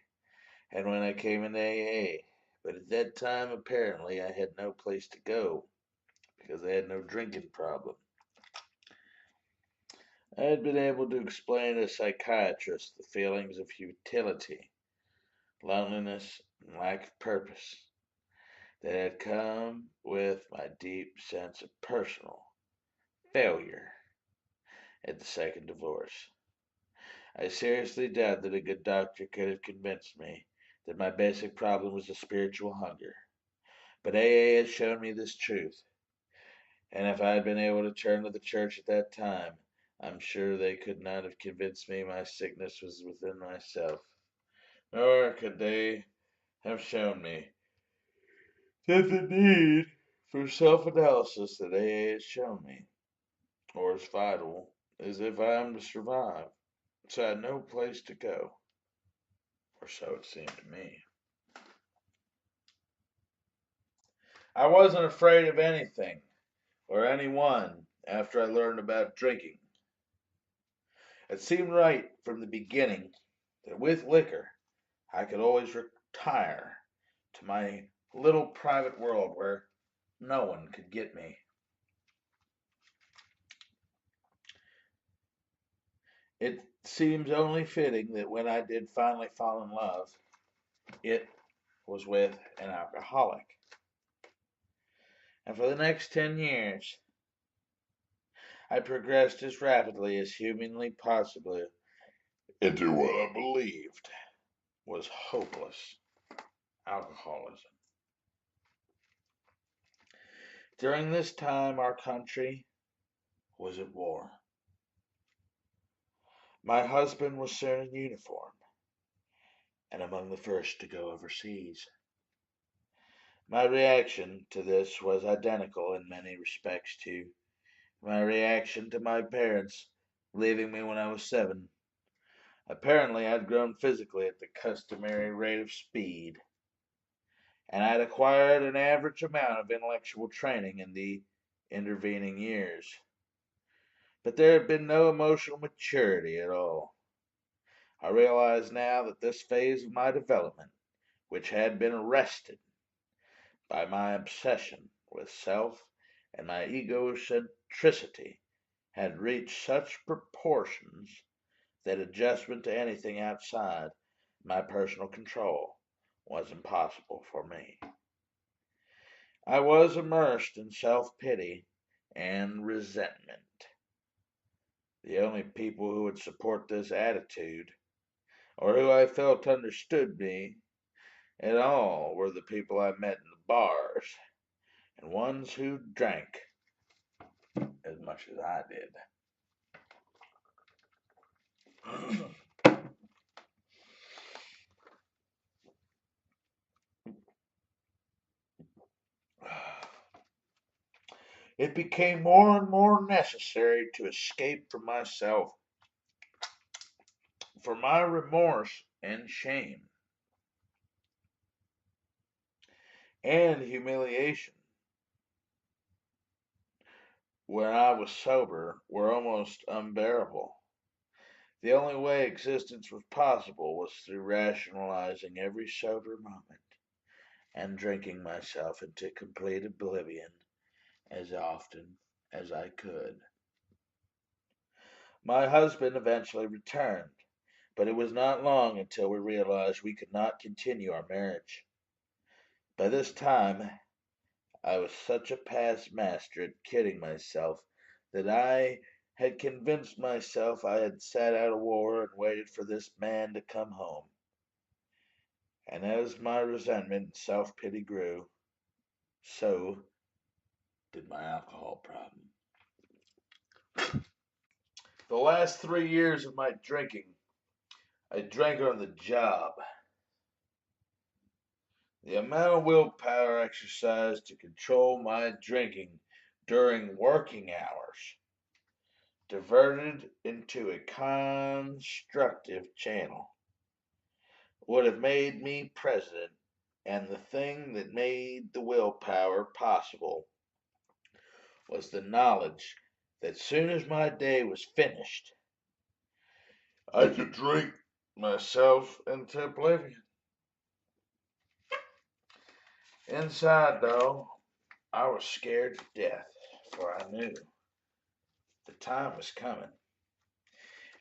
and when I came into AA. But at that time, apparently, I had no place to go because I had no drinking problem. I had been able to explain to psychiatrists the feelings of futility, loneliness, and lack of purpose that had come with my deep sense of personal failure at the second divorce. I seriously doubt that a good doctor could have convinced me that my basic problem was a spiritual hunger. But AA has shown me this truth, and if I had been able to turn to the church at that time, I'm sure they could not have convinced me my sickness was within myself. Nor could they have shown me that the need for self-analysis that AA has shown me, or as vital as if I am to survive. So I had no place to go, or so it seemed to me. I wasn't afraid of anything or anyone after I learned about drinking. It seemed right from the beginning that with liquor I could always retire to my little private world where no one could get me. It seems only fitting that when I did finally fall in love, it was with an alcoholic. And for the next 10 years, I progressed as rapidly as humanly possible into what I believed was hopeless alcoholism. During this time, our country was at war. My husband was soon in uniform and among the first to go overseas. My reaction to this was identical in many respects to my reaction to my parents leaving me when I was 7. Apparently, I'd grown physically at the customary rate of speed, and I'd acquired an average amount of intellectual training in the intervening years. But there had been no emotional maturity at all. I realize now that this phase of my development, which had been arrested by my obsession with self and my egocentricity, had reached such proportions that adjustment to anything outside my personal control was impossible for me. I was immersed in self-pity and resentment. The only people who would support this attitude, or who I felt understood me at all, were the people I met in the bars, and ones who drank as much as I did. It became more and more necessary to escape from myself, for my remorse and shame and humiliation when I was sober were almost unbearable. The only way existence was possible was through rationalizing every sober moment and drinking myself into complete oblivion as often as I could. My husband eventually returned, but it was not long until we realized we could not continue our marriage. By this time, I was such a past master at kidding myself that I had convinced myself I had sat out a war and waited for this man to come home. And as my resentment and self-pity grew, so did my alcohol problem. The last 3 years of my drinking, I drank on the job. The amount of willpower exercised to control my drinking during working hours diverted into a constructive channel would have made me president, and the thing that made the willpower possible was the knowledge that soon as my day was finished, I could drink myself into oblivion. Inside, though, I was scared to death, for I knew the time was coming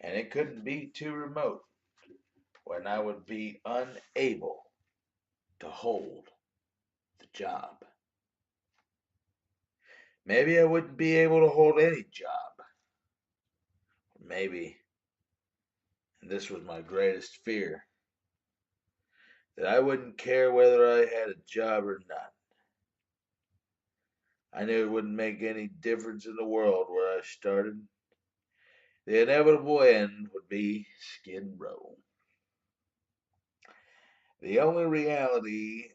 and it couldn't be too remote when I would be unable to hold the job. Maybe I wouldn't be able to hold any job. Maybe, and this was my greatest fear, that I wouldn't care whether I had a job or not. I knew it wouldn't make any difference in the world where I started. The inevitable end would be Skid Row. The only reality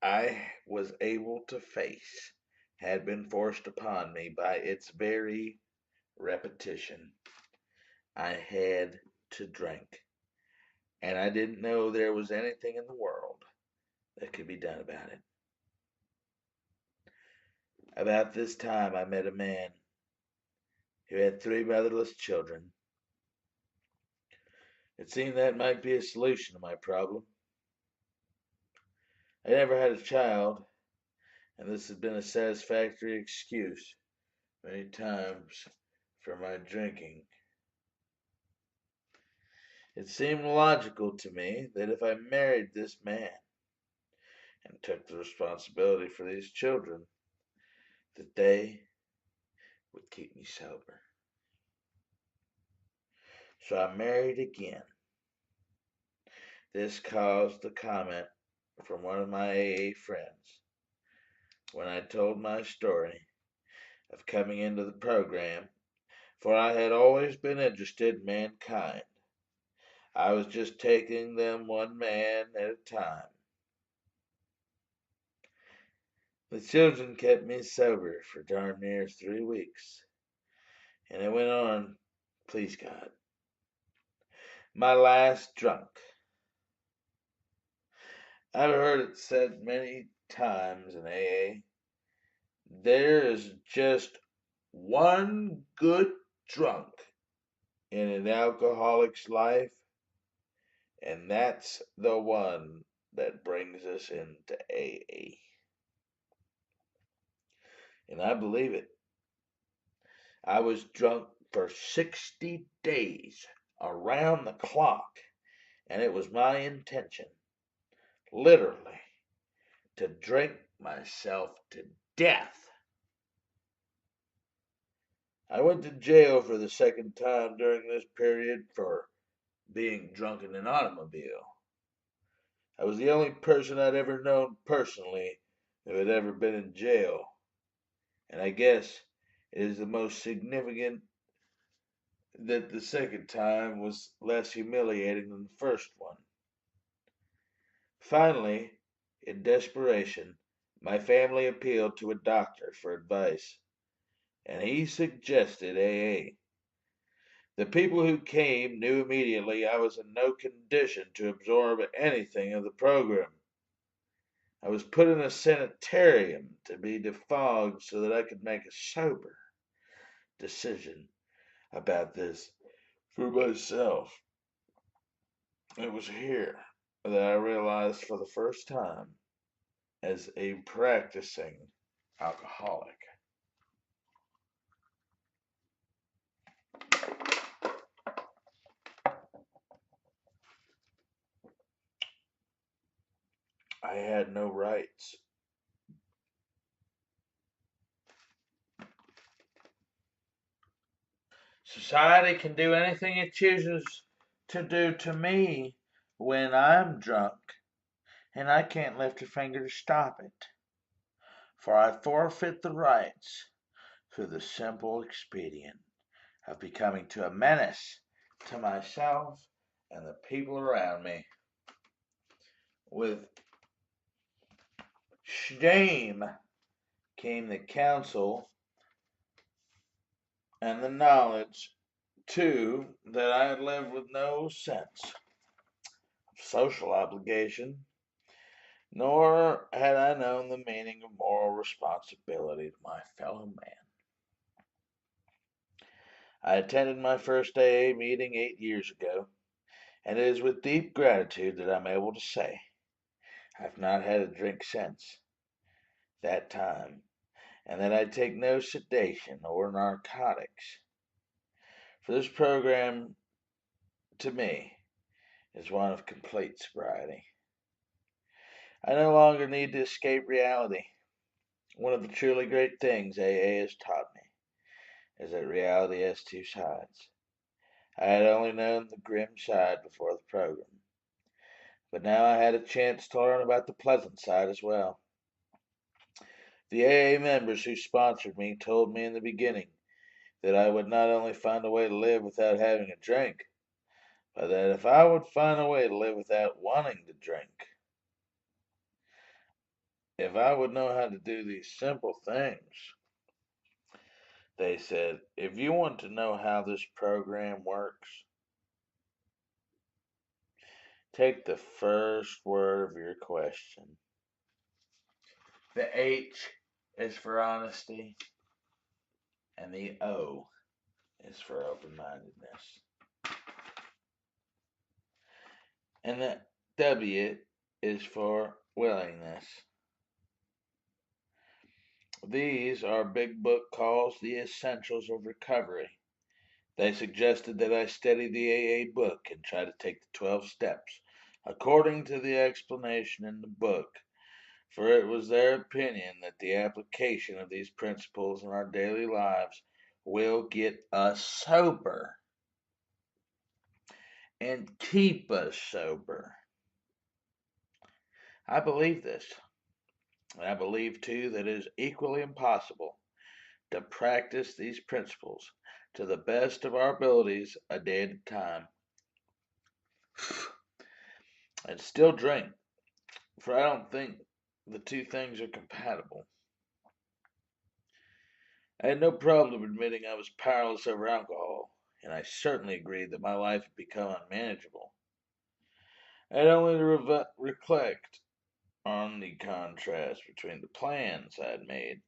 I was able to face had been forced upon me by its very repetition. I had to drink, and I didn't know there was anything in the world that could be done about it. About this time, I met a man who had 3 motherless children. It seemed that might be a solution to my problem. I never had a child, and this has been a satisfactory excuse many times for my drinking. It seemed logical to me that if I married this man and took the responsibility for these children, that they would keep me sober. So I married again. This caused a comment from one of my AA friends when I told my story of coming into the program, for I had always been interested in mankind. I was just taking them one man at a time. The children kept me sober for darn near 3 weeks, and it went on, please God. My last drunk. I've heard it said many times in AA, there is just one good drunk in an alcoholic's life, and that's the one that brings us into AA. And I believe it. I was drunk for 60 days around the clock, and it was my intention, literally, to drink myself to death. I went to jail for the second time during this period for being drunk in an automobile. I was the only person I'd ever known personally who had ever been in jail, and I guess it is the most significant that the second time was less humiliating than the first one. Finally, in desperation, my family appealed to a doctor for advice, and he suggested AA. The people who came knew immediately I was in no condition to absorb anything of the program. I was put in a sanitarium to be defogged so that I could make a sober decision about this for myself. It was here that I realized for the first time, as a practicing alcoholic, I had no rights. Society can do anything it chooses to do to me when I'm drunk, and I can't lift a finger to stop it, for I forfeit the rights through the simple expedient of becoming to a menace to myself and the people around me. With shame came the counsel and the knowledge, too, that I had lived with no sense of social obligation, nor had I known the meaning of moral responsibility to my fellow man. I attended my first AA meeting 8 years ago, and it is with deep gratitude that I'm able to say I've not had a drink since that time, and that I take no sedation or narcotics. For this program to me, is one of complete sobriety. I no longer need to escape reality. One of the truly great things AA has taught me is that reality has two sides. I had only known the grim side before the program, but now I had a chance to learn about the pleasant side as well. The AA members who sponsored me told me in the beginning that I would not only find a way to live without having a drink, but that if I would find a way to live without wanting to drink, if I would know how to do these simple things, they said, if you want to know how this program works, take the first word of your question. The H is for honesty, and the O is for open-mindedness. And the W is for willingness. These our big book calls the essentials of recovery. They suggested that I study the AA book and try to take the 12 steps according to the explanation in the book, for it was their opinion that the application of these principles in our daily lives will get us sober and keep us sober. I believe this. And I believe, too, that it is equally impossible to practice these principles to the best of our abilities a day at a time and still drink, for I don't think the two things are compatible. I had no problem admitting I was powerless over alcohol, and I certainly agreed that my life had become unmanageable. I had only to reflect on the contrast between the plans I had made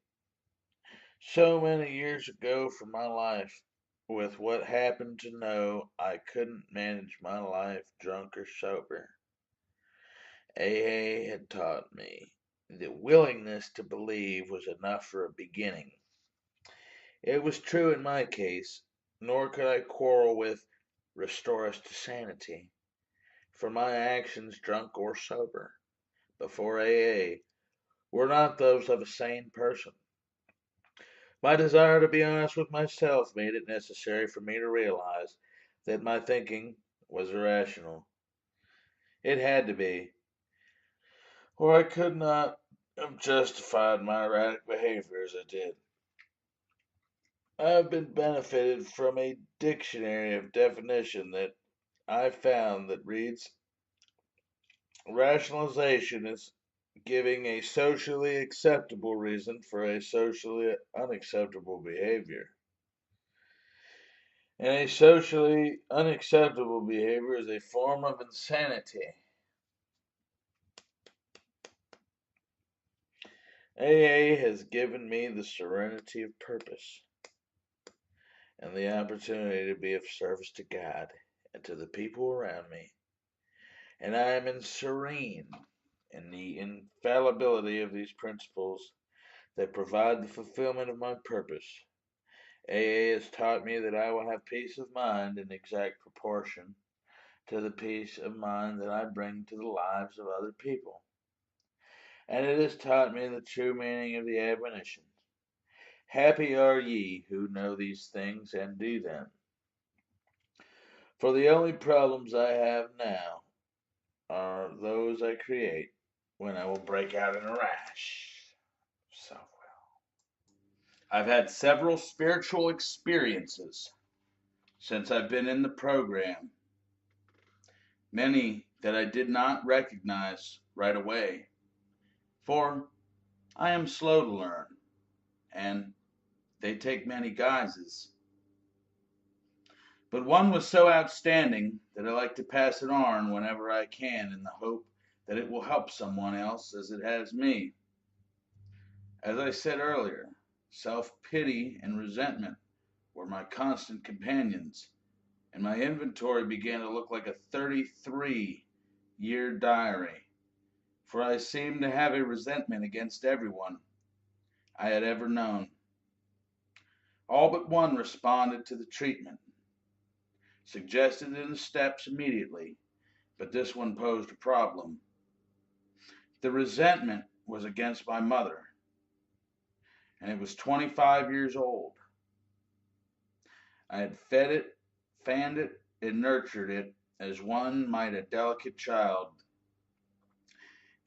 so many years ago for my life with what happened to know I couldn't manage my life drunk or sober. AA had taught me that willingness to believe was enough for a beginning. It was true in my case, nor could I quarrel with restore us to sanity, for my actions, drunk or sober, before AA, were not those of a sane person. My desire to be honest with myself made it necessary for me to realize that my thinking was irrational. It had to be, or I could not have justified my erratic behavior as I did. I have been benefited from a dictionary of definition that I found that reads, rationalization is giving a socially acceptable reason for a socially unacceptable behavior. And a socially unacceptable behavior is a form of insanity. AA has given me the serenity of purpose and the opportunity to be of service to God and to the people around me. And I am serene in the infallibility of these principles that provide the fulfillment of my purpose. AA has taught me that I will have peace of mind in exact proportion to the peace of mind that I bring to the lives of other people. And it has taught me the true meaning of the admonition, happy are ye who know these things and do them. For the only problems I have now are those I create when I will break out in a rash. So I've had several spiritual experiences since I've been in the program, many that I did not recognize right away, for I am slow to learn, and they take many guises. But one was so outstanding that I like to pass it on whenever I can in the hope that it will help someone else as it has me. As I said earlier, self-pity and resentment were my constant companions, and my inventory began to look like a 33-year diary, for I seemed to have a resentment against everyone I had ever known. All but one responded to the treatment. suggested in the steps immediately, but this one posed a problem. The resentment was against my mother, and it was 25 years old. I had fed it, fanned it, and nurtured it as one might a delicate child,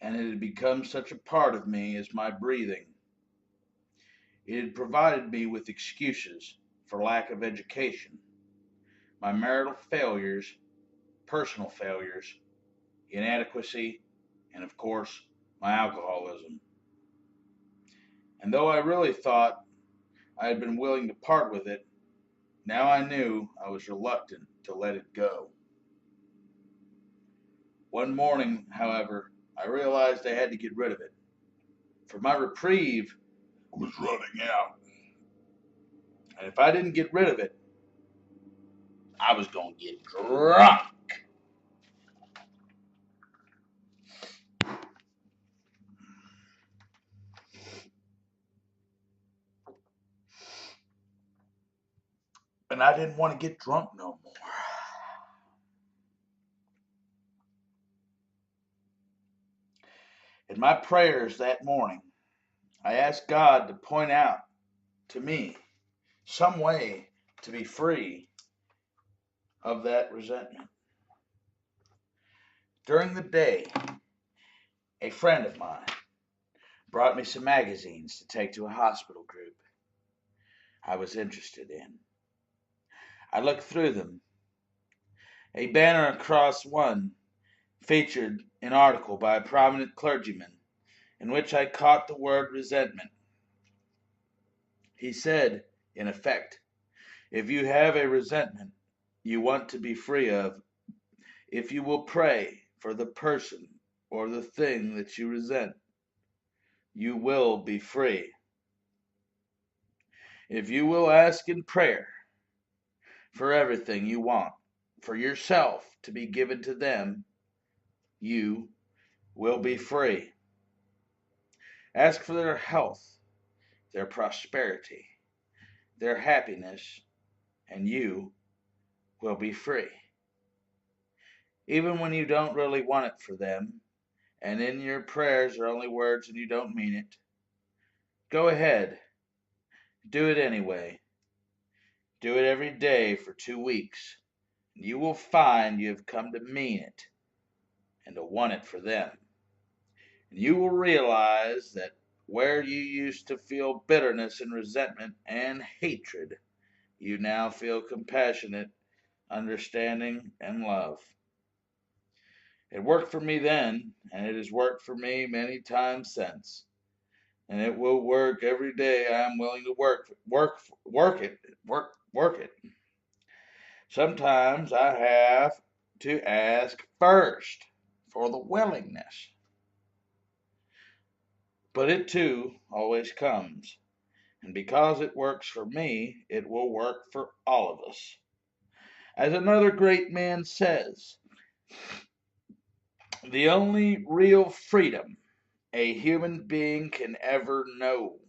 and it had become such a part of me as my breathing. It had provided me with excuses for lack of education, my marital failures, personal failures, inadequacy, and of course, my alcoholism. And though I really thought I had been willing to part with it, now I knew I was reluctant to let it go. One morning, however, I realized I had to get rid of it, for my reprieve was running out. And if I didn't get rid of it, I was going to get drunk. And I didn't want to get drunk no more. In my prayers that morning, I asked God to point out to me some way to be free of that resentment. During the day, a friend of mine brought me some magazines to take to a hospital group I was interested in. I looked through them. A banner across one featured an article by a prominent clergyman in which I caught the word resentment. He said, in effect, if you have a resentment you want to be free of, if you will pray for the person or the thing that you resent, you will be free. If you will ask in prayer for everything you want, for yourself to be given to them, you will be free. Ask for their health, their prosperity, their happiness, and you will be free. Even when you don't really want it for them, and in your prayers are only words and you don't mean it, go ahead. Do it anyway. Do it every day for 2 weeks, and you will find you have come to mean it and to want it for them. And you will realize that where you used to feel bitterness and resentment and hatred, you now feel compassionate, understanding, and love. It worked for me then, and it has worked for me many times since. And it will work every day I am willing to work it. Sometimes I have to ask first for the willingness. But it too always comes. And because it works for me, it will work for all of us. As another great man says, the only real freedom a human being can ever know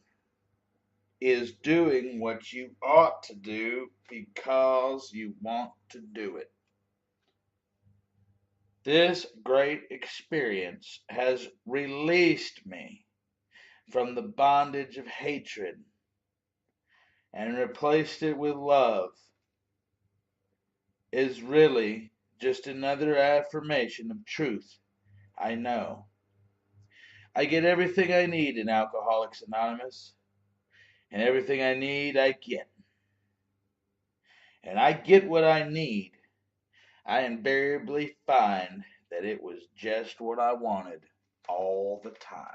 is doing what you ought to do because you want to do it. This great experience has released me from the bondage of hatred and replaced it with love. Is really just another affirmation of truth I know. I get everything I need in Alcoholics Anonymous, and everything I need I get. And I get what I need. I invariably find that it was just what I wanted all the time.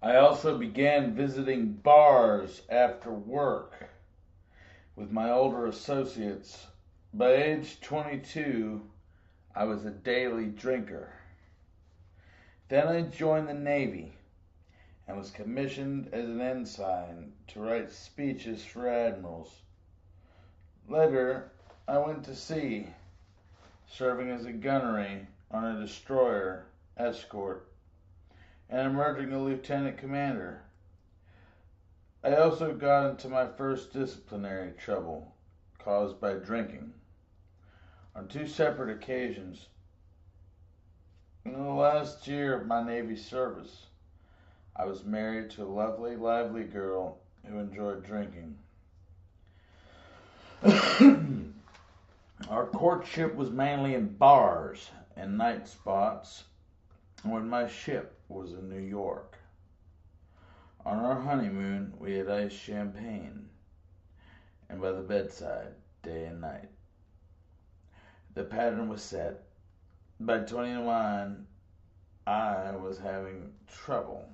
I also began visiting bars after work with my older associates. By age 22, I was a daily drinker. Then I joined the Navy and was commissioned as an ensign to write speeches for admirals. Later, I went to sea, serving as a gunnery on a destroyer escort and emerging a lieutenant commander. I also got into my first disciplinary trouble, caused by drinking. On 2 separate occasions, in the last year of my Navy service, I was married to a lovely, lively girl who enjoyed drinking. Our courtship was mainly in bars and night spots when my ship was in New York. On our honeymoon, we had iced champagne, and by the bedside, day and night. The pattern was set. By 29, I was having trouble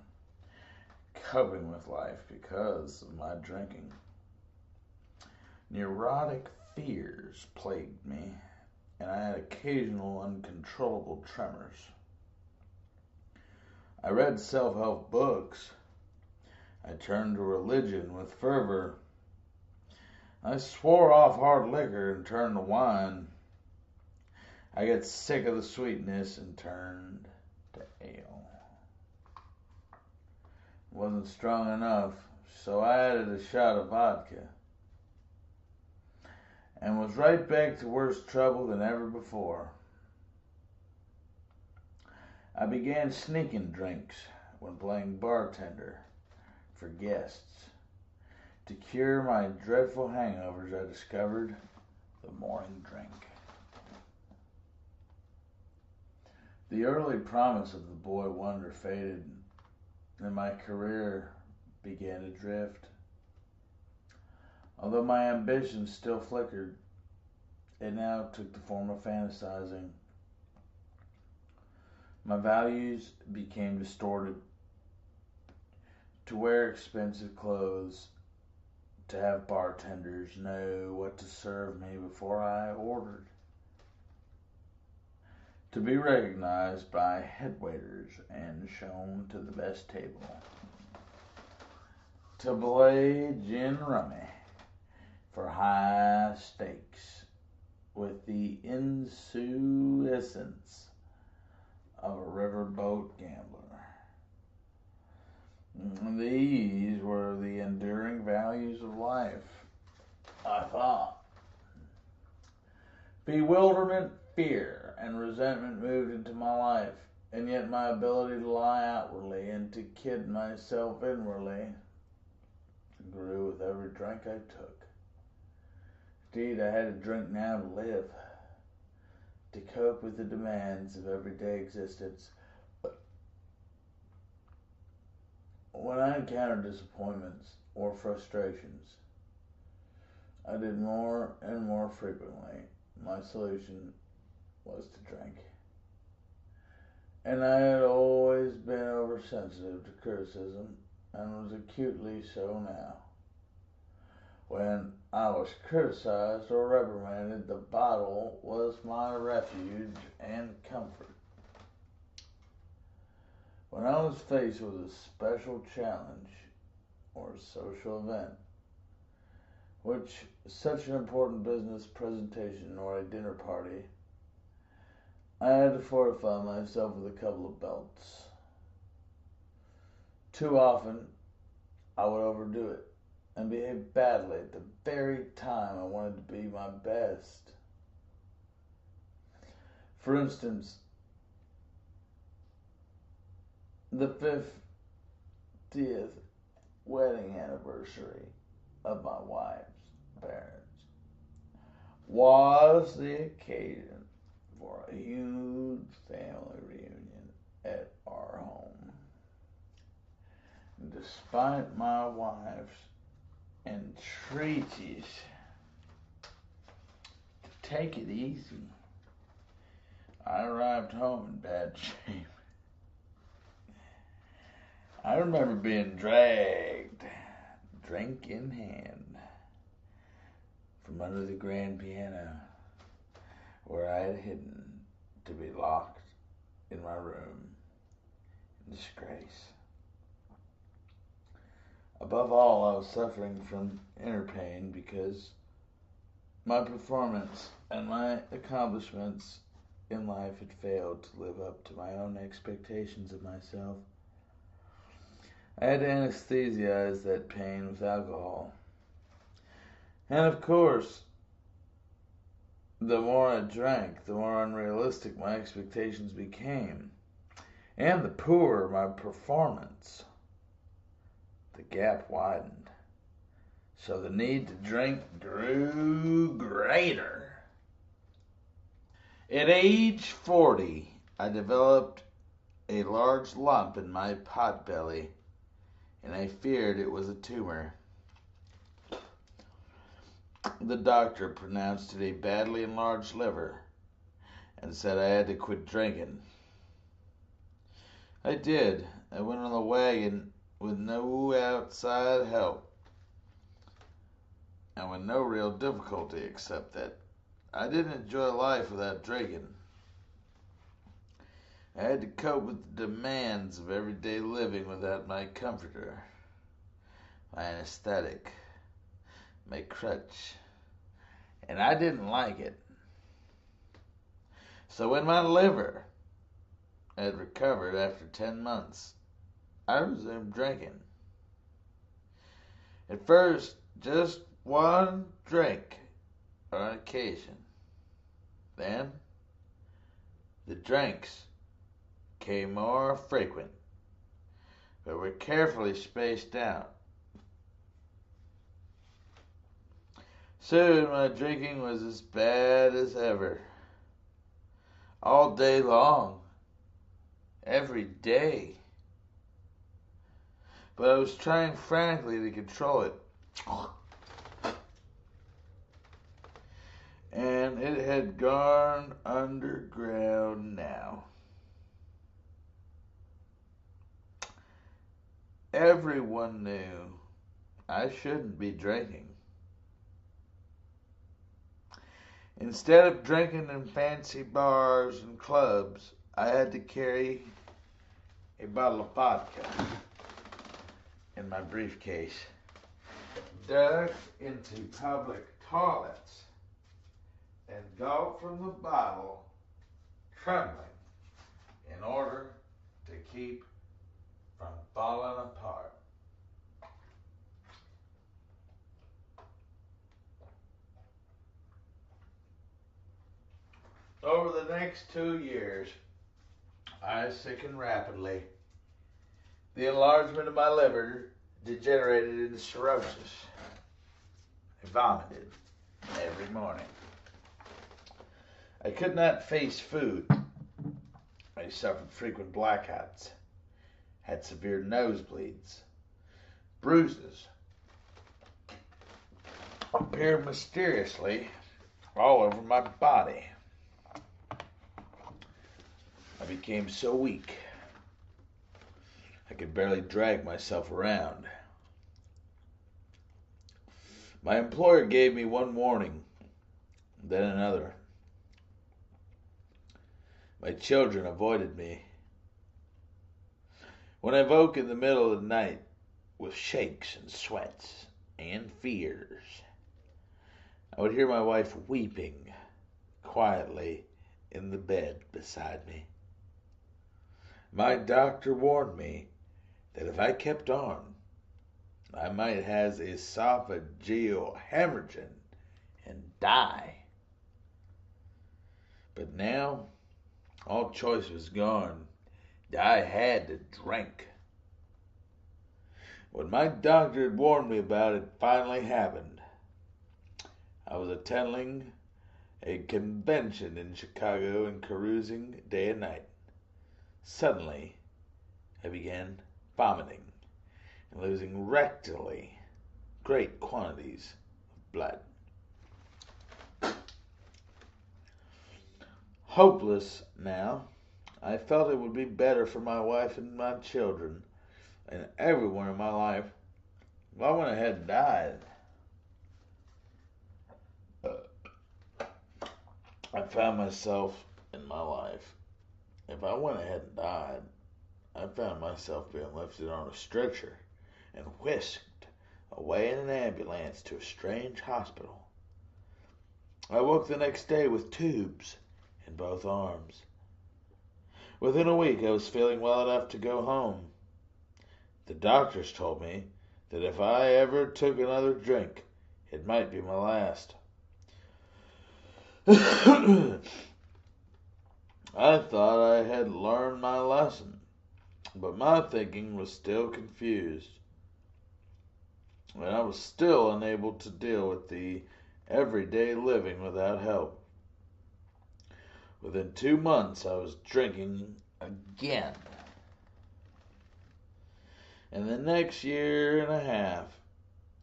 coping with life because of my drinking. Neurotic fears plagued me, and I had occasional uncontrollable tremors. I read self-help books. I turned to religion with fervor. I swore off hard liquor and turned to wine. I got sick of the sweetness and turned to ale. It wasn't strong enough, so I added a shot of vodka, and was right back to worse trouble than ever before. I began sneaking drinks when playing bartender for guests. To cure my dreadful hangovers, I discovered the morning drink. The early promise of the boy wonder faded, and my career began to drift. Although my ambitions still flickered, it now took the form of fantasizing. My values became distorted. To wear expensive clothes, to have bartenders know what to serve me before I ordered, to be recognized by headwaiters and shown to the best table, to play gin rummy for high stakes with the insouciance of a riverboat gambler. These were the enduring values of life, I thought. Bewilderment, fear, and resentment moved into my life, and yet my ability to lie outwardly and to kid myself inwardly grew with every drink I took. Indeed, I had to drink now to live, to cope with the demands of everyday existence. When I encountered disappointments or frustrations, I did more and more frequently. My solution was to drink. And I had always been oversensitive to criticism, and was acutely so now. When I was criticized or reprimanded, the bottle was my refuge and comfort. When I was faced with a special challenge or social event, which such an important business presentation or a dinner party, I had to fortify myself with a couple of belts. Too often, I would overdo it and behave badly at the very time I wanted to be my best. For instance, the 50th wedding anniversary of my wife's parents was the occasion for a huge family reunion at our home. And despite my wife's entreaties to take it easy, I arrived home in bad shape. I remember being dragged, drink in hand, from under the grand piano where I had hidden to be locked in my room in disgrace. Above all, I was suffering from inner pain because my performance and my accomplishments in life had failed to live up to my own expectations of myself. I had to anesthetize that pain with alcohol. And of course, The more I drank, the more unrealistic my expectations became, and the poorer my performance. The gap widened, so the need to drink grew greater. At age 40, I developed a large lump in my potbelly, and I feared it was a tumor. The doctor pronounced it a badly enlarged liver and said I had to quit drinking. I did. I went on the wagon with no outside help and with no real difficulty except that I didn't enjoy life without drinking. I had to cope with the demands of everyday living without my comforter, my anesthetic, my crutch, and I didn't like it. So when my liver had recovered after 10 months, I resumed drinking. At first, just one drink on occasion. Then, the drinks became more frequent, but were carefully spaced out. Soon my drinking was as bad as ever. All day long. Every day. But I was trying frantically to control it. And it had gone underground now. Everyone knew I shouldn't be drinking. Instead of drinking in fancy bars and clubs, I had to carry a bottle of vodka in my briefcase, dug into public toilets, and gulp from the bottle, trembling, in order to keep from falling apart. Over the next 2 years, I sickened rapidly. The enlargement of my liver degenerated into cirrhosis. I vomited every morning. I could not face food. I suffered frequent blackouts, had severe nosebleeds, bruises appeared mysteriously all over my body. I became so weak, I could barely drag myself around. My employer gave me one warning, then another. My children avoided me. When I woke in the middle of the night with shakes and sweats and fears, I would hear my wife weeping quietly in the bed beside me. My doctor warned me that if I kept on, I might have esophageal hemorrhage and die. But now, all choice was gone. I had to drink. When my doctor had warned me about it finally happened. I was attending a convention in Chicago and carousing day and night. Suddenly, I began vomiting and losing rectally great quantities of blood. Hopeless now, I felt it would be better for my wife and my children and everyone in my life if I went ahead and died. I found myself in my life, if I went ahead and died, I found myself being lifted on a stretcher and whisked away in an ambulance to a strange hospital. I woke the next day with tubes in both arms. Within a week, I was feeling well enough to go home. The doctors told me that if I ever took another drink, it might be my last. I thought I had learned my lesson, but my thinking was still confused, and I was still unable to deal with the everyday living without help. Within 2 months, I was drinking again. In the next year and a half,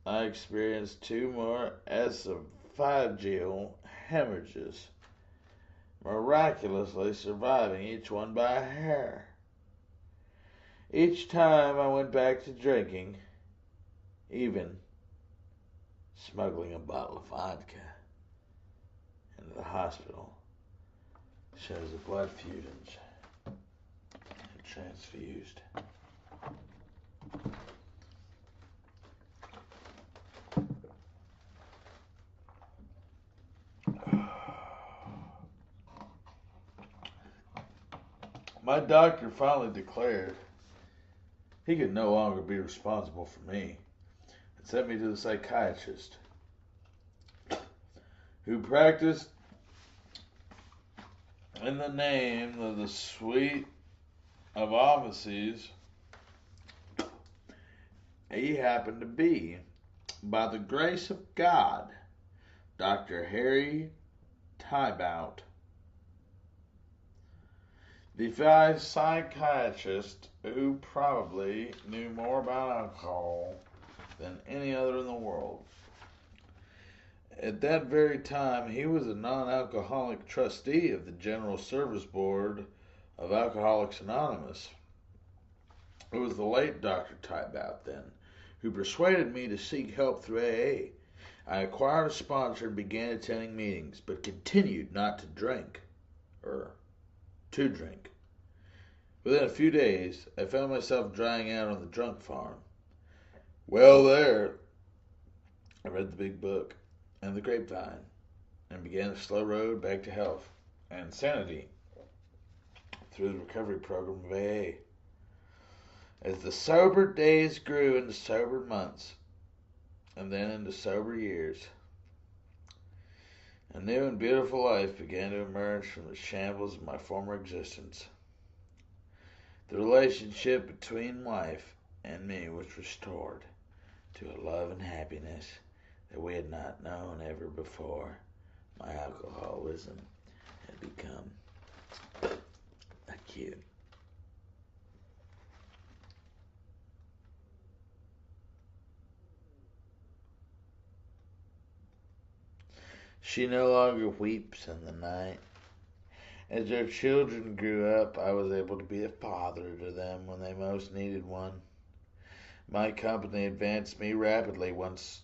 I experienced 2 more esophageal hemorrhages, miraculously surviving each one by a hair. Each time I went back to drinking, even smuggling a bottle of vodka into the hospital, shows the blood fusions had transfused. My doctor finally declared he could no longer be responsible for me and sent me to the psychiatrist, who practiced in the name of the suite of offices he happened to be, by the grace of God, Dr. Harry Tiebout. The psychiatrist who probably knew more about alcohol than any other in the world. At that very time, he was a non-alcoholic trustee of the General Service Board of Alcoholics Anonymous. It was the late Dr. Tiebout, then, who persuaded me to seek help through AA. I acquired a sponsor and began attending meetings, but continued not to drink. To drink. Within a few days, I found myself drying out on the drunk farm. Well, there, I read the big book and the grapevine, and began the slow road back to health and sanity through the recovery program of AA. As the sober days grew into sober months, and then into sober years, a new and beautiful life began to emerge from the shambles of my former existence. The relationship between wife and me was restored to a love and happiness that we had not known ever before. My alcoholism had become acute. She no longer weeps in the night. As our children grew up, I was able to be a father to them when they most needed one. My company advanced me rapidly once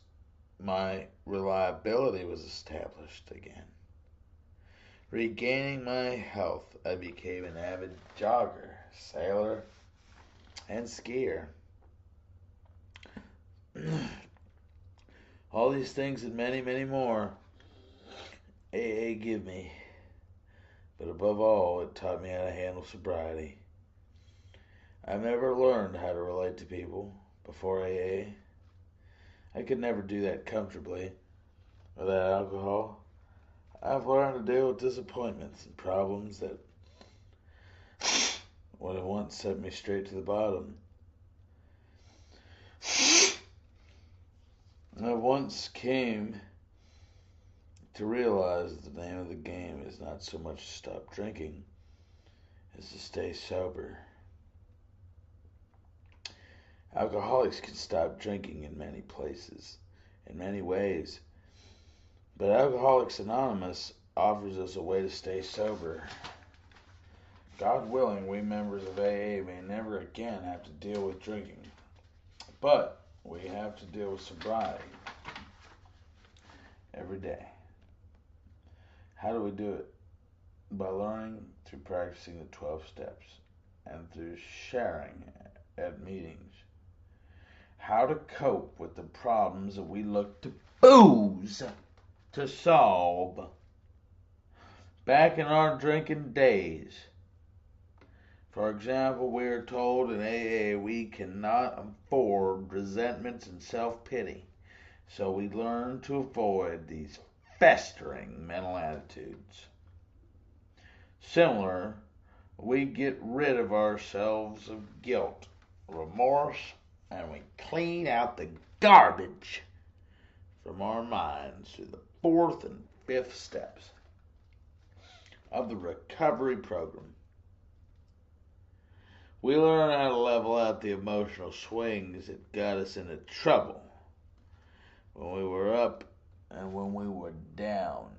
my reliability was established again. Regaining my health, I became an avid jogger, sailor, and skier. All these things and many, many more AA give me. But above all, it taught me how to handle sobriety. I've never learned how to relate to people before AA. I could never do that comfortably without alcohol. I've learned to deal with disappointments and problems that would have once set me straight to the bottom. I once came to realize that the name of the game is not so much to stop drinking as to stay sober. Alcoholics can stop drinking in many places, in many ways, but Alcoholics Anonymous offers us a way to stay sober. God willing, we members of AA may never again have to deal with drinking, but we have to deal with sobriety every day. How do we do it? By learning through practicing the 12 steps and through sharing at meetings how to cope with the problems that we look to booze to solve. Back in our drinking days, for example, we are told in AA we cannot afford resentments and self-pity, so we learn to avoid these festering mental attitudes. Similar, we get rid of ourselves of guilt, remorse, and we clean out the garbage from our minds through the fourth and fifth steps of the recovery program. We learn how to level out the emotional swings that got us into trouble when we were up and when we were down.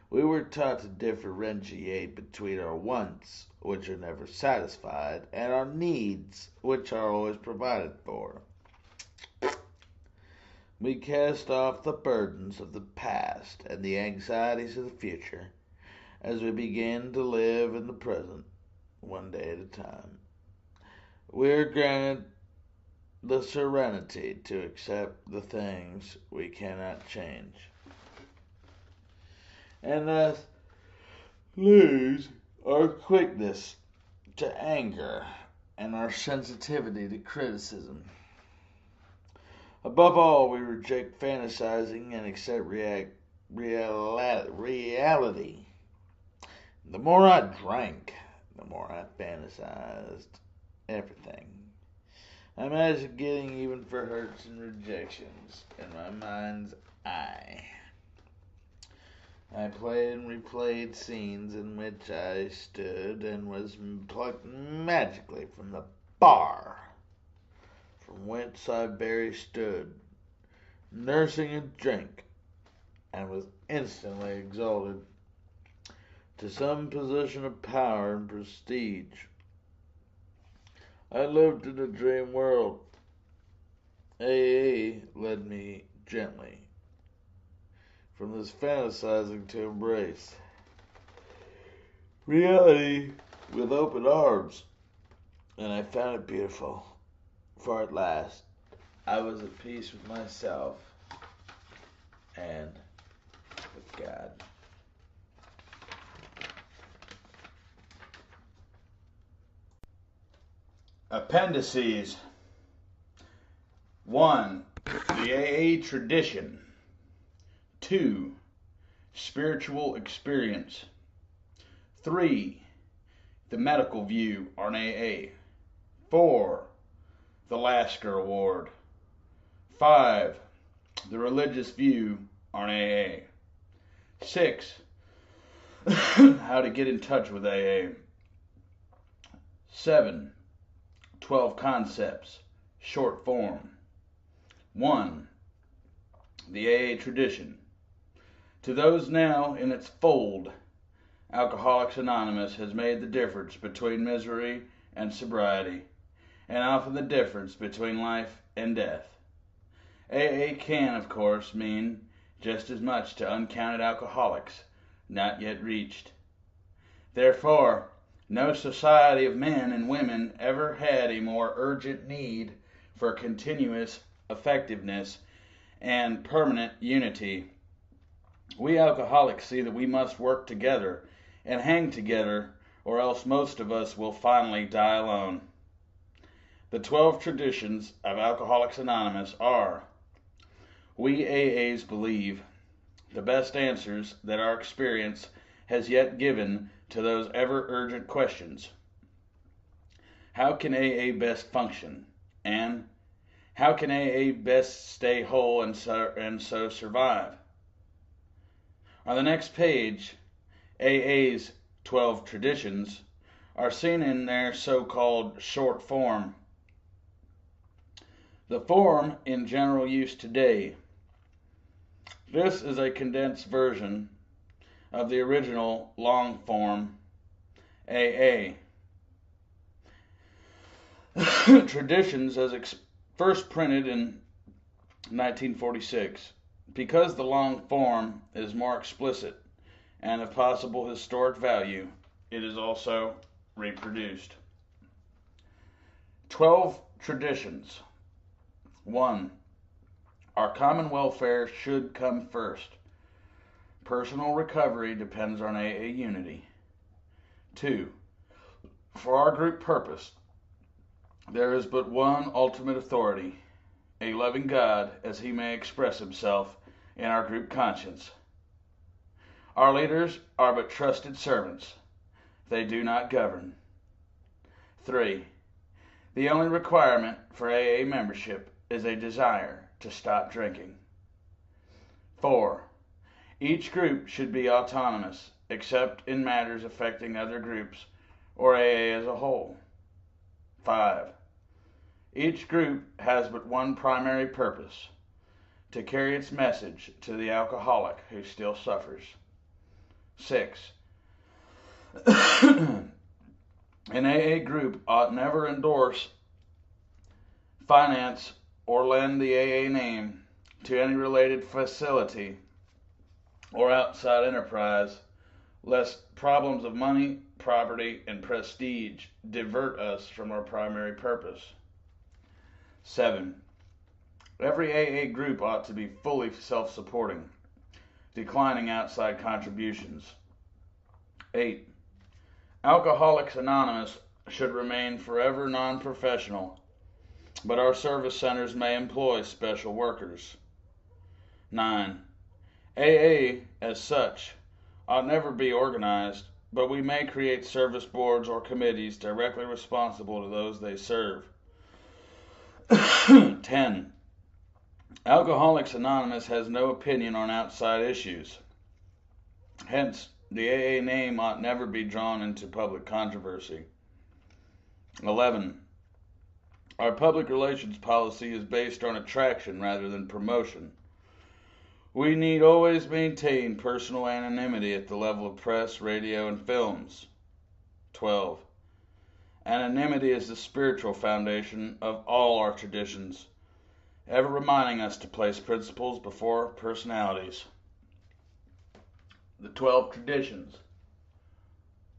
We were taught to differentiate between our wants, which are never satisfied, and our needs, which are always provided for. We cast off the burdens of the past and the anxieties of the future as we begin to live in the present, one day at a time. We are granted the serenity to accept the things we cannot change, and thus lose our quickness to anger and our sensitivity to criticism. Above all, we reject fantasizing and accept reality. The more I drank, the more I fantasized everything. I imagined getting even for hurts and rejections in my mind's eye. I played and replayed scenes in which I stood and was plucked magically from the bar from whence I barely stood, nursing a drink, and was instantly exalted to some position of power and prestige. I lived in a dream world. AA led me gently from this fantasizing to embrace reality with open arms, and I found it beautiful, for at last I was at peace with myself and with God. Appendices. 1. The AA tradition. 2. Spiritual experience. 3. The medical view on AA. 4. The Lasker Award. 5. The religious view on AA. 6. How to get in touch with AA. 7. 12 concepts, short form. 1. The AA tradition. To those now in its fold, Alcoholics Anonymous has made the difference between misery and sobriety, and often the difference between life and death. AA can, of course, mean just as much to uncounted alcoholics not yet reached. Therefore, no society of men and women ever had a more urgent need for continuous effectiveness and permanent unity. We alcoholics see that we must work together and hang together, or else most of us will finally die alone. The 12 traditions of Alcoholics Anonymous are: we AAs believe, the best answers that our experience has yet given to those ever-urgent questions. How can AA best function? And how can AA best stay whole and so survive? On the next page, AA's 12 traditions are seen in their so-called short form. The form in general use today. This is a condensed version of the original long form AA. Traditions as first printed in 1946. Because the long form is more explicit and of possible historic value, it is also reproduced. 12 traditions. 1. Our common welfare should come first. Personal recovery depends on AA unity. 2. For our group purpose, there is but one ultimate authority, a loving God as he may express himself in our group conscience. Our leaders are but trusted servants. They do not govern. 3. The only requirement for AA membership is a desire to stop drinking. 4. Each group should be autonomous, except in matters affecting other groups or AA as a whole. 5. Each group has but one primary purpose: to carry its message to the alcoholic who still suffers. 6. An AA group ought never endorse, finance, or lend the AA name to any related facility or outside enterprise, lest problems of money, property, and prestige divert us from our primary purpose. 7. Every AA group ought to be fully self-supporting, declining outside contributions. 8. Alcoholics Anonymous should remain forever non-professional, but our service centers may employ special workers. 9. AA, as such, ought never be organized, but we may create service boards or committees directly responsible to those they serve. 10. Alcoholics Anonymous has no opinion on outside issues. Hence, the AA name ought never be drawn into public controversy. 11. Our public relations policy is based on attraction rather than promotion. We need always maintain personal anonymity at the level of press, radio, and films. 12. Anonymity is the spiritual foundation of all our traditions, ever reminding us to place principles before personalities. The 12 traditions,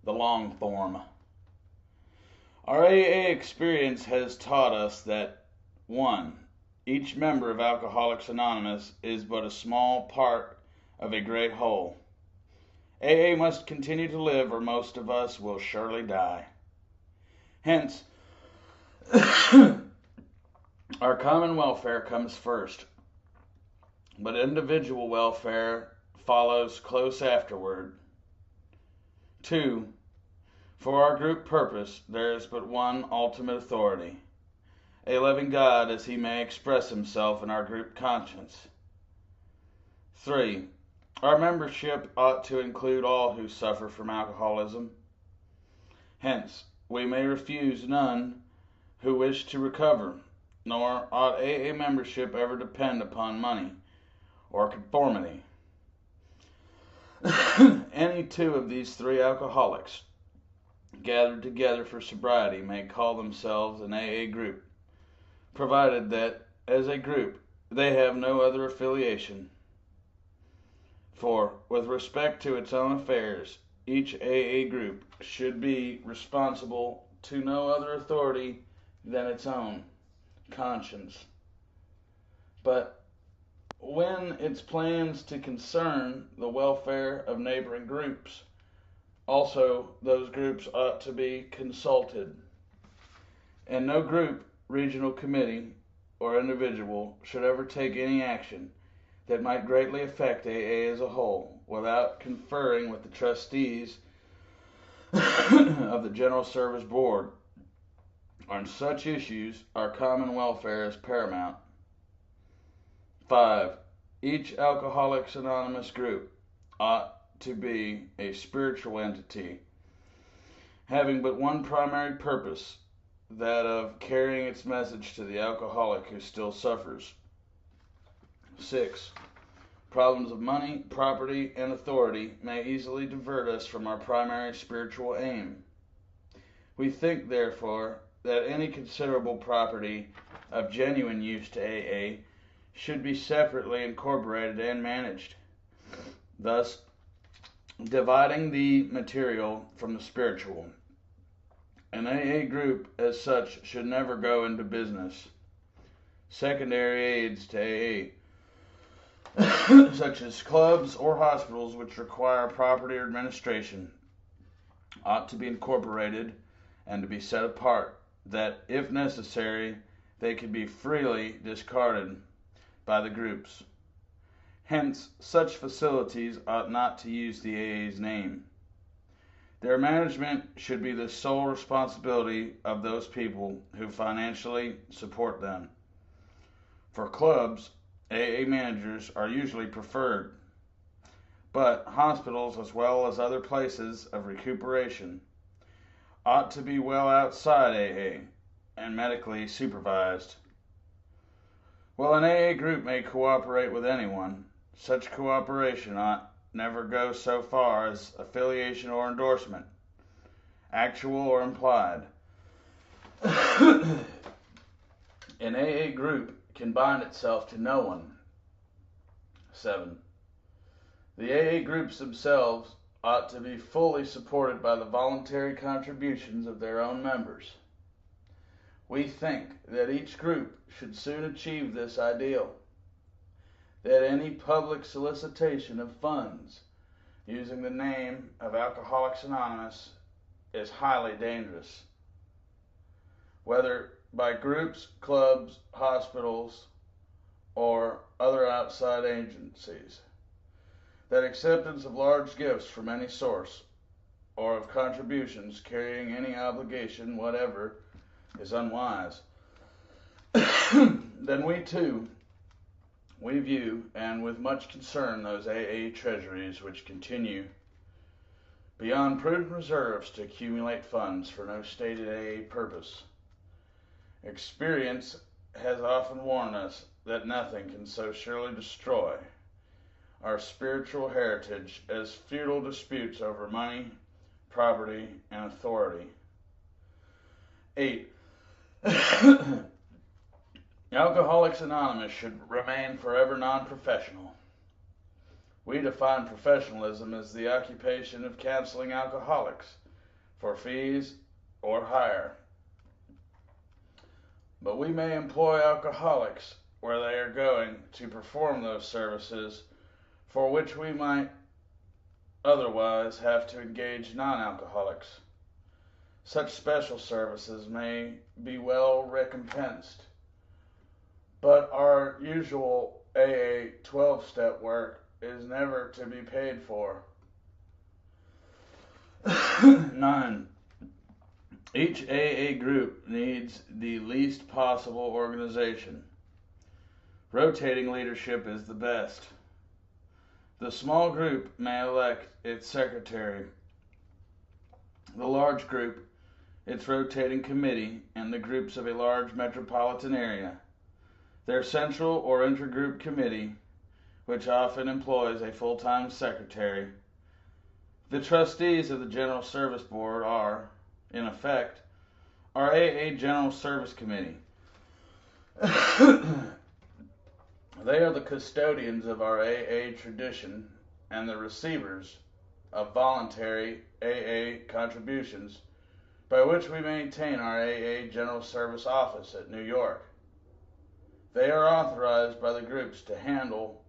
the long form. Our AA experience has taught us that 1. Each member of Alcoholics Anonymous is but a small part of a great whole. AA must continue to live, or most of us will surely die. Hence, our common welfare comes first, but individual welfare follows close afterward. 2. For our group purpose, there is but one ultimate authority: a loving God, as he may express himself in our group conscience. 3. Our membership ought to include all who suffer from alcoholism. Hence, we may refuse none who wish to recover, nor ought AA membership ever depend upon money or conformity. Any two of these 3 alcoholics gathered together for sobriety may call themselves an AA group, provided that, as a group, they have no other affiliation. For, with respect to its own affairs, each AA group should be responsible to no other authority than its own conscience. But when its plans to concern the welfare of neighboring groups, also those groups ought to be consulted. And no group, regional committee, or individual should ever take any action that might greatly affect AA as a whole without conferring with the trustees of the General Service Board. On such issues, our common welfare is paramount. 5. Each Alcoholics Anonymous group ought to be a spiritual entity, having but one primary purpose: that of carrying its message to the alcoholic who still suffers. 6. Problems of money, property, and authority may easily divert us from our primary spiritual aim. We think, therefore, that any considerable property of genuine use to AA should be separately incorporated and managed, thus dividing the material from the spiritual. An AA group, as such, should never go into business. Secondary aids to AA, such as clubs or hospitals which require property or administration, ought to be incorporated and to be set apart, that, if necessary, they could be freely discarded by the groups. Hence, such facilities ought not to use the AA's name. Their management should be the sole responsibility of those people who financially support them. For clubs, AA managers are usually preferred, but hospitals, as well as other places of recuperation, ought to be well outside AA and medically supervised. While an AA group may cooperate with anyone, such cooperation ought never go so far as affiliation or endorsement, actual or implied. An AA group can bind itself to no one. 7. The AA groups themselves ought to be fully supported by the voluntary contributions of their own members. We think that each group should soon achieve this ideal, that any public solicitation of funds using the name of Alcoholics Anonymous is highly dangerous, whether by groups, clubs, hospitals, or other outside agencies. That acceptance of large gifts from any source, or of contributions carrying any obligation whatever, is unwise. Then we view, and with much concern, those AA treasuries which continue beyond prudent reserves to accumulate funds for no stated AA purpose. Experience has often warned us that nothing can so surely destroy our spiritual heritage as futile disputes over money, property, and authority. 8. Alcoholics Anonymous should remain forever non-professional. We define professionalism as the occupation of counseling alcoholics for fees or hire. But we may employ alcoholics where they are going to perform those services for which we might otherwise have to engage non-alcoholics. Such special services may be well recompensed, but our usual AA 12-step work is never to be paid for. 9. Each AA group needs the least possible organization. Rotating leadership is the best. The small group may elect its secretary, the large group its rotating committee, and the groups of a large metropolitan area their central or intergroup committee, which often employs a full-time secretary. The trustees of the General Service Board are, in effect, our AA General Service Committee. They are the custodians of our AA tradition and the receivers of voluntary AA contributions by which we maintain our AA General Service Office at New York. They are authorized by the groups to handle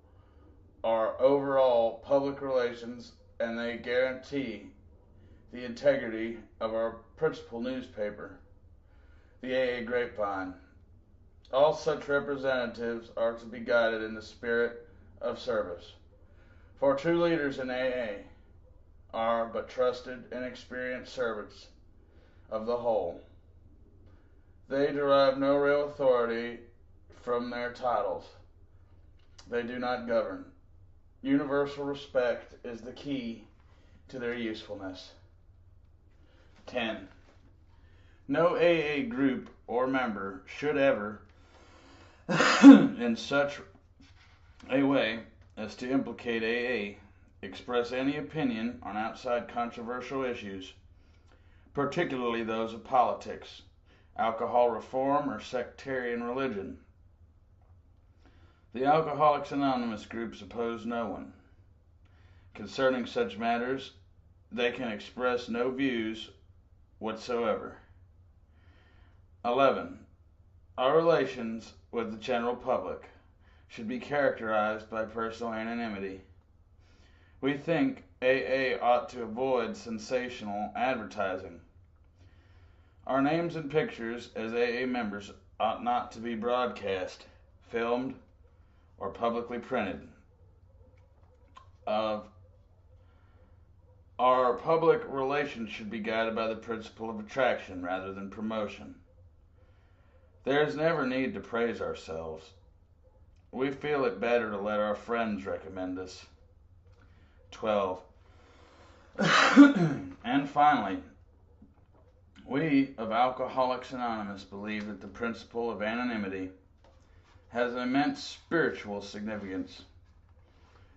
our overall public relations, and they guarantee the integrity of our principal newspaper, the AA Grapevine. All such representatives are to be guided in the spirit of service. For true leaders in AA are but trusted and experienced servants of the whole. They derive no real authority from their titles. They do not govern. Universal respect is the key to their usefulness. 10. No AA group or member should ever, in such a way as to implicate AA, express any opinion on outside controversial issues, particularly those of politics, alcohol reform, or sectarian religion. The Alcoholics Anonymous groups oppose no one. Concerning such matters, they can express no views whatsoever. 11. Our relations with the general public should be characterized by personal anonymity. We think AA ought to avoid sensational advertising. Our names and pictures as AA members ought not to be broadcast, filmed, or publicly printed. of our public relations should be guided by the principle of attraction rather than promotion. There is never need to praise ourselves. We feel it better to let our friends recommend us. 12. And finally, we of Alcoholics Anonymous believe that the principle of anonymity has an immense spiritual significance.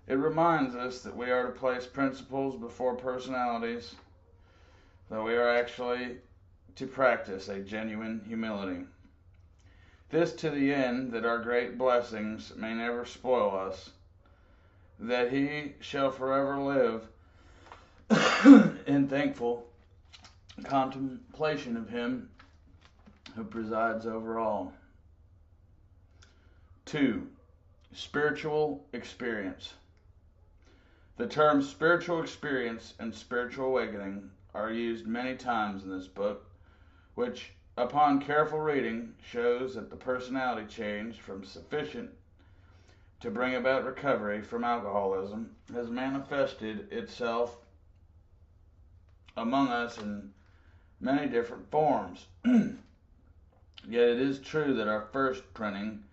It reminds us that we are to place principles before personalities, though we are actually to practice a genuine humility. This to the end that our great blessings may never spoil us, that he shall forever live in thankful contemplation of him who presides over all. 2. Spiritual experience. The terms spiritual experience and spiritual awakening are used many times in this book, which, upon careful reading, shows that the personality change from sufficient to bring about recovery from alcoholism has manifested itself among us in many different forms. Yet it is true that our first printing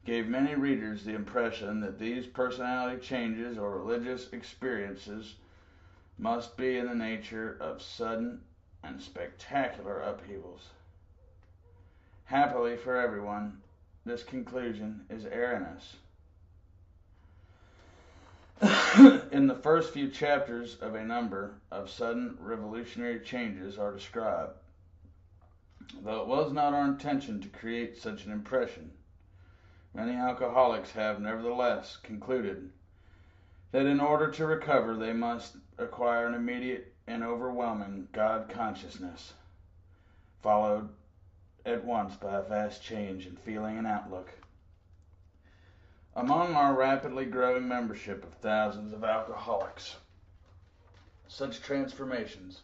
gave many readers the impression that these personality changes or religious experiences must be in the nature of sudden and spectacular upheavals. Happily for everyone, this conclusion is erroneous. In the first few chapters of a number of sudden revolutionary changes are described. Though it was not our intention to create such an impression, many alcoholics have nevertheless concluded that in order to recover they must acquire an immediate and overwhelming God consciousness, followed at once by a vast change in feeling and outlook. Among our rapidly growing membership of thousands of alcoholics, such transformations,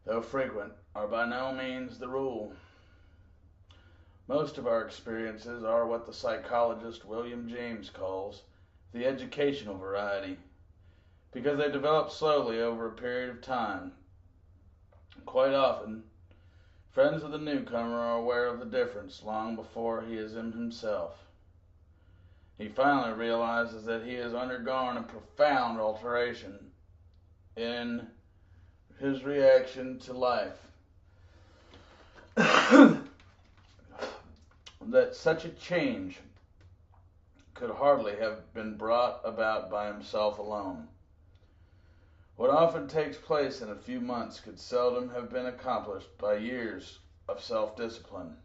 though frequent, are by no means the rule. Most of our experiences are what the psychologist William James calls the educational variety, because they develop slowly over a period of time. Quite often, friends of the newcomer are aware of the difference long before he is in himself. He finally realizes that he has undergone a profound alteration in his reaction to life. That such a change could hardly have been brought about by himself alone. What often takes place in a few months could seldom have been accomplished by years of self-discipline.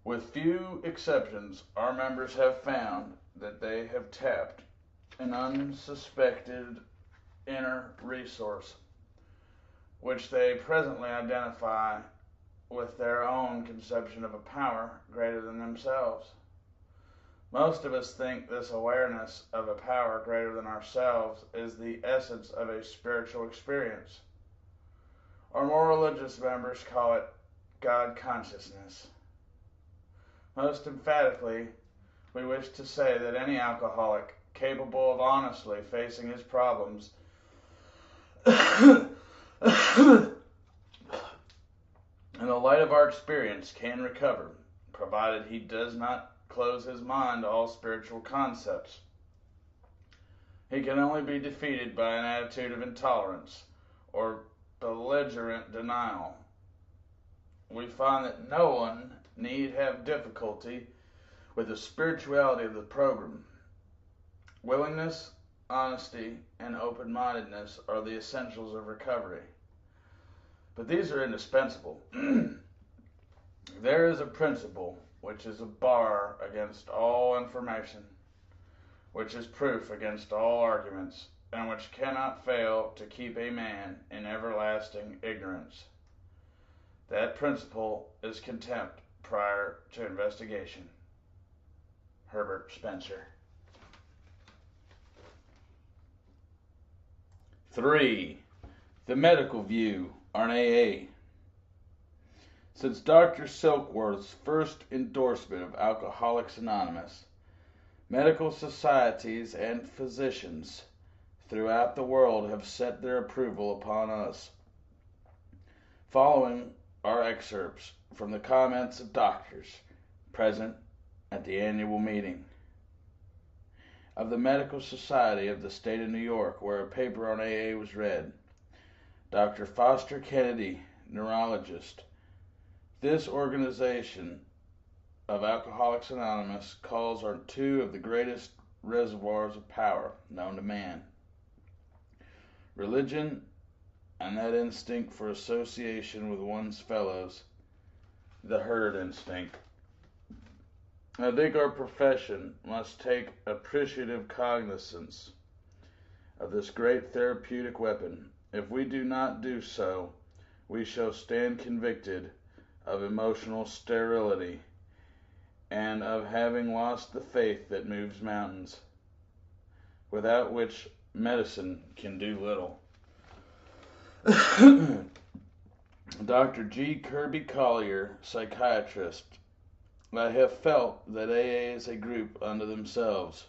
With few exceptions, our members have found that they have tapped an unsuspected inner resource, which they presently identify with their own conception of a power greater than themselves. Most of us think this awareness of a power greater than ourselves is the essence of a spiritual experience. Our more religious members call it God consciousness. Most emphatically, we wish to say that any alcoholic capable of honestly facing his problems in the light of our experience can recover, provided he does not close his mind to all spiritual concepts. He can only be defeated by an attitude of intolerance or belligerent denial. We find that no one need have difficulty with the spirituality of the program. Willingness, honesty, and open-mindedness are the essentials of recovery. But these are indispensable. There is a principle which is a bar against all information, which is proof against all arguments, and which cannot fail to keep a man in everlasting ignorance. That principle is contempt prior to investigation. Herbert Spencer. 3. The medical view on AA. Since Dr. Silkworth's first endorsement of Alcoholics Anonymous, Medical societies and physicians throughout the world have set their approval upon us. Following are excerpts from the comments of doctors present at the annual meeting of the Medical Society of the State of New York, where a paper on AA was read. Dr. Foster Kennedy, neurologist. This organization of Alcoholics Anonymous calls on two of the greatest reservoirs of power known to man: religion and that instinct for association with one's fellows, the herd instinct. I think our profession must take appreciative cognizance of this great therapeutic weapon. If we do not do so, we shall stand convicted of emotional sterility and of having lost the faith that moves mountains, without which medicine can do little. Dr. G. Kirby Collier, psychiatrist. I have felt that AA is a group unto themselves,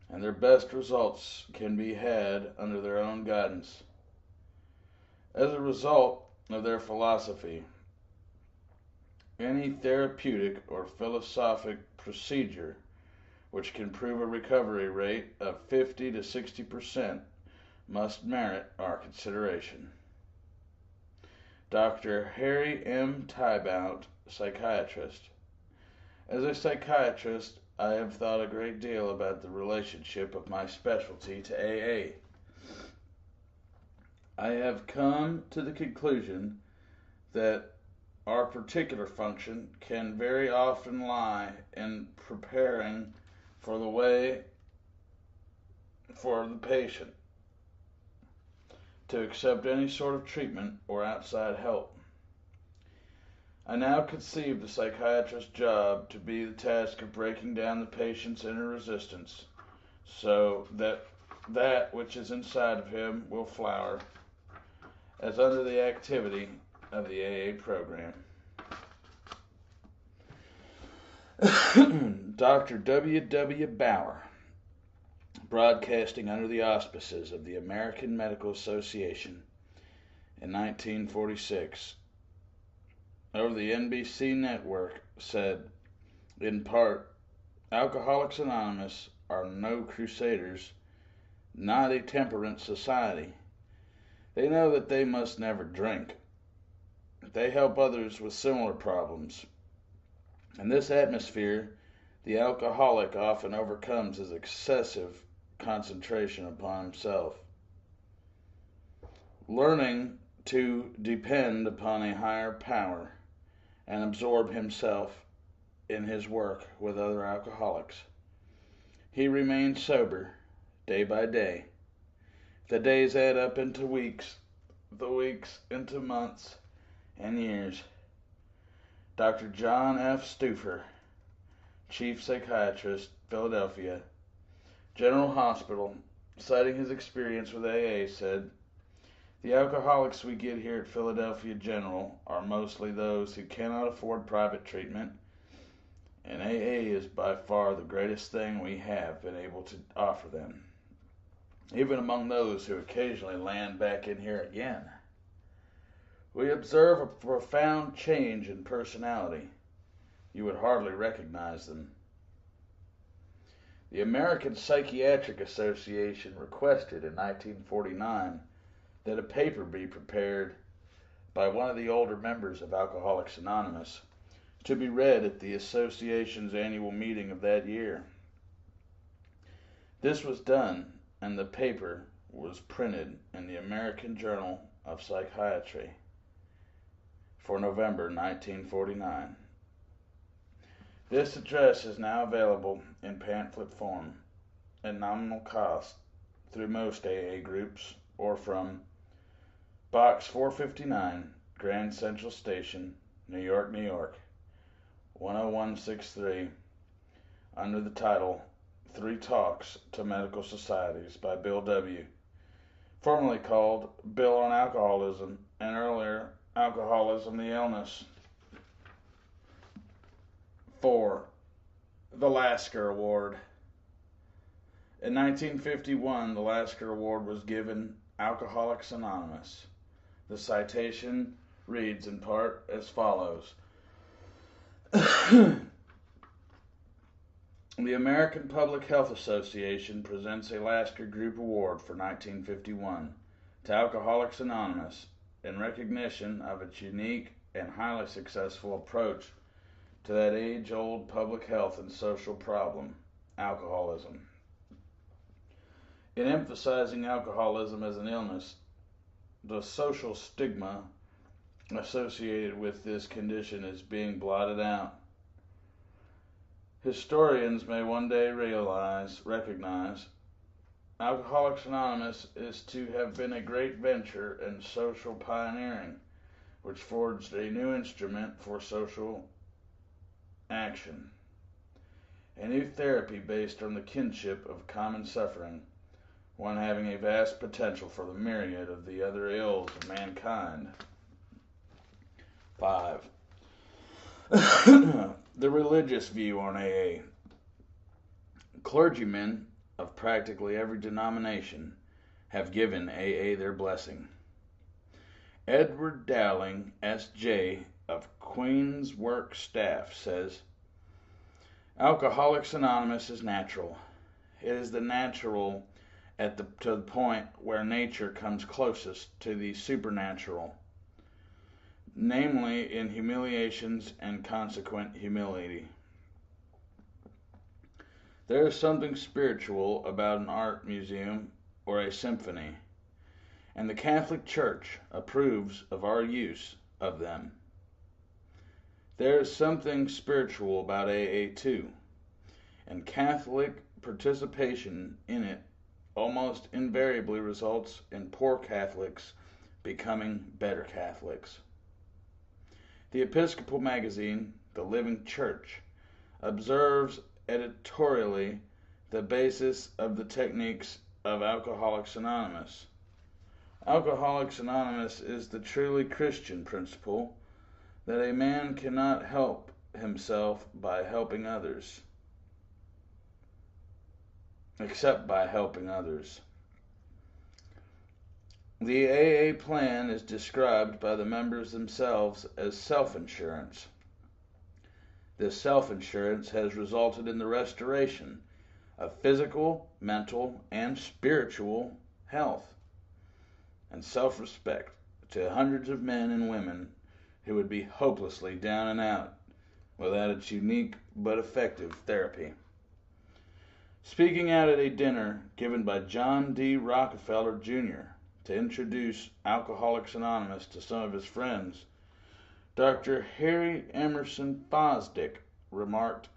and their best results can be had under their own guidance. As a result of their philosophy, any therapeutic or philosophic procedure which can prove a recovery rate of 50 to 60% must merit our consideration. Dr. Harry M. Tybout, psychiatrist. As a psychiatrist, I have thought a great deal about the relationship of my specialty to AA. I have come to the conclusion that our particular function can very often lie in preparing for the way for the patient to accept any sort of treatment or outside help. I now conceive the psychiatrist's job to be the task of breaking down the patient's inner resistance so that that which is inside of him will flower, as under the activity of the AA program. Dr. W. W. Bauer, broadcasting under the auspices of the American Medical Association in 1946, over the NBC network, said, in part, Alcoholics Anonymous are no crusaders, not a temperance society. They know that they must never drink. They help others with similar problems. In this atmosphere, the alcoholic often overcomes his excessive concentration upon himself. Learning to depend upon a higher power and absorb himself in his work with other alcoholics, he remains sober day by day. The days add up into weeks, the weeks into months and years. Dr. John F. Stufer, Chief Psychiatrist, Philadelphia General Hospital, citing his experience with AA, said, the alcoholics we get here at Philadelphia General are mostly those who cannot afford private treatment, and AA is by far the greatest thing we have been able to offer them, even among those who occasionally land back in here again. We observe a profound change in personality. You would hardly recognize them. The American Psychiatric Association requested in 1949 that a paper be prepared by one of the older members of Alcoholics Anonymous to be read at the association's annual meeting of that year. This was done, and the paper was printed in the American Journal of Psychiatry for November 1949. This address is now available in pamphlet form at nominal cost through most AA groups or from Box 459, Grand Central Station, New York, New York, 10163, under the title 3 Talks to Medical Societies by Bill W., formerly called Bill on Alcoholism, and earlier Alcoholism the Illness. 4. The Lasker Award. In 1951, the Lasker Award was given Alcoholics Anonymous. The citation reads in part as follows. The American Public Health Association presents a Lasker Group Award for 1951 to Alcoholics Anonymous in recognition of its unique and highly successful approach to that age-old public health and social problem, alcoholism. In emphasizing alcoholism as an illness, the social stigma associated with this condition is being blotted out. Historians may one day recognize, Alcoholics Anonymous is to have been a great venture in social pioneering, which forged a new instrument for social action, a new therapy based on the kinship of common suffering, one having a vast potential for the myriad of the other ills of mankind. 5. The religious view on AA. Clergymen of practically every denomination have given AA their blessing. Edward Dowling, S.J., of Queen's Work staff says, Alcoholics Anonymous is natural. It is the natural to the point where nature comes closest to the supernatural, namely in humiliations and consequent humility. There is something spiritual about an art museum or a symphony, and the Catholic Church approves of our use of them. There is something spiritual about AA too, and Catholic participation in it almost invariably results in poor Catholics becoming better Catholics. The Episcopal magazine, The Living Church, observes editorially the basis of the techniques of Alcoholics Anonymous. Alcoholics Anonymous is the truly Christian principle that a man cannot help himself by helping others, except by helping others. The AA plan is described by the members themselves as self-insurance. This self-insurance has resulted in the restoration of physical, mental, and spiritual health and self-respect to hundreds of men and women who would be hopelessly down and out without its unique but effective therapy. Speaking out at a dinner given by John D. Rockefeller, Jr., to introduce Alcoholics Anonymous to some of his friends, Dr. Harry Emerson Fosdick remarked,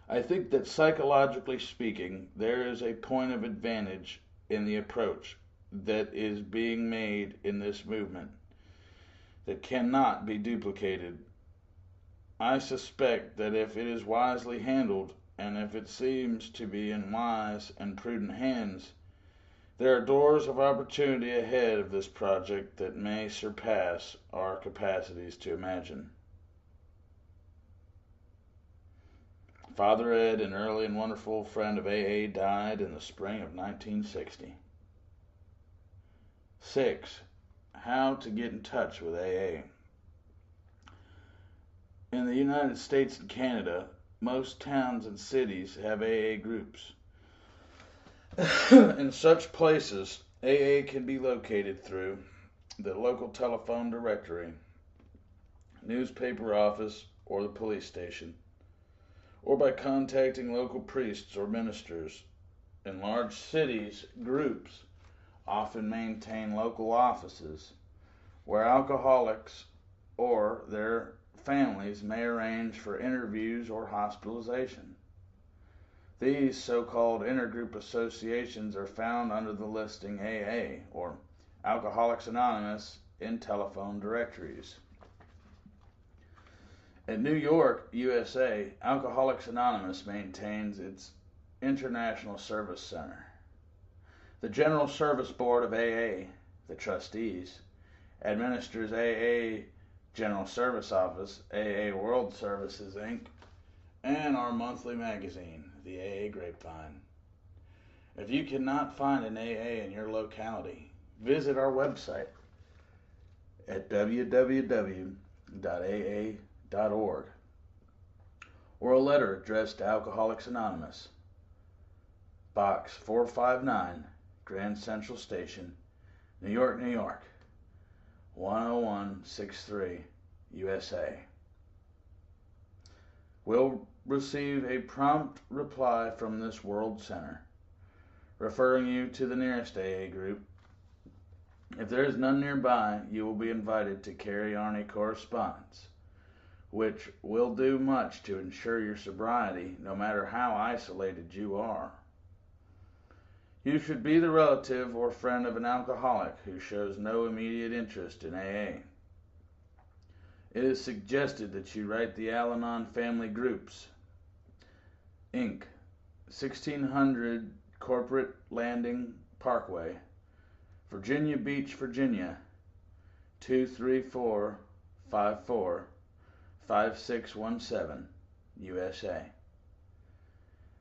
I think that psychologically speaking, there is a point of advantage in the approach that is being made in this movement that cannot be duplicated. I suspect that if it is wisely handled, and if it seems to be in wise and prudent hands, there are doors of opportunity ahead of this project that may surpass our capacities to imagine. Father Ed, an early and wonderful friend of AA, died in the spring of 1960. 6. How to get in touch with AA. In the United States and Canada, most towns and cities have AA groups. In such places, AA can be located through the local telephone directory, newspaper office, or the police station, or by contacting local priests or ministers. In large cities, groups often maintain local offices where alcoholics or their families may arrange for interviews or hospitalization. These so-called intergroup associations are found under the listing AA, or Alcoholics Anonymous, in telephone directories. In New York, USA, Alcoholics Anonymous maintains its International Service Center. The General Service Board of AA, the trustees, administers AA General Service Office, AA World Services, Inc., and our monthly magazine, the AA Grapevine. If you cannot find an AA in your locality, visit our website at www.aa.org or a letter addressed to Alcoholics Anonymous, Box 459, Grand Central Station, New York, New York, 10163, USA. We'll receive a prompt reply from this World Center, referring you to the nearest AA group. If there is none nearby, you will be invited to carry on a correspondence, which will do much to ensure your sobriety, no matter how isolated you are. You should be the relative or friend of an alcoholic who shows no immediate interest in AA. It is suggested that you write the Al-Anon Family Groups, Inc., 1600 Corporate Landing Parkway, Virginia Beach, Virginia, 23454, 5617, USA.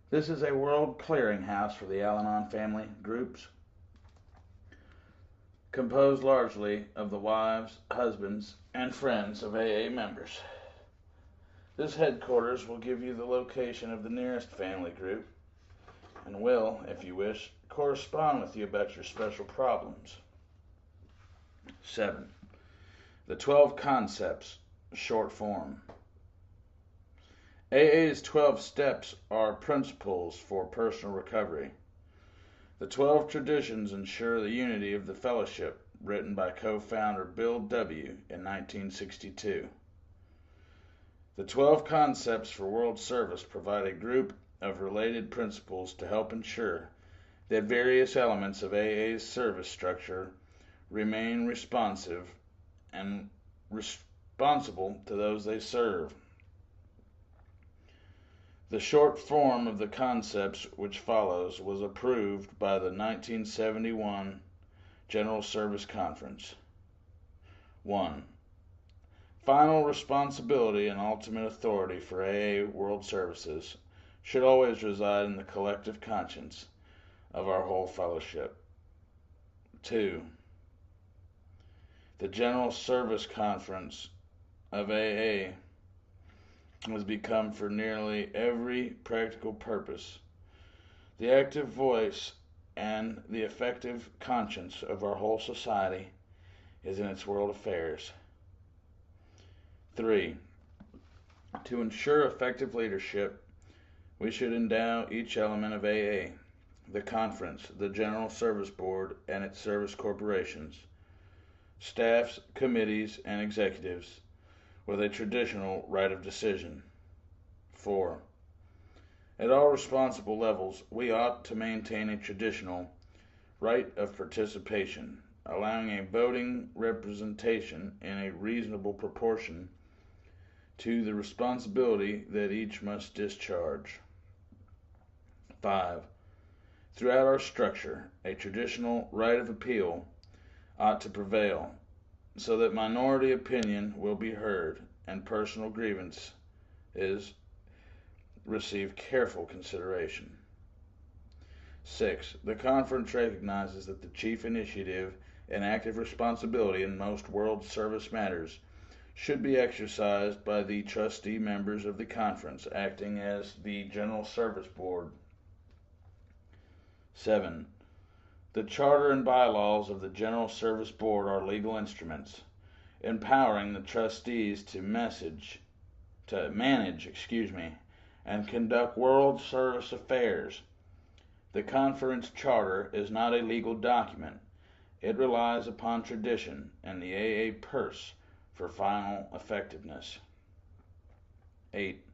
This is a world clearinghouse for the Al-Anon family groups, composed largely of the wives, husbands, and friends of AA members. This headquarters will give you the location of the nearest family group and will, if you wish, correspond with you about your special problems. 7. The 12 Concepts, short form. AA's 12 steps are principles for personal recovery. The 12 traditions ensure the unity of the fellowship, written by co-founder Bill W. in 1962. The 12 Concepts for World Service provide a group of related principles to help ensure that various elements of AA's service structure remain responsive and responsible to those they serve. The short form of the concepts which follows was approved by the 1971 General Service Conference. 1. Final responsibility and ultimate authority for AA World Services should always reside in the collective conscience of our whole fellowship. 2. The General Service Conference of AA has become, for nearly every practical purpose, the active voice and the effective conscience of our whole society is in its world affairs. 3. To ensure effective leadership, we should endow each element of AA, the conference, the General Service Board, and its service corporations, staffs, committees, and executives, with a traditional right of decision. 4. At all responsible levels, we ought to maintain a traditional right of participation, allowing a voting representation in a reasonable proportion to the responsibility that each must discharge. 5. Throughout our structure, a traditional right of appeal ought to prevail, so that minority opinion will be heard and personal grievance is receive careful consideration. 6. The conference recognizes that the chief initiative and active responsibility in most world service matters should be exercised by the trustee members of the conference, acting as the General Service Board. 7. The charter and bylaws of the General Service Board are legal instruments, empowering the trustees to manage, and conduct world service affairs. The conference charter is not a legal document. It relies upon tradition and the AA purse for final effectiveness. 8.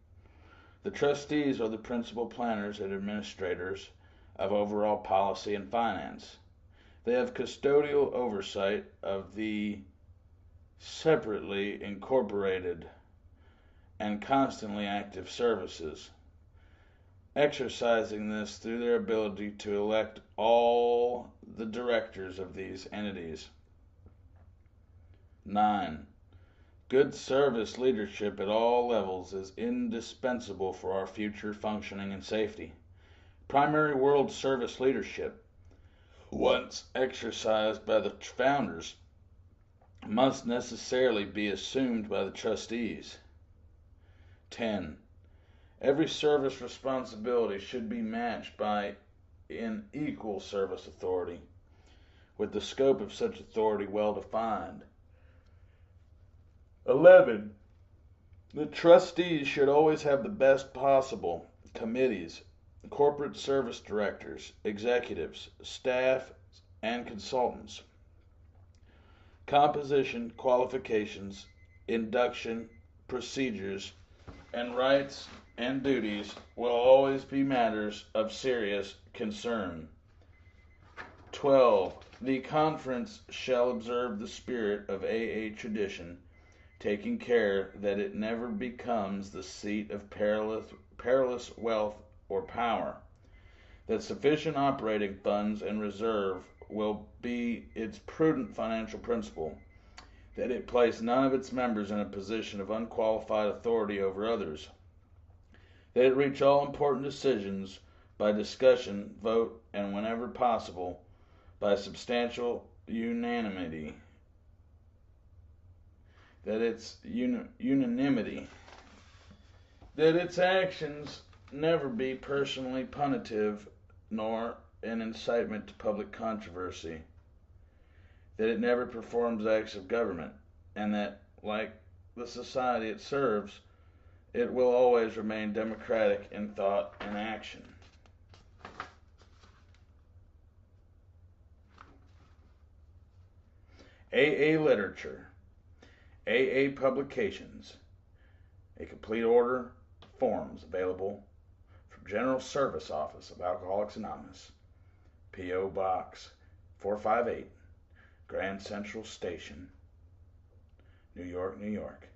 The trustees are the principal planners and administrators of overall policy and finance. They have custodial oversight of the separately incorporated and constantly active services, exercising this through their ability to elect all the directors of these entities. 9. Good service leadership at all levels is indispensable for our future functioning and safety. Primary world service leadership, once exercised by the founders, must necessarily be assumed by the trustees. 10. Every service responsibility should be matched by an equal service authority, with the scope of such authority well defined. 11. The trustees should always have the best possible committees, corporate service directors, executives, staff, and consultants. Composition, qualifications, induction, procedures, and rights and duties will always be matters of serious concern. 12. The conference shall observe the spirit of AA tradition, taking care that it never becomes the seat of perilous wealth or power, that sufficient operating funds and reserve will be its prudent financial principle, that it place none of its members in a position of unqualified authority over others, that it reach all important decisions by discussion, vote, and whenever possible, by substantial unanimity, that its unanimity, that its actions never be personally punitive nor an incitement to public controversy, that it never performs acts of government, and that, like the society it serves, it will always remain democratic in thought and action. AA literature, AA publications, a complete order of forms available from General Service Office of Alcoholics Anonymous, P.O. Box 458, Grand Central Station, New York, New York